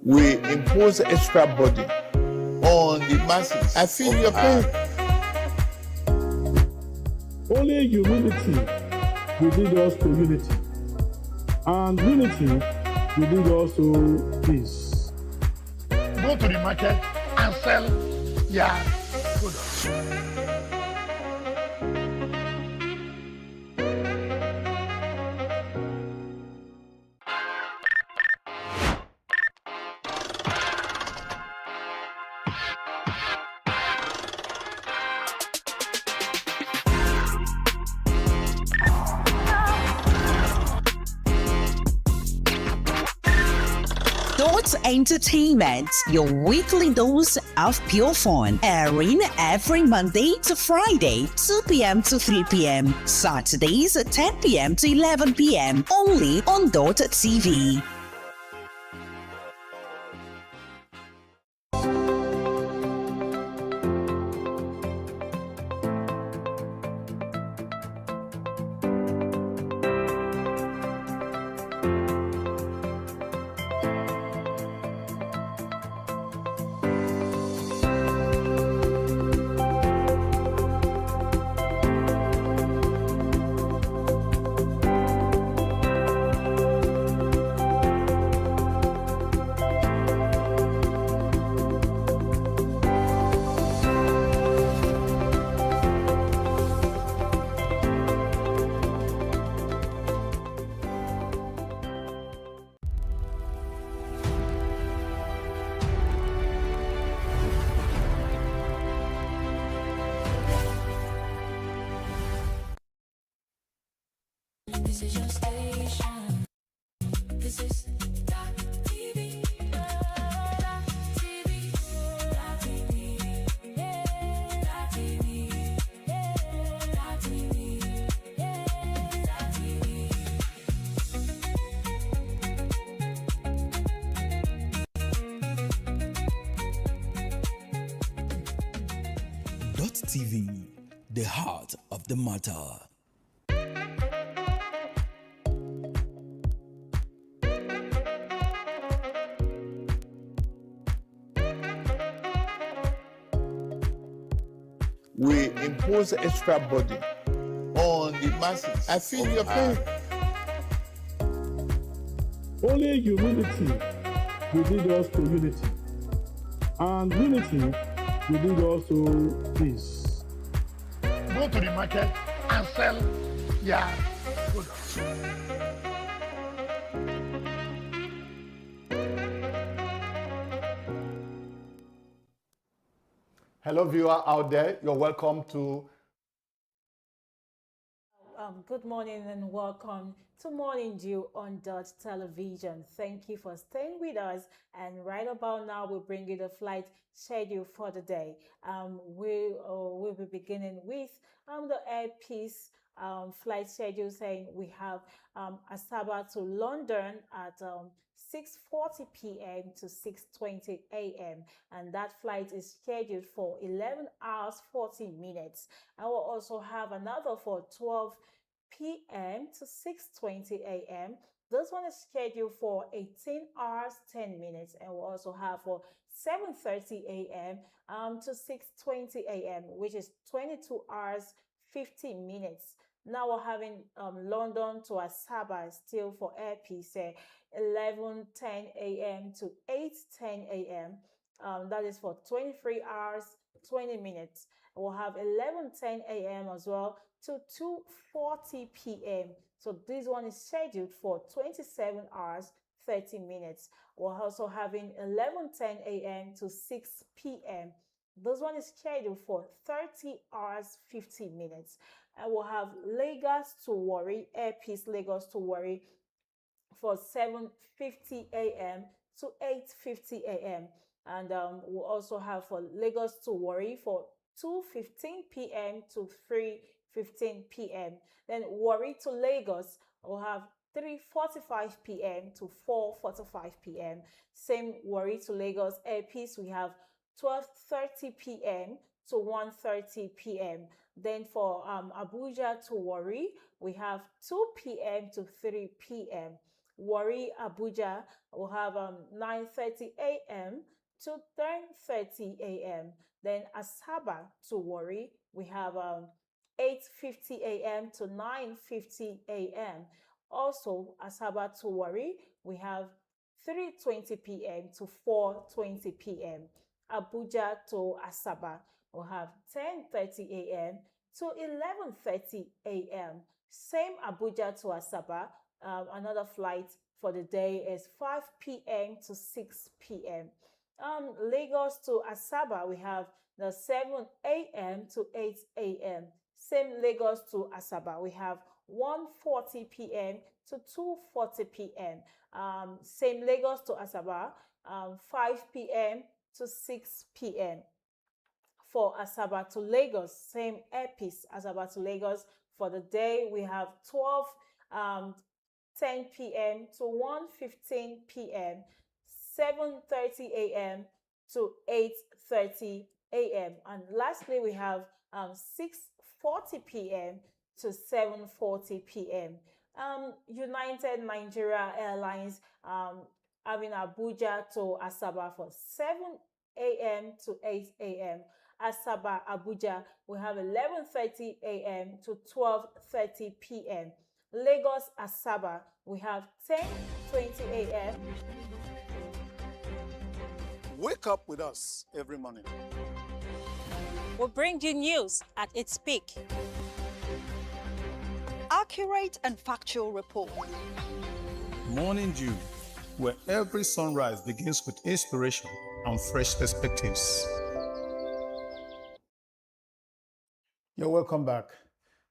Speaker 12: We impose extra burden on the masses. I feel your pain.
Speaker 13: Only humility will lead us to unity, and unity will lead us to peace.
Speaker 12: Go to the market and sell your products.
Speaker 14: Dott Dott Entertainment, your weekly dose of pure fun, airing every Monday to Friday, 2 p.m. to 3 p.m. Saturdays, 10 p.m. to 11 p.m. only on Dott TV.
Speaker 5: This is your station. This is Dot TV. Dot TV. Dot TV. Yeah. Dot TV. Yeah. Dot TV. Yeah. Dot TV.
Speaker 6: Dot TV, the heart of the matter.
Speaker 12: We impose extra burden on the masses. I feel your pain.
Speaker 13: Only humility will lead us to unity, and unity will lead us to peace.
Speaker 15: Go to the market and sell their products.
Speaker 2: Hello, viewer out there. You're welcome to.
Speaker 3: Good morning and welcome to Morning Dew on Dott Television. Thank you for staying with us. And right about now, we'll bring you the flight schedule for the day. We'll be beginning with the Air Peace flight schedule, saying we have Asaba to London at 6:40 p.m. to 6:20 a.m. and that flight is scheduled for 11 hours 40 minutes. I will also have another for 12 p.m. to 6:20 a.m. This one is scheduled for 18 hours 10 minutes, and we'll also have for 7:30 a.m. To 6:20 a.m., which is 22 hours 50 minutes. Now we're having London to Asaba still for Air Peace, 11:10 a.m. to 8:10 a.m. That is for 23 hours 20 minutes. We'll have 11:10 a.m. as well to 2:40 p.m. So this one is scheduled for 27 hours 30 minutes. We're also having 11:10 a.m. to 6 p.m. This one is scheduled for 30 hours 50 minutes. And we'll have Lagos to Warri, Air Peace Lagos to Warri for 7:50 a.m. to 8:50 a.m. And we'll also have for Lagos to Warri for 2:15 p.m. to 3:15 p.m. Then Warri to Lagos will have 3:45 p.m. to 4:45 p.m. Same Warri to Lagos Air Peace, we have 12:30 p.m. to 1:30 p.m. Then for Abuja to Warri, we have 2 p.m. to 3 p.m. Warri Abuja will have 9:30 a.m. to 10:30 a.m. Then Asaba to Warri, we have 8:50 a.m. to 9:50 a.m. Also, Asaba to Warri, we have 3:20 p.m. to 4:20 p.m. Abuja to Asaba, we'll have 10:30 a.m. to 11:30 a.m. Same Abuja to Asaba, another flight for the day is 5 p.m. to 6 p.m. Lagos to Asaba, we have the 7 a.m. to 8 a.m. Same Lagos to Asaba, we have 1:40 p.m. to 2:40 p.m. Same Lagos to Asaba, 5 p.m. to 6 p.m. For Asaba to Lagos, same airpiece, Asaba to Lagos. For the day, we have 10 p.m. to 1:15 p.m., 7:30 a.m. to 8:30 a.m. And lastly, we have 6:40 p.m. to 7:40 p.m. United Nigeria Airlines having Abuja to Asaba for 7 a.m. to 8 a.m. Asaba, Abuja, we have 11:30 a.m. to 12:30 p.m. Lagos, Asaba, we have 10:20 a.m.
Speaker 1: Wake up with us every morning.
Speaker 4: We'll bring you news at its peak.
Speaker 7: Accurate and factual report.
Speaker 1: Morning Dew, where every sunrise begins with inspiration and fresh perspectives.
Speaker 2: You're welcome back.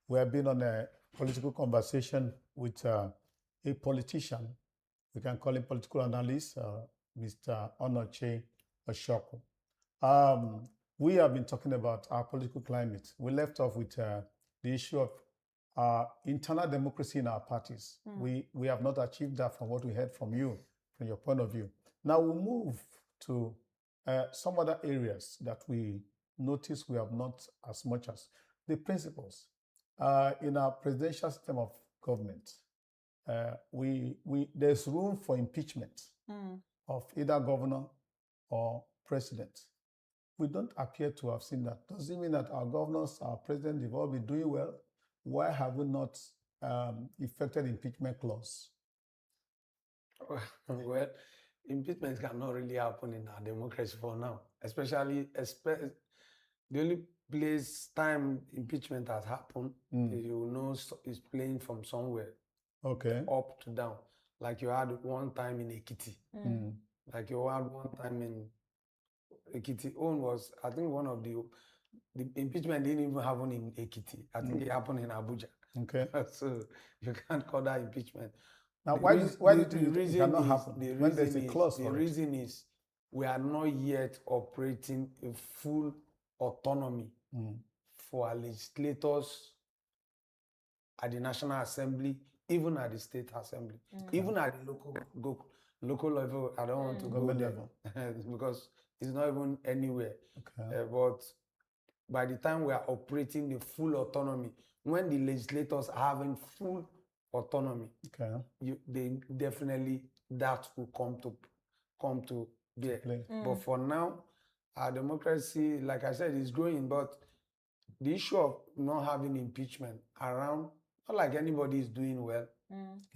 Speaker 2: We have been on a political conversation with a politician. We can call him political analyst, Mr. Onoche Oshoku. We have been talking about our political climate. We left off with the issue of internal democracy in our parties. We have not achieved that from what we heard from you, from your point of view. Now we'll move to some other areas that we notice we have not as much as the principles. In our presidential system of government, there's room for impeachment of either governor or president. We don't appear to have seen that. Does it mean that our governors, our president, they've all been doing well? Why have we not effected impeachment clause?
Speaker 11: Well, impeachment cannot really happen in our democracy for now, especially the only time impeachment has happened, you know, is playing from somewhere, up to down. Like you had one time in Ekiti, like you had one time in Ekiti. Own was, I think, one of the impeachment didn't even happen in Ekiti. I think it happened in Abuja.
Speaker 2: Okay.
Speaker 11: So you can't call that impeachment.
Speaker 2: Now, why do you think it cannot happen when there's a clause for it?
Speaker 11: The reason is we are not yet operating a full autonomy for our legislators at the National Assembly, even at the State Assembly, even at the local level. I don't want to go there because it's not even anywhere. But by the time we are operating the full autonomy, when the legislators are having full autonomy, they definitely that will come to bear. But for now, our democracy, like I said, is growing. But the issue of not having impeachment around, not like anybody is doing well.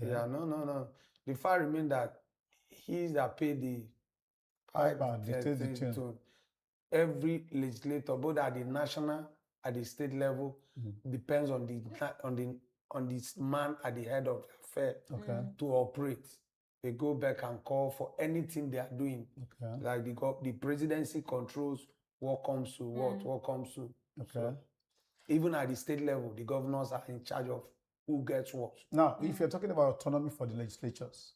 Speaker 11: No. The fact remains that he's that paid the pipe to every legislator, both at the national, at the state level, depends on this man at the head of the affair to operate. They go back and call for anything they are doing. Like the presidency controls what comes to what comes to. So even at the state level, the governors are in charge of who gets what.
Speaker 2: Now, if you're talking about autonomy for the legislatures,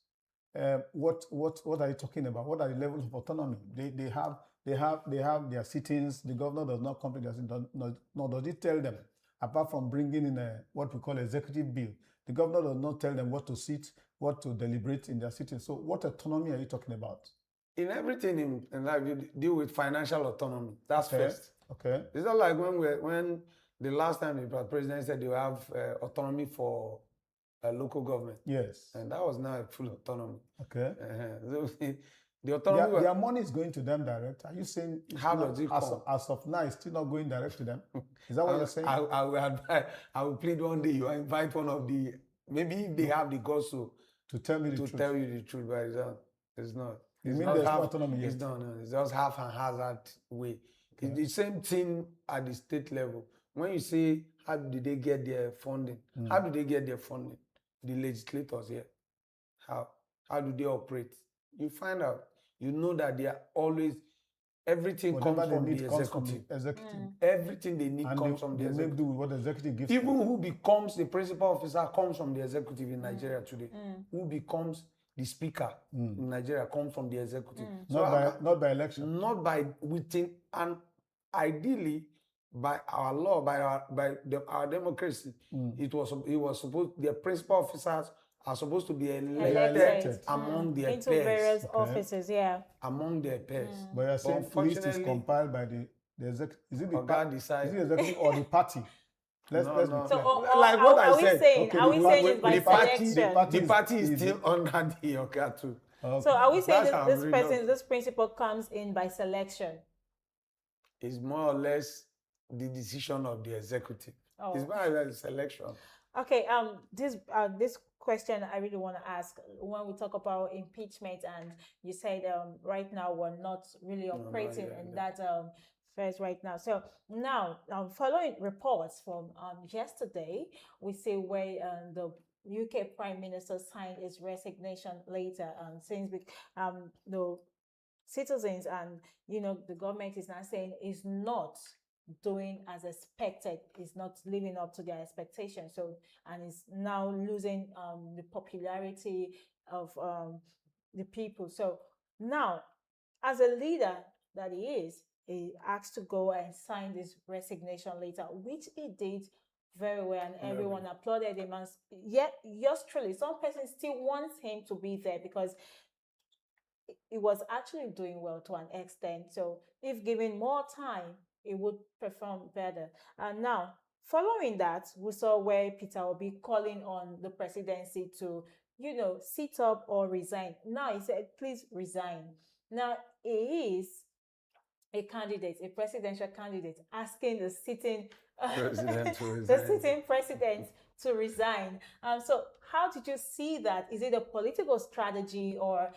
Speaker 2: what are you talking about? What are the levels of autonomy? They have their sittings. The governor does not come to their sittings, nor does he tell them, apart from bringing in what we call executive bill. The governor does not tell them what to sit, what to deliberate in their sittings. So what autonomy are you talking about?
Speaker 11: In everything in life, you deal with financial autonomy. That's first. It's not like when the last time the president said they have autonomy for local government.
Speaker 2: Yes.
Speaker 11: And that was not a full autonomy. So
Speaker 2: the autonomy their money is going to them direct. Are you saying
Speaker 11: how does it come?
Speaker 2: As of now, it's still not going direct to them? Is that what you're saying?
Speaker 11: I will plead one day you invite one of the, maybe if they have the guts
Speaker 2: to tell me the truth.
Speaker 11: Tell you the truth, but it's not.
Speaker 2: You mean there's no autonomy yet?
Speaker 11: No, it's just half and hazard way. It's the same thing at the state level. When you say how did they get their funding? How do they get their funding? The legislators here. How do they operate? You find out. You know that they are always, everything comes from the executive. Everything they need comes from the executive.
Speaker 2: They do what the executive gives.
Speaker 11: Even who becomes the principal officer comes from the executive in Nigeria today. Who becomes the speaker in Nigeria come from the executive.
Speaker 2: Not by election.
Speaker 11: Not by within, and ideally by our law, by our democracy, it was supposed, the principal officers are supposed to be elected among their
Speaker 3: into
Speaker 11: peers.
Speaker 3: various offices,
Speaker 11: Among their peers.
Speaker 2: But you're saying list is compiled by the executive. Is it the executive or the party? Let's be clear.
Speaker 3: So,
Speaker 11: like what I said.
Speaker 3: Are we saying it's by selection?
Speaker 11: The party is still under the Oga too.
Speaker 3: So are we saying this principle comes in by selection?
Speaker 11: It's more or less the decision of the executive. It's more or less selection.
Speaker 3: Okay. This question I really want to ask, when we talk about impeachment, and you said right now we're not really operating in that phase right now. So now, following reports from yesterday, we see where the UK Prime Minister signed his resignation later, since the citizens and the government is now saying is not doing as expected, is not living up to their expectations. So, and is now losing the popularity of the people. So now, as a leader that he asked to go and sign this resignation letter, which he did very well, and everyone applauded him. And yet, yours truly, some person still wants him to be there because he was actually doing well to an extent. So if given more time, it would perform better. And now, following that, we saw where Peter will be calling on the presidency to, sit up or resign. Now he said, please resign. Now he is a candidate, a presidential candidate, asking the sitting president to resign. So how did you see that? Is it a political strategy, or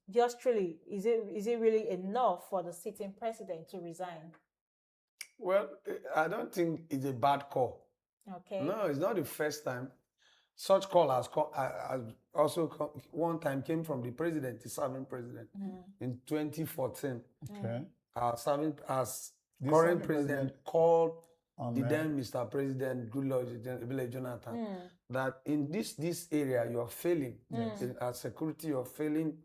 Speaker 3: just truly, is it really enough for the sitting president to resign?
Speaker 11: Well, I don't think it's a bad call.
Speaker 3: Okay.
Speaker 11: No, it's not the first time. Such call has also one time came from the president, the serving president, in 2014.
Speaker 2: Okay.
Speaker 11: Serving as current president called the then Mr. President Goodluck Jonathan that in this area you are failing. Our security you're failing,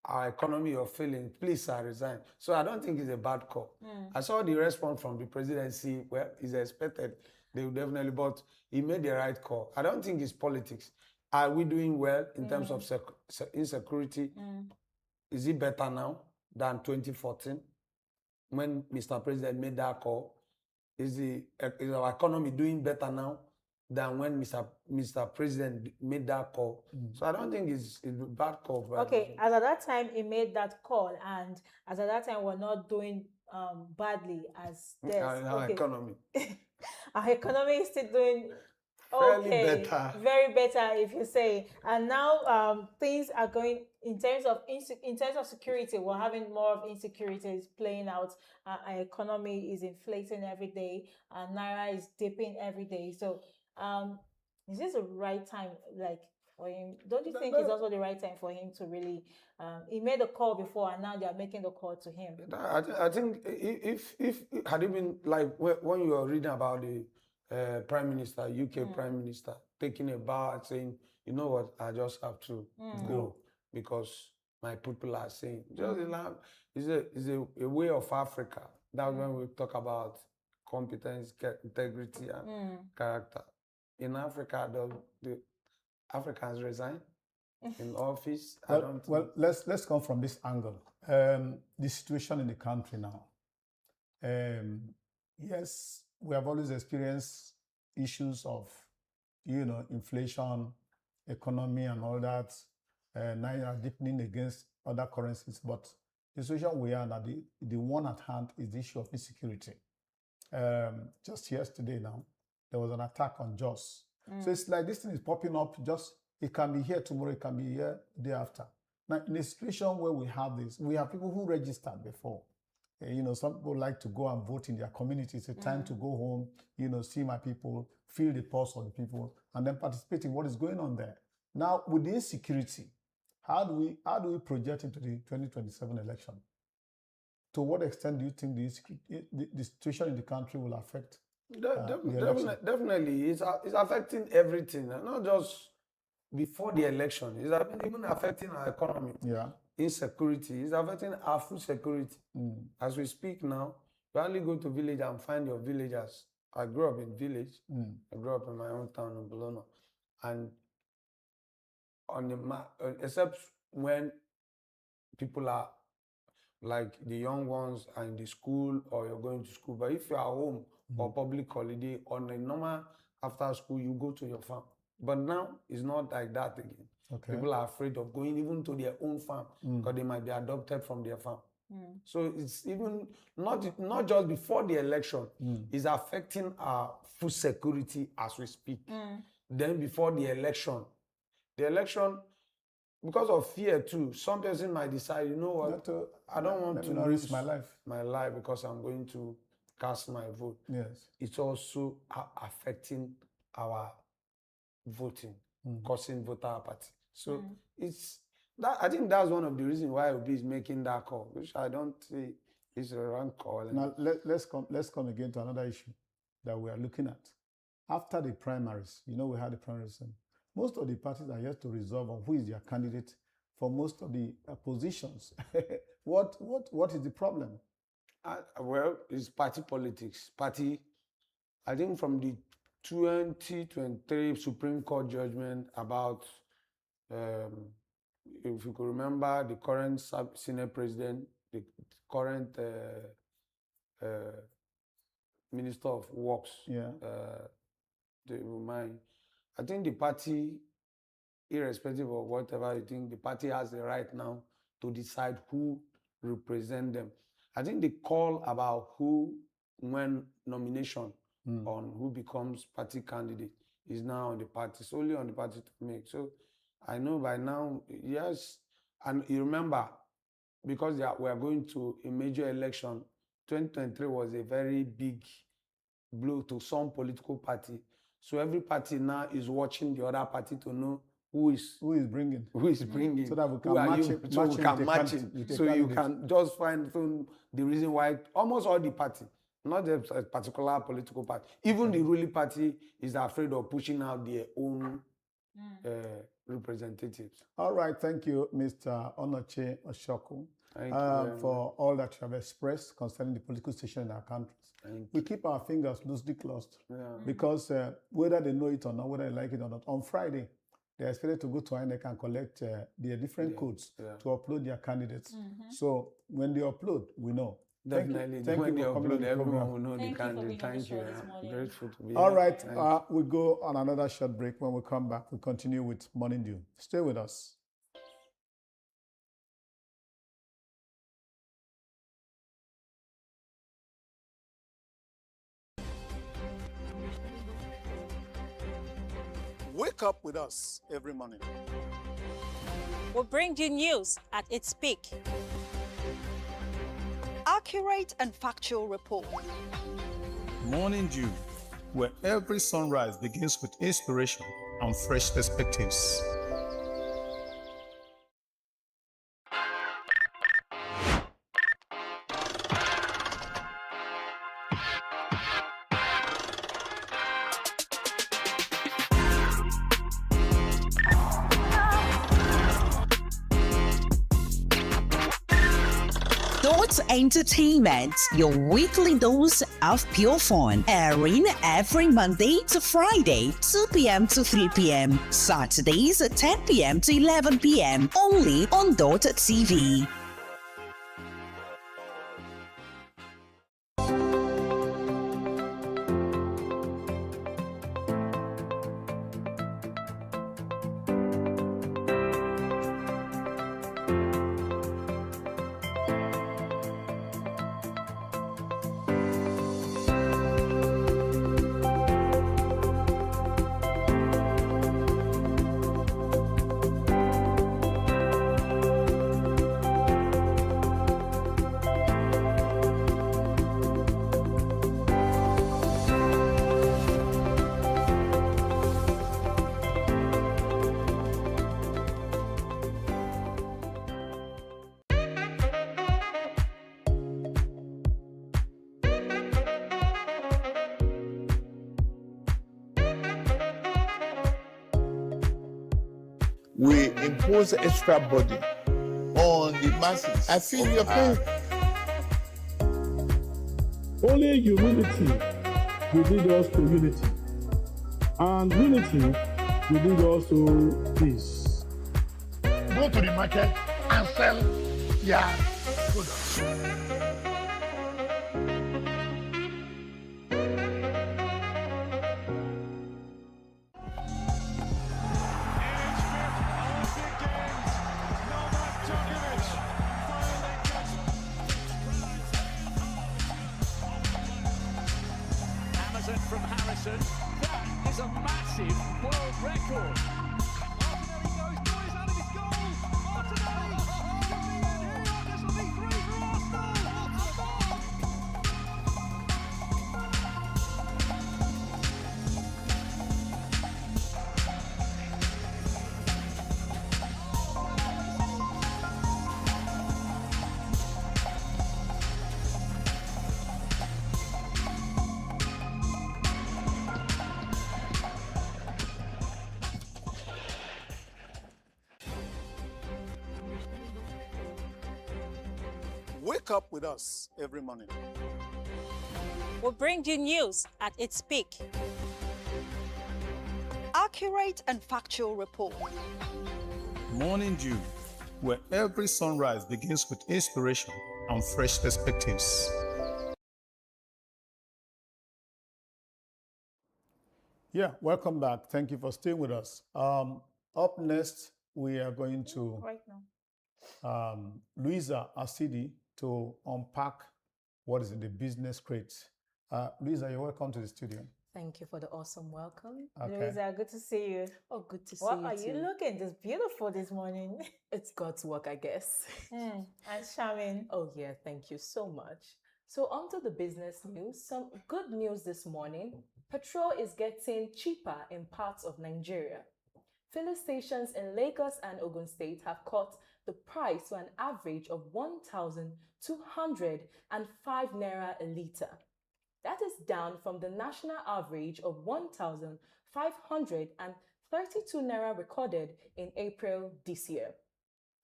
Speaker 11: our economy you're failing. Please, resign. So I don't think it's a bad call. I saw the response from the presidency. Well, it's expected. They will definitely, but he made the right call. I don't think it's politics. Are we doing well in terms of insecurity? Is it better now than 2014 when Mr. President made that call? Is our economy doing better now than when Mr. President made that call? So I don't think it's a bad call.
Speaker 3: Okay, as at that time he made that call, and as at that time we're not doing badly as this.
Speaker 11: Our economy.
Speaker 3: Our economy is still doing
Speaker 11: better.
Speaker 3: Very better, if you say. And now things are going in terms of security. We're having more of insecurities playing out. Our economy is inflating every day, and naira is dipping every day. So, is this the right time, like, for him? Don't you think it's also the right time for him to really? He made a call before, and now they are making the call to him.
Speaker 11: I think if had it been like when you are reading about the Prime Minister, UK Prime Minister, taking a bow and saying, you know what, I just have to go because my people are saying. Just is a way of Africa. That's when we talk about competence, integrity, and character. In Africa, the Africans resign in office.
Speaker 2: Let's come from this angle. The situation in the country now. Yes, we have always experienced issues of, inflation, economy, and all that. Naira deepening against other currencies, but the situation we are now, the one at hand is the issue of insecurity. Just yesterday now, there was an attack on Jos. So it's like this thing is popping up. It can be here tomorrow, it can be here the day after. Now, in a situation where we have this, we have people who registered before. Some people like to go and vote in their community. It's a time to go home, see my people, feel the pulse of the people, and then participate in what is going on there. Now, with the insecurity, how do we project into the 2027 election? To what extent do you think the situation in the country will affect?
Speaker 11: Definitely, it's affecting everything, not just before the election. It's even affecting our economy.
Speaker 2: Yeah.
Speaker 11: Insecurity is affecting our food security. As we speak now, you only go to village and find your villagers. I grew up in village. I grew up in my own town in Bologna. And on the except when people are like the young ones are in the school or you're going to school. But if you're at home or public holiday on a normal after school, you go to your farm. But now it's not like that again.
Speaker 2: Okay.
Speaker 11: People are afraid of going even to their own farm because they might be adopted from their farm. So it's even not just before the election, it's affecting our food security as we speak. Then before the election, because of fear too, some person might decide, you know what, I don't want to lose my life because I'm going to cast my vote.
Speaker 2: Yes.
Speaker 11: It's also affecting our voting, causing voter apathy. So it's that. I think that's one of the reasons why Obi is making that call, which I don't see is a wrong call.
Speaker 2: Now let's come again to another issue that we are looking at. After the primaries, we had the primaries. Most of the parties are yet to resolve on who is their candidate for most of the positions. What is the problem?
Speaker 11: Well, it's party politics. I think from the 2023 Supreme Court judgment about, if you could remember, the current Senate president, the current Minister of Works, I think the party, irrespective of whatever you think, the party has the right now to decide who represent them. I think the call about when nomination on who becomes party candidate is now on the party. It's only on the party to make. So I know by now, yes, and you remember, because we are going to a major election, 2023 was a very big blow to some political party. So every party now is watching the other party to know who is
Speaker 2: bringing.
Speaker 11: So
Speaker 2: that we can match it.
Speaker 11: So you can just find the reason why almost all the party, not just a particular political party, even the ruling party is afraid of pushing out their own representatives.
Speaker 2: All right, thank you, Mr. Onoche Oshoku,
Speaker 11: Thank you
Speaker 2: for all that you have expressed concerning the political situation in our countries. We keep our fingers loosely closed because whether they know it or not, whether they like it or not, on Friday, they are expected to go to INEC and collect their different codes to upload their candidates. So when they upload, we know.
Speaker 11: Definitely. When they upload, everyone will know the candidate. Thank you. Grateful to be
Speaker 2: All
Speaker 11: here.
Speaker 2: right, we go on another short break. When we come back, we continue with Morning Dew. Stay with us. Wake up with us every morning.
Speaker 4: We'll bring you news at its peak.
Speaker 7: Accurate and factual report.
Speaker 1: Morning Dew, where every sunrise begins with inspiration and fresh perspectives.
Speaker 14: Dott Entertainment, your weekly dose of pure fun, airing every Monday to Friday, 2 p.m. to 3 p.m. Saturdays, 10 p.m. to 11 p.m. Only on Dott TV.
Speaker 12: we impose extra burden on the masses. I feel your pain.
Speaker 13: Only humility will lead us to unity, and unity will lead us to peace.
Speaker 15: Go to the market and sell your products.
Speaker 8: Amazon from Harrison. That is a massive world record. Martinelli goes, boys, out of his goal. Martinelli. This will be 3 for Arsenal.
Speaker 1: Wake up with us every morning.
Speaker 4: We'll bring you news at its peak.
Speaker 7: Accurate and factual report.
Speaker 1: Morning Dew, where every sunrise begins with inspiration and fresh perspectives.
Speaker 2: Yeah, welcome back. Thank you for staying with us. Up next, we are going to
Speaker 3: Right now.
Speaker 2: Louisa Asidi to unpack what is in the business crates. Louisa, you're welcome to the studio.
Speaker 16: Thank you for the awesome welcome.
Speaker 2: Okay.
Speaker 3: Louisa, good to see you.
Speaker 16: Oh, good to see
Speaker 3: What
Speaker 16: you
Speaker 3: are
Speaker 16: too.
Speaker 3: you looking? Just beautiful this morning.
Speaker 16: It's God's work, I guess.
Speaker 3: And charming.
Speaker 16: Oh yeah, thank you so much. So on to the business news. Some good news this morning. Petrol is getting cheaper in parts of Nigeria. Filling stations in Lagos and Ogun State have cut the price to an average of 1,205 naira a litre. That is down from the national average of 1,532 naira recorded in April this year.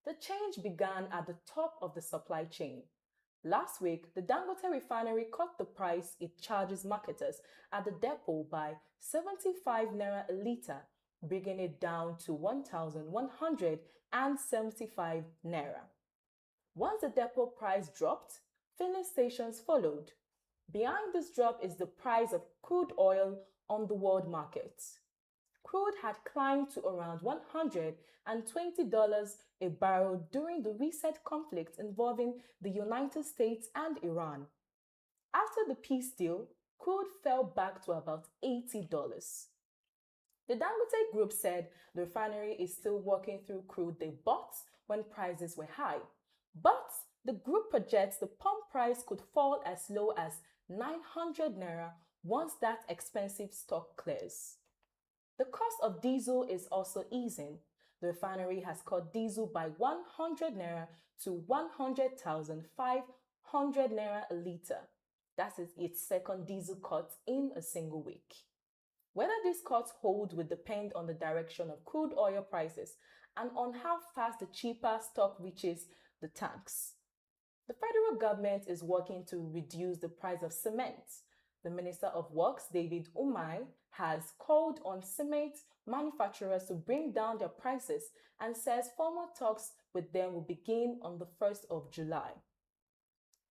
Speaker 16: The change began at the top of the supply chain. Last week, the Dangote refinery cut the price it charges marketers at the depot by 75 naira a litre, bringing it down to 1,175 naira. Once the depot price dropped, filling stations followed. Behind this drop is the price of crude oil on the world market. Crude had climbed to around $120 a barrel during the recent conflict involving the United States and Iran. After the peace deal, crude fell back to about $80. The Dangote Group said the refinery is still working through crude they bought when prices were high, but the group projects the pump price could fall as low as 900 naira once that expensive stock clears. The cost of diesel is also easing. The refinery has cut diesel by 100 naira to 100,500 naira a litre. That is its second diesel cut in a single week. Whether these cuts hold will depend on the direction of crude oil prices and on how fast the cheaper stock reaches the tanks. The federal government is working to reduce the price of cement. The Minister of Works, David Umai, has called on cement manufacturers to bring down their prices and says formal talks with them will begin on the 1st of July.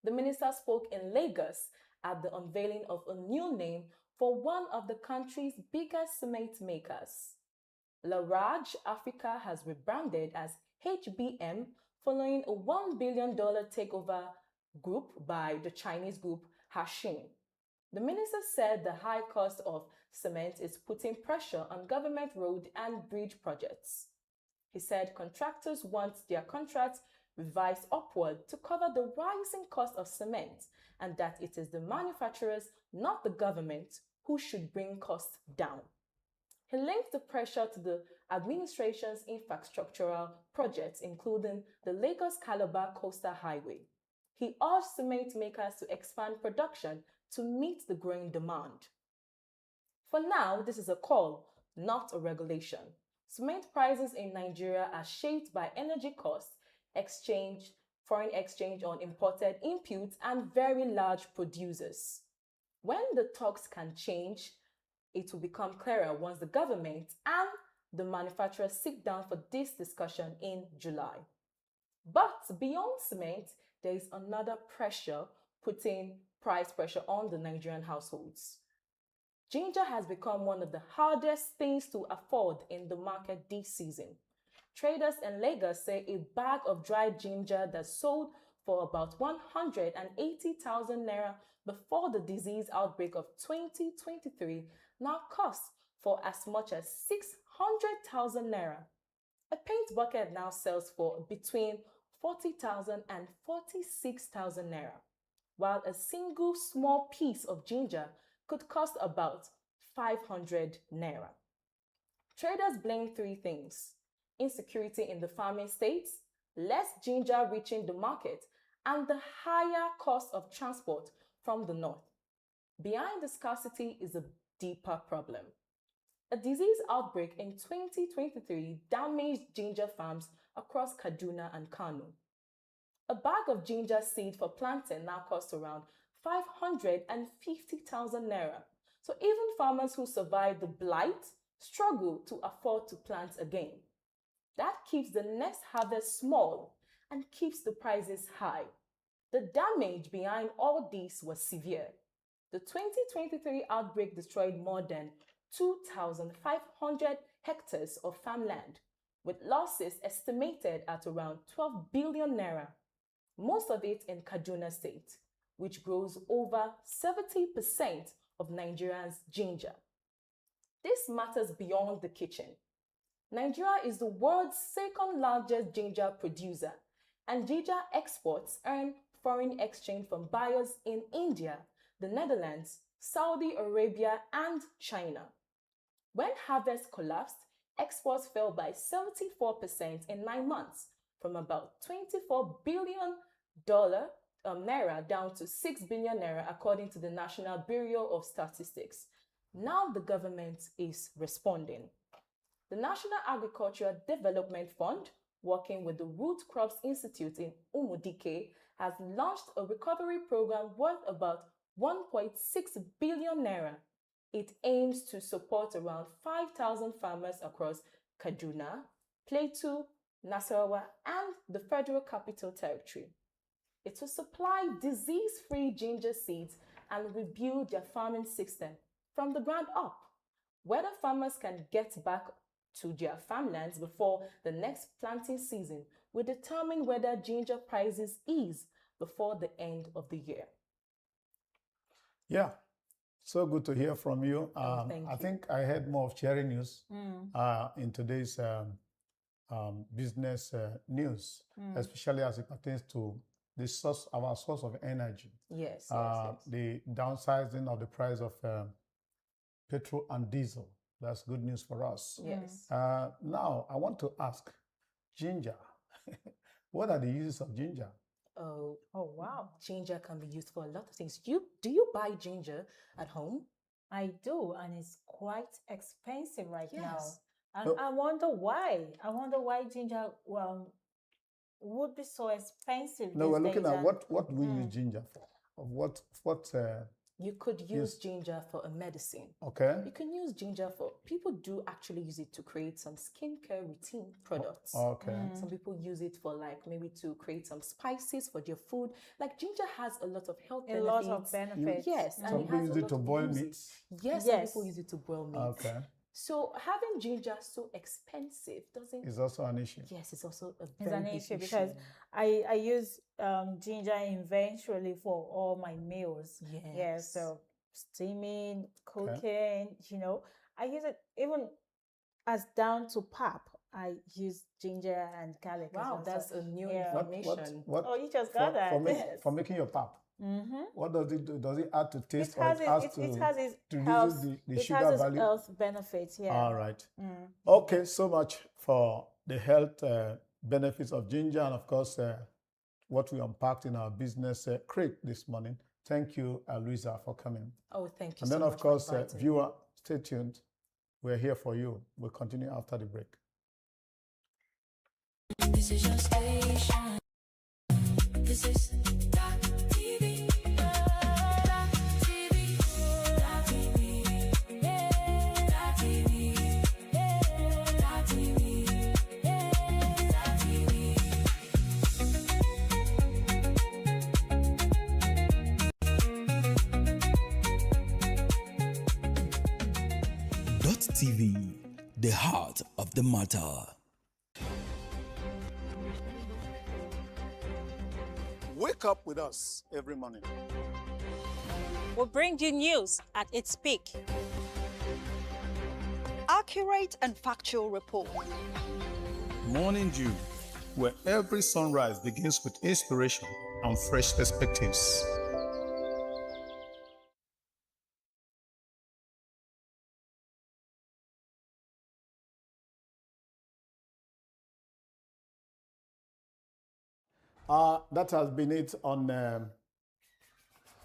Speaker 16: The minister spoke in Lagos at the unveiling of a new name for one of the country's biggest cement makers. Laraj Africa has rebranded as HBM following a $1 billion takeover group by the Chinese group Hashin. The minister said the high cost of cement is putting pressure on government road and bridge projects. He said contractors want their contracts revised upward to cover the rising cost of cement and that it is the manufacturers, not the government, who should bring costs down. He linked the pressure to the administration's infrastructural projects, including the Lagos-Calabar Coastal Highway. He urged cement makers to expand production to meet the growing demand. For now, this is a call, not a regulation. Cement prices in Nigeria are shaped by energy costs, foreign exchange on imported inputs, and very large producers. When the talks can change, it will become clearer once the government and the manufacturers sit down for this discussion in July. But beyond cement, there is another pressure putting price pressure on the Nigerian households. Ginger has become one of the hardest things to afford in the market this season. Traders in Lagos say a bag of dried ginger that sold for about 180,000 naira before the disease outbreak of 2023 now costs for as much as 600,000 naira. A paint bucket now sells for between 40,000 and 46,000 naira, while a single small piece of ginger could cost about 500 naira. Traders blame three things: insecurity in the farming states, less ginger reaching the market, and the higher cost of transport from the north. Behind the scarcity is a deeper problem. A disease outbreak in 2023 damaged ginger farms across Kaduna and Kano. A bag of ginger seed for planting now costs around 550,000 naira. So even farmers who survive the blight struggle to afford to plant again. That keeps the next harvest small and keeps the prices high. The damage behind all this was severe. The 2023 outbreak destroyed more than 2,500 hectares of farmland, with losses estimated at around 12 billion naira, most of it in Kaduna State, which grows over 70% of Nigeria's ginger. This matters beyond the kitchen. Nigeria is the world's second largest ginger producer, and ginger exports earn foreign exchange from buyers in India, the Netherlands, Saudi Arabia, and China. When harvest collapsed, exports fell by 74% in 9 months, from about $24 billion naira down to 6 billion naira, according to the National Bureau of Statistics. Now the government is responding. The National Agricultural Development Fund, working with the Root Crops Institute in Umudike, has launched a recovery program worth about 1.6 billion naira. It aims to support around 5,000 farmers across Kaduna, Plateau, Nasarawa, and the Federal Capital Territory. It will supply disease-free ginger seeds and rebuild their farming system from the ground up. Whether farmers can get back to their farmlands before the next planting season will determine whether ginger prices ease before the end of the year.
Speaker 2: Yeah, so good to hear from you.
Speaker 16: Thank
Speaker 2: I
Speaker 16: you.
Speaker 2: think I had more of cherry news in today's business news, especially as it pertains to our source of energy.
Speaker 16: Yes,
Speaker 2: The downsizing of the price of petrol and diesel. That's good news for us.
Speaker 16: Yes.
Speaker 2: Now, I want to ask, ginger. What are the uses of ginger?
Speaker 16: Oh wow. Ginger can be used for a lot of things. Do you buy ginger at home?
Speaker 3: I do, and it's quite expensive right now.
Speaker 16: Yes.
Speaker 3: And
Speaker 2: So-
Speaker 3: I wonder why. I wonder why ginger would be so expensive.
Speaker 2: No,
Speaker 3: these
Speaker 2: we're looking
Speaker 3: days,
Speaker 2: at
Speaker 3: and-
Speaker 2: what we use ginger for. What
Speaker 16: You could use
Speaker 2: Yes.
Speaker 16: ginger for a medicine.
Speaker 2: okay?
Speaker 16: You can use ginger for, people do actually use it to create some skincare routine products.
Speaker 2: Okay.
Speaker 16: Some people use it for like maybe to create some spices for their food. Like ginger has a lot of health
Speaker 3: A
Speaker 16: benefits.
Speaker 3: lot of benefits.
Speaker 16: Yes, and
Speaker 2: Some
Speaker 16: it
Speaker 2: people
Speaker 16: has
Speaker 2: use
Speaker 16: a
Speaker 2: it
Speaker 16: lot
Speaker 2: to
Speaker 16: of
Speaker 2: boil
Speaker 16: uses.
Speaker 2: meat.
Speaker 16: Yes, some
Speaker 3: Yes.
Speaker 16: people use it to boil meat.
Speaker 2: Okay.
Speaker 16: So having ginger so expensive doesn't.
Speaker 2: It's also an issue.
Speaker 16: Yes, it's also a
Speaker 3: It's
Speaker 16: very
Speaker 3: an
Speaker 16: big
Speaker 3: issue because I use ginger eventually for all my meals.
Speaker 16: Yes.
Speaker 3: Yeah, so steaming, cooking, I use it even as down to pap. I use ginger and garlic. as
Speaker 16: Wow,
Speaker 3: well.
Speaker 16: that's
Speaker 3: So,
Speaker 16: a new
Speaker 3: yeah.
Speaker 16: information.
Speaker 3: Oh, you just got that. Yes.
Speaker 2: For making your pap.
Speaker 3: Mm-hmm.
Speaker 2: What does it do? Does it add to taste
Speaker 3: It has
Speaker 2: or it adds
Speaker 3: its,
Speaker 2: to,
Speaker 3: it has its
Speaker 2: to
Speaker 3: health,
Speaker 2: reduce the
Speaker 3: it
Speaker 2: sugar
Speaker 3: has its
Speaker 2: value?
Speaker 3: health benefits. Yeah.
Speaker 2: All right.
Speaker 3: Mm.
Speaker 2: Okay, so much for the health benefits of ginger and, of course, what we unpacked in our business crate this morning. Thank you, Luisa, for coming.
Speaker 16: Oh, thank you
Speaker 2: And
Speaker 16: so
Speaker 2: then,
Speaker 16: much
Speaker 2: of course,
Speaker 16: for inviting me.
Speaker 2: viewer, stay tuned. We're here for you. We'll continue after the break.
Speaker 5: This is your station. This is Dot TV. Dot TV. Dot TV. Yeah. Dot TV. Yeah. Dot TV. Yeah. Dot TV.
Speaker 6: Dott TV, the heart of the matter.
Speaker 1: Wake up with us every morning.
Speaker 4: We'll bring you news at its peak.
Speaker 7: Accurate and factual report.
Speaker 1: Morning Dew, where every sunrise begins with inspiration and fresh perspectives.
Speaker 2: That has been it on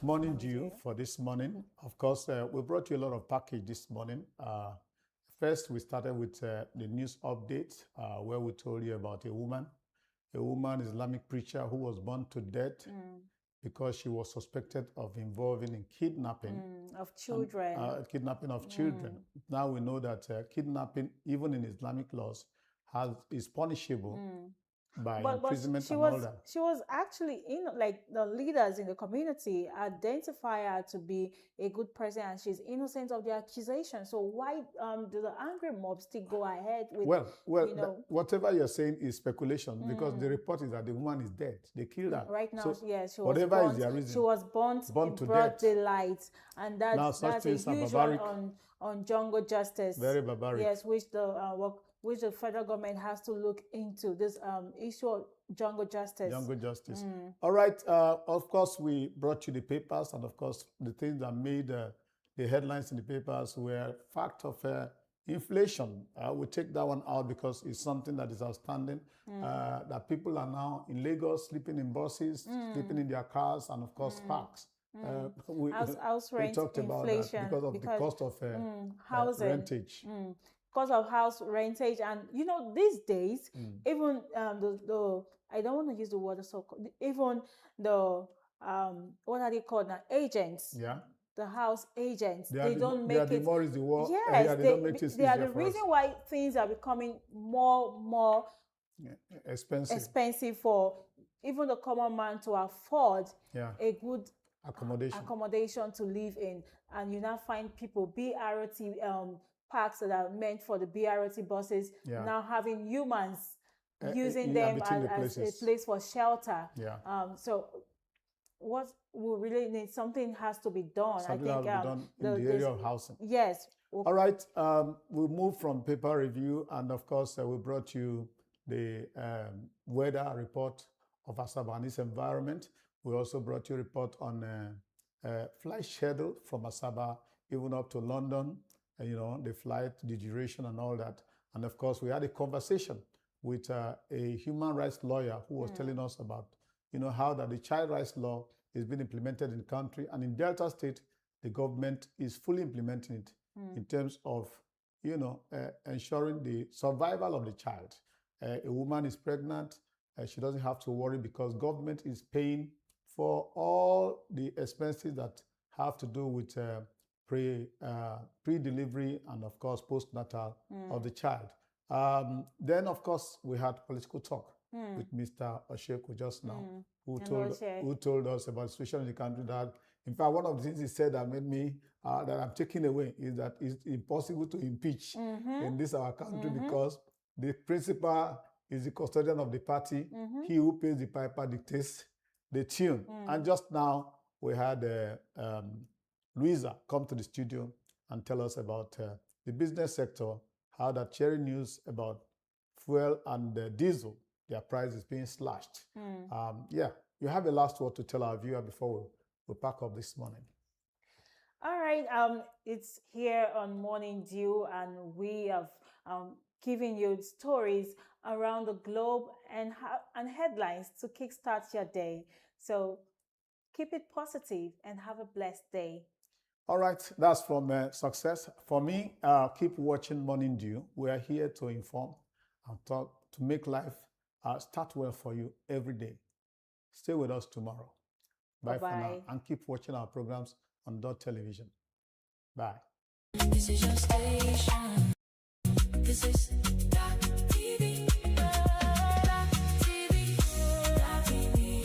Speaker 2: Morning Dew for this morning. Of course, we brought you a lot of package this morning. First, we started with the news update where we told you about a woman Islamic preacher who was burned to death because she was suspected of involving in kidnapping
Speaker 3: of children.
Speaker 2: Kidnapping of children. Now we know that kidnapping, even in Islamic laws, is punishable by imprisonment and all that.
Speaker 3: She was actually like the leaders in the community identify her to be a good person and she's innocent of the accusation. So why do the angry mob still go ahead with
Speaker 2: whatever you're saying is speculation because the report is that the woman is dead. They killed her.
Speaker 3: Right now,
Speaker 2: so
Speaker 3: yes,
Speaker 2: whatever is their reason.
Speaker 3: She was burnt in broad daylight, and that's a huge one on jungle justice.
Speaker 2: Very barbaric.
Speaker 3: Yes, which the federal government has to look into this issue of jungle justice.
Speaker 2: Jungle justice. All right. Of course, we brought you the papers, and of course, the things that made the headlines in the papers were fact of inflation. We take that one out because it's something that is outstanding. That people are now in Lagos sleeping in buses, sleeping in their cars, and of course, parks.
Speaker 3: House rent
Speaker 2: talked about that because of the cost of
Speaker 3: housing.
Speaker 2: rentage.
Speaker 3: Because of house rentage, and these days, even the I don't want to use the word even the what are they called now? Agents.
Speaker 2: Yeah.
Speaker 3: The house agents.
Speaker 2: They
Speaker 3: don't make it.
Speaker 2: They don't make it
Speaker 3: they are the reason why things are becoming more expensive for even the common man to afford a good accommodation to live in. And you now find people BRT parks that are meant for the BRT buses now having humans using them as a place for shelter. So what we really need, something has to be done.
Speaker 2: Something has to be done in the area of housing.
Speaker 3: Yes.
Speaker 2: All right. We'll move from paper review, and of course, we brought you the weather report of Asaba and its environment. We also brought you a report on flight schedule from Asaba even up to London. The flight, the duration and all that. And of course, we had a conversation with a human rights lawyer who was telling us about, how that the child rights law is being implemented in the country. And in Delta State, the government is fully implementing it in terms of, ensuring the survival of the child. A woman is pregnant, she doesn't have to worry because government is paying for all the expenses that have to do with pre-delivery and of course postnatal of the child. Then of course we had political talk with Mr. Osheku just now, who told us about the situation in the country. That in fact one of the things he said that made me that I'm taking away is that it's impossible to impeach in this our country because the principal is the custodian of the party. He who pays the piper dictates the tune. And just now we had Louisa come to the studio and tell us about the business sector, how that sharing news about fuel and diesel, their price is being slashed. You have a last word to tell our viewer before we pack up this morning.
Speaker 3: All right, it's here on Morning Dew, and we have given you stories around the globe and headlines to kickstart your day. So keep it positive and have a blessed day.
Speaker 2: All right, that's from Success. For me, keep watching Morning Dew. We are here to inform and talk to make life start well for you every day. Stay with us tomorrow. Bye for now.
Speaker 3: Bye-bye.
Speaker 2: And keep watching our programs on Dott Television. Bye.
Speaker 5: This is your station. This is Dott TV. Dott TV. Dott TV.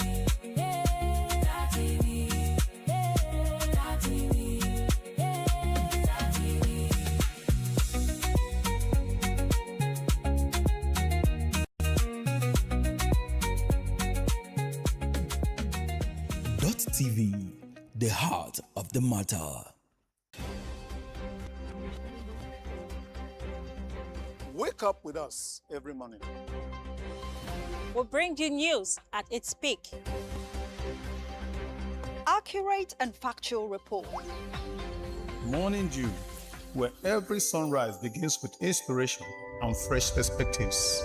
Speaker 5: Yeah. Dott TV. Yeah. Dott TV. Yeah. Dott TV.
Speaker 6: Dott TV, the heart of the matter.
Speaker 1: Wake up with us every morning.
Speaker 4: We'll bring you news at its peak.
Speaker 7: Accurate and factual report.
Speaker 1: Morning Dew, where every sunrise begins with inspiration and fresh perspectives.